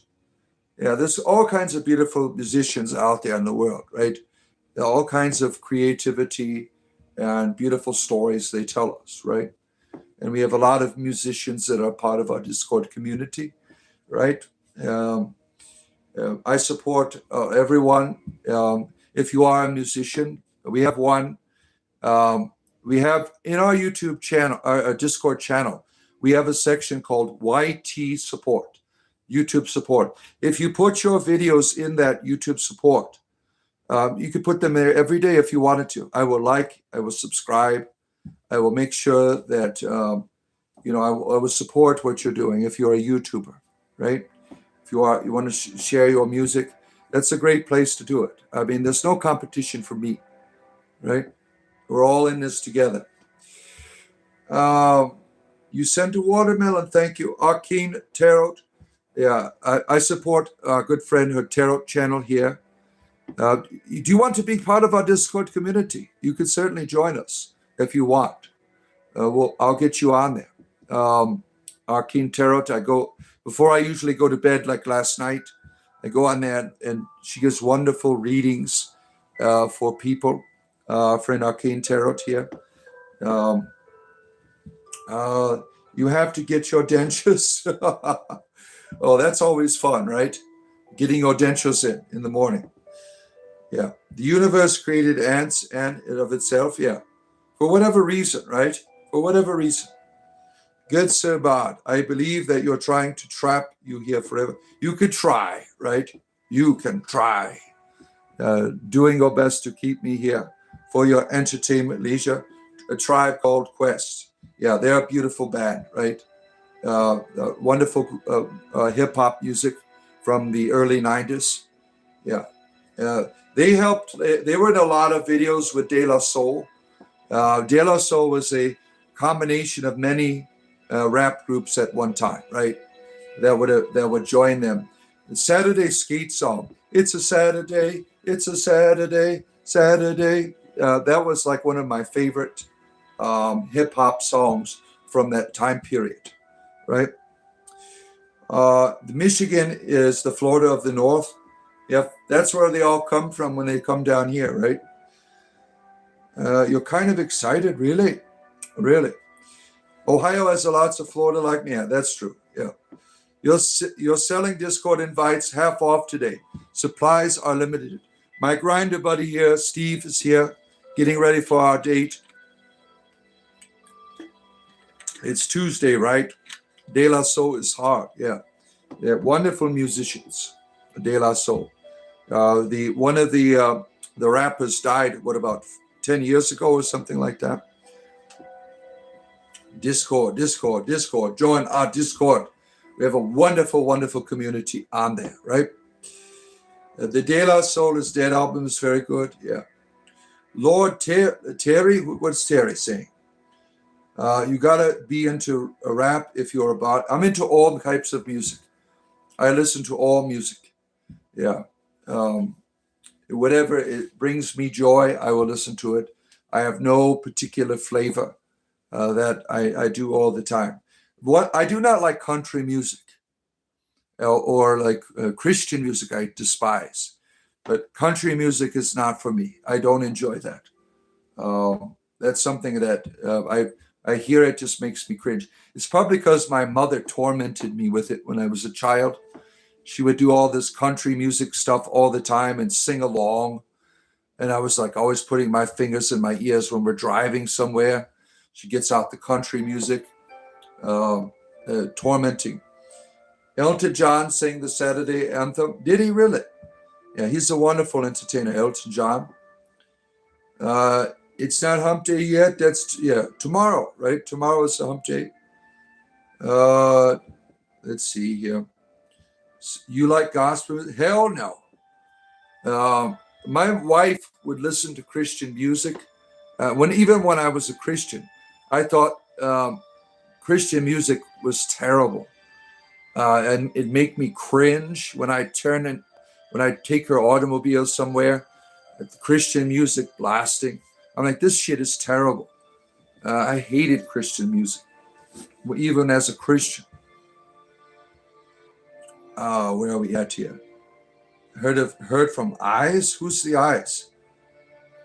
Yeah, there's all kinds of beautiful musicians out there in the world, right? There are all kinds of creativity and beautiful stories they tell us, right? And we have a lot of musicians that are part of our Discord community, right? I support everyone. If you are a musician, we have one. We have in our YouTube channel, our Discord channel, we have a section called YT support, YouTube support. If you put your videos in that YouTube support, you could put them there every day if you wanted to. I will subscribe. I will make sure that, I will support what you're doing if you're a YouTuber, right? If you want to share your music, that's a great place to do it. I mean, there's no competition for me, right? We're all in this together. You sent a watermelon. Thank you. Arcane Tarot. Yeah, I support our good friend, her tarot channel here. Do you want to be part of our Discord community? You could certainly join us if you want. I'll get you on there. Arcane Tarot, before I usually go to bed, like last night, I go on there and she gives wonderful readings for people. Friend Arcane Tarot here. You have to get your dentures. Oh, that's always fun, right? Getting your dentures in the morning. Yeah. The universe created ants and of itself. Yeah. For whatever reason, right? For whatever reason. Good Sir Bard, I believe that you're trying to trap you here forever. You could try, right? You can try. Doing your best to keep me here for your entertainment leisure. A tribe called Quest. Yeah, they're a beautiful band, right? Wonderful hip-hop music from the early 90s. Yeah. They were in a lot of videos with De La Soul. De La Soul was a combination of many rap groups at one time, right? That would join them. The Saturday Skate song. It's a Saturday. It's a Saturday. Saturday. That was like one of my favorite hip hop songs from that time period, right? The Michigan is the Florida of the North. Yep, that's where they all come from when they come down here, right? You're kind of excited, really? Really? Ohio has lots of Florida like me. Yeah, that's true. Yeah. You're selling Discord invites half off today. Supplies are limited. My grinder buddy here, Steve, is here, getting ready for our date. It's Tuesday, right? De La Soul is hard. Yeah. They're wonderful musicians. De La Soul. One of the rappers died, about 10 years ago or something like that. Discord. Join our Discord. We have a wonderful, wonderful community on there, right? The De La Soul is Dead album is very good. Yeah. Lord Terry, what's Terry saying? You gotta be into a rap if you're about. I'm into all types of music. I listen to all music. Yeah. Whatever it brings me joy, I will listen to it. I have no particular flavor that I do all the time. What I do not like country music or like Christian music. I despise, but country music is not for me. I don't enjoy that. That's something that I hear. It just makes me cringe. It's probably because my mother tormented me with it when I was a child. She would do all this country music stuff all the time and sing along. And I was like always putting my fingers in my ears when we're driving somewhere. She gets out the country music, tormenting. Elton John sang the Saturday anthem. Did he really? Yeah, he's a wonderful entertainer, Elton John. It's not hump day yet. That's tomorrow, right? Tomorrow is the hump day. Let's see here. You like gospel? Hell no. My wife would listen to Christian music. Even when I was a Christian, I thought Christian music was terrible, and it made me cringe when I take her automobile somewhere, with Christian music blasting. I'm like, this shit is terrible. I hated Christian music, even as a Christian. Where are we at here? Heard from Eyes? Who's the Eyes?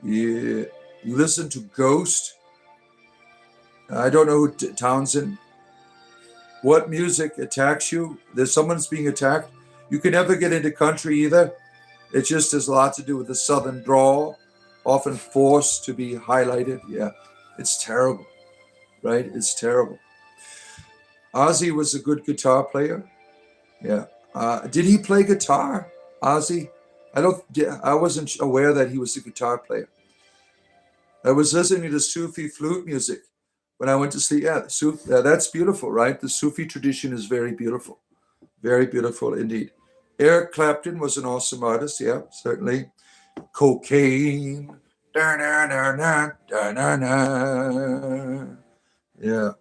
Yeah, you listen to Ghost? I don't know who Townsend. What music attacks you? There's someone's being attacked. You can never get into country either. It just has a lot to do with the southern drawl, often forced to be highlighted. Yeah, it's terrible, right? It's terrible. Ozzy was a good guitar player. Yeah. Did he play guitar, Ozzy? I wasn't aware that he was a guitar player. I was listening to Sufi flute music when I went to sleep. Yeah, that's beautiful, right? The Sufi tradition is very beautiful. Very beautiful indeed. Eric Clapton was an awesome artist. Yeah, certainly. Cocaine. Yeah.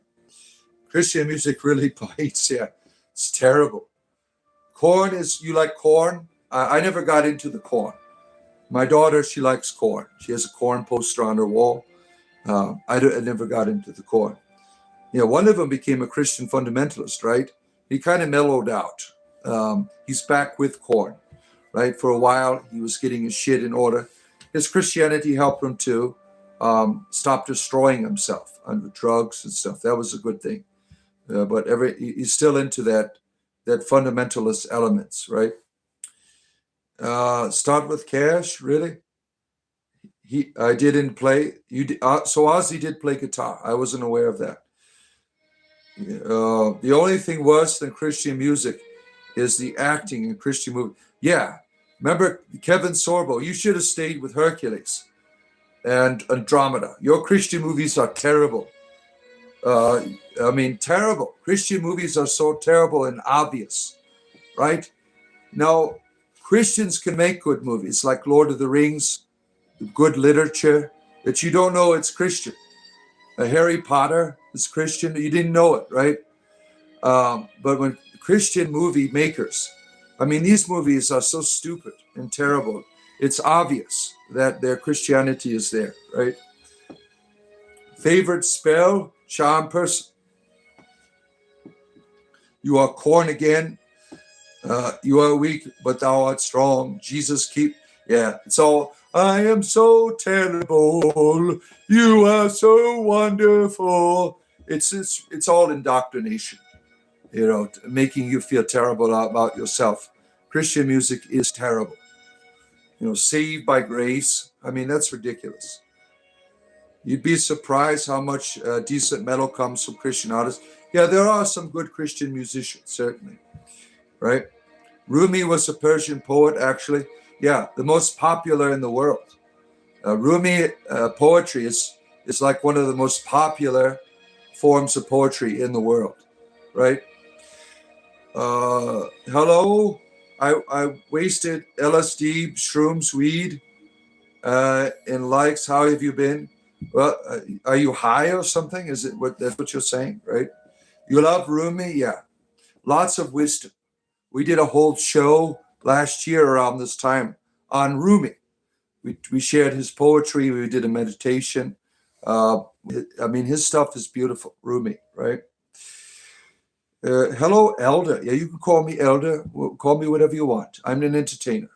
Christian music really bites. Yeah, it's terrible. Corn you like corn? I never got into the corn. My daughter, she likes corn. She has a corn poster on her wall. I never got into the corn. One of them became a Christian fundamentalist, right? He kind of mellowed out. He's back with corn, right? For a while, he was getting his shit in order. His Christianity helped him to stop destroying himself under drugs and stuff. That was a good thing. But he's still into that fundamentalist elements, right? Start with Cash, really? I didn't play. So Ozzy did play guitar. I wasn't aware of that. The only thing worse than Christian music is the acting in Christian movies. Yeah, remember Kevin Sorbo? You should have stayed with Hercules and Andromeda. Your Christian movies are terrible. Terrible. Christian movies are so terrible and obvious, right? Now, Christians can make good movies like Lord of the Rings, good literature that you don't know it's Christian. Harry Potter is Christian. You didn't know it, right? But when Christian movie makers, these movies are so stupid and terrible. It's obvious that their Christianity is there, right? Favorite spell, charm person. You are corn again. You are weak, but thou art strong. Jesus it's all, I am so terrible. You are so wonderful. It's all indoctrination, making you feel terrible about yourself. Christian music is terrible. Saved by grace. That's ridiculous. You'd be surprised how much decent metal comes from Christian artists. Yeah, there are some good Christian musicians, certainly. Right? Rumi was a Persian poet, actually. Yeah, the most popular in the world. Rumi poetry is like one of the most popular forms of poetry in the world, right? Hello, I wasted LSD, shrooms, weed, and likes. How have you been? Well, are you high or something? Is it that's what you're saying, right? You love Rumi? Yeah, lots of wisdom. We did a whole show last year around this time on Rumi. We shared his poetry. We did a meditation. His stuff is beautiful. Rumi, right? Hello, Elder. Yeah, you can call me Elder. Call me whatever you want. I'm an entertainer.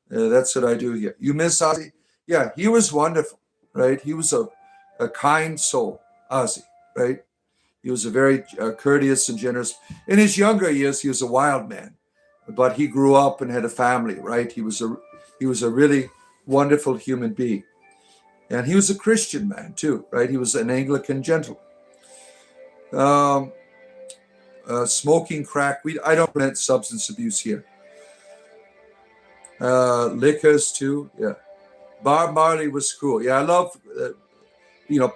That's what I do here. You miss Ozzy? Yeah, he was wonderful, right? He was a kind soul, Ozzy, right? He was a very courteous and generous. In his younger years, he was a wild man, but he grew up and had a family, right? He was a really wonderful human being. And he was a Christian man too, right? He was an Anglican gentleman. Smoking crack, I don't prevent substance abuse here. Liquors too. Yeah. Bob Marley was cool. Yeah, I love,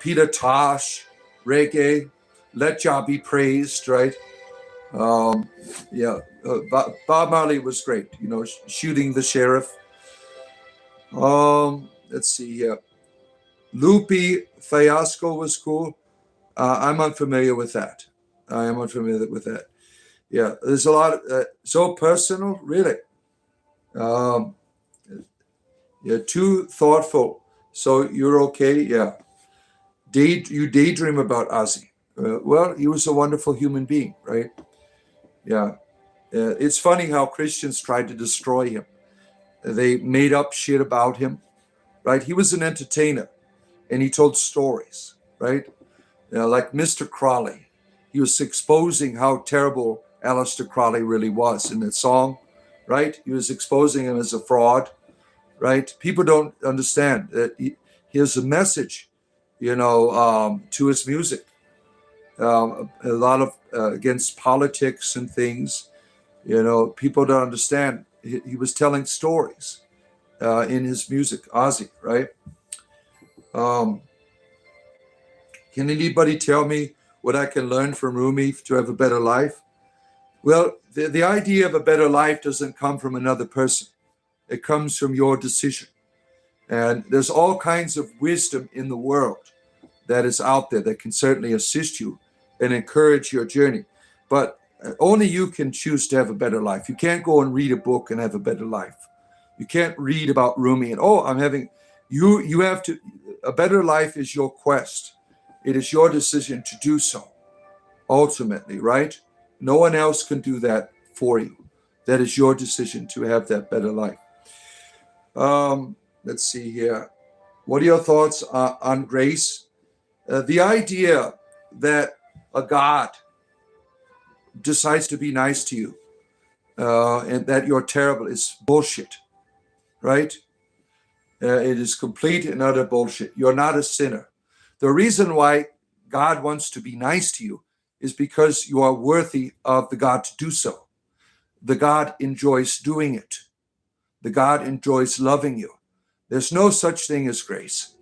Peter Tosh, reggae, Let Jah Be Praised, right? Um, yeah, Bob Marley was great. Shooting the sheriff. Let's see here. Lupe Fiasco was cool. I'm unfamiliar with that. I am unfamiliar with that. Yeah, there's a lot. So personal, really. Um, you're too thoughtful. So you're okay. Yeah. You daydream about Ozzy. Well, he was a wonderful human being, right? Yeah. It's funny how Christians tried to destroy him. They made up shit about him, right? He was an entertainer, and he told stories, right? Like Mr. Crowley. He was exposing how terrible Aleister Crowley really was in that song, right? He was exposing him as a fraud, right? People don't understand that he has a message, to his music. A lot of against politics and things. People don't understand. He was telling stories in his music, Ozzy, right? Can anybody tell me what I can learn from Rumi to have a better life? Well, the idea of a better life doesn't come from another person. It comes from your decision. And there's all kinds of wisdom in the world that is out there that can certainly assist you and encourage your journey. But only you can choose to have a better life. You can't go and read a book and have a better life. You can't read about Rumi and, you have to, a better life is your quest. It is your decision to do so, ultimately, right? No one else can do that for you. That is your decision to have that better life. Let's see here. What are your thoughts on grace? The idea that a God decides to be nice to you and that you're terrible is bullshit, right? It is complete and utter bullshit. You're not a sinner. The reason why God wants to be nice to you is because you are worthy of the God to do so. The God enjoys doing it. The God enjoys loving you. There's no such thing as grace.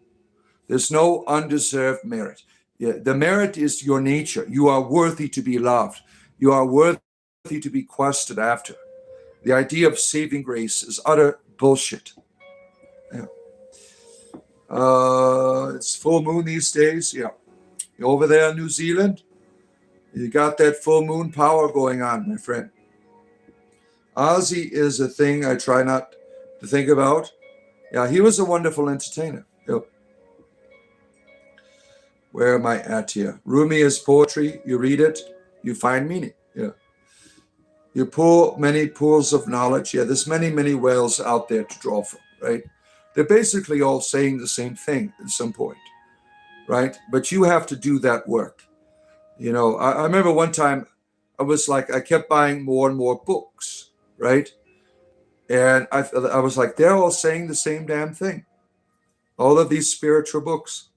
There's no undeserved merit. The merit is your nature. You are worthy to be loved. You are worthy to be quested after. The idea of saving grace is utter bullshit. Yeah. It's full moon these days. Yeah. You're over there in New Zealand, you got that full moon power going on, my friend. Ozzy is a thing I try not to think about. Yeah, he was a wonderful entertainer. Yep. Where am I at here? Rumi is poetry. You read it, you find meaning. Yeah. You pull many pools of knowledge. Yeah, there's many, many wells out there to draw from, right? They're basically all saying the same thing at some point, right? But you have to do that work. I remember one time I kept buying more and more books, right? And I was like, they're all saying the same damn thing. All of these spiritual books.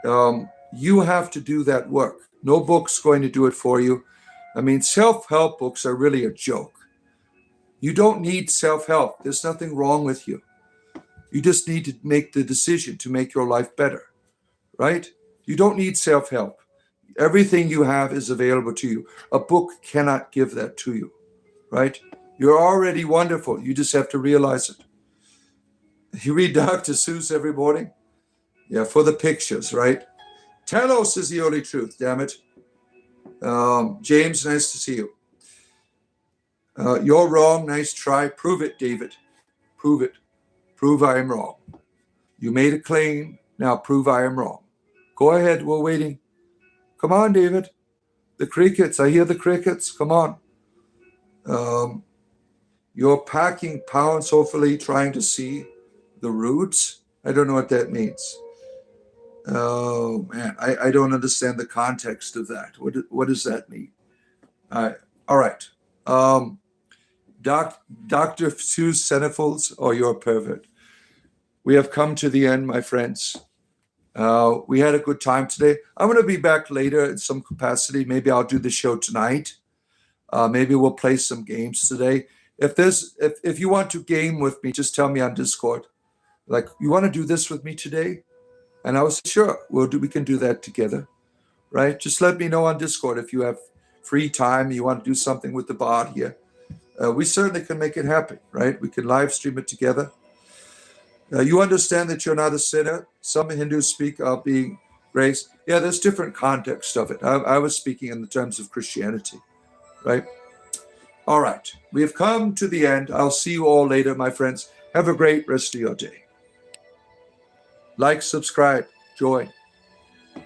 You have to do that work. No book's going to do it for you. I mean, self-help books are really a joke. You don't need self-help. There's nothing wrong with you. You just need to make the decision to make your life better, right? You don't need self-help. Everything you have is available to you. A book cannot give that to you, right? You're already wonderful. You just have to realize it. You read Dr. Seuss every morning? Yeah, for the pictures, right? Telos is the only truth, damn it. James, nice to see you. You're wrong. Nice try. Prove it, David. Prove it. Prove I am wrong. You made a claim. Now prove I am wrong. Go ahead. We're waiting. Come on, David. The crickets. I hear the crickets. Come on. You're packing pounds, hopefully trying to see the roots. I don't know what that means. Oh, man. I don't understand the context of that. What does that mean? All right. Dr. Seuss Centerfolds, you're a pervert. We have come to the end, my friends. We had a good time today. I'm going to be back later in some capacity. Maybe I'll do the show tonight. Maybe we'll play some games today. If you want to game with me, just tell me on Discord. Like, you want to do this with me today? And I was sure we can do that together, right? Just let me know on Discord if you have free time, you want to do something with the bot here. We certainly can make it happen, right? We can live stream it together. You understand that you're not a sinner. Some Hindus speak of being grace. Yeah, there's different context of it. I was speaking in the terms of Christianity, right? All right, we have come to the end. I'll see you all later, my friends. Have a great rest of your day. Like, subscribe, join.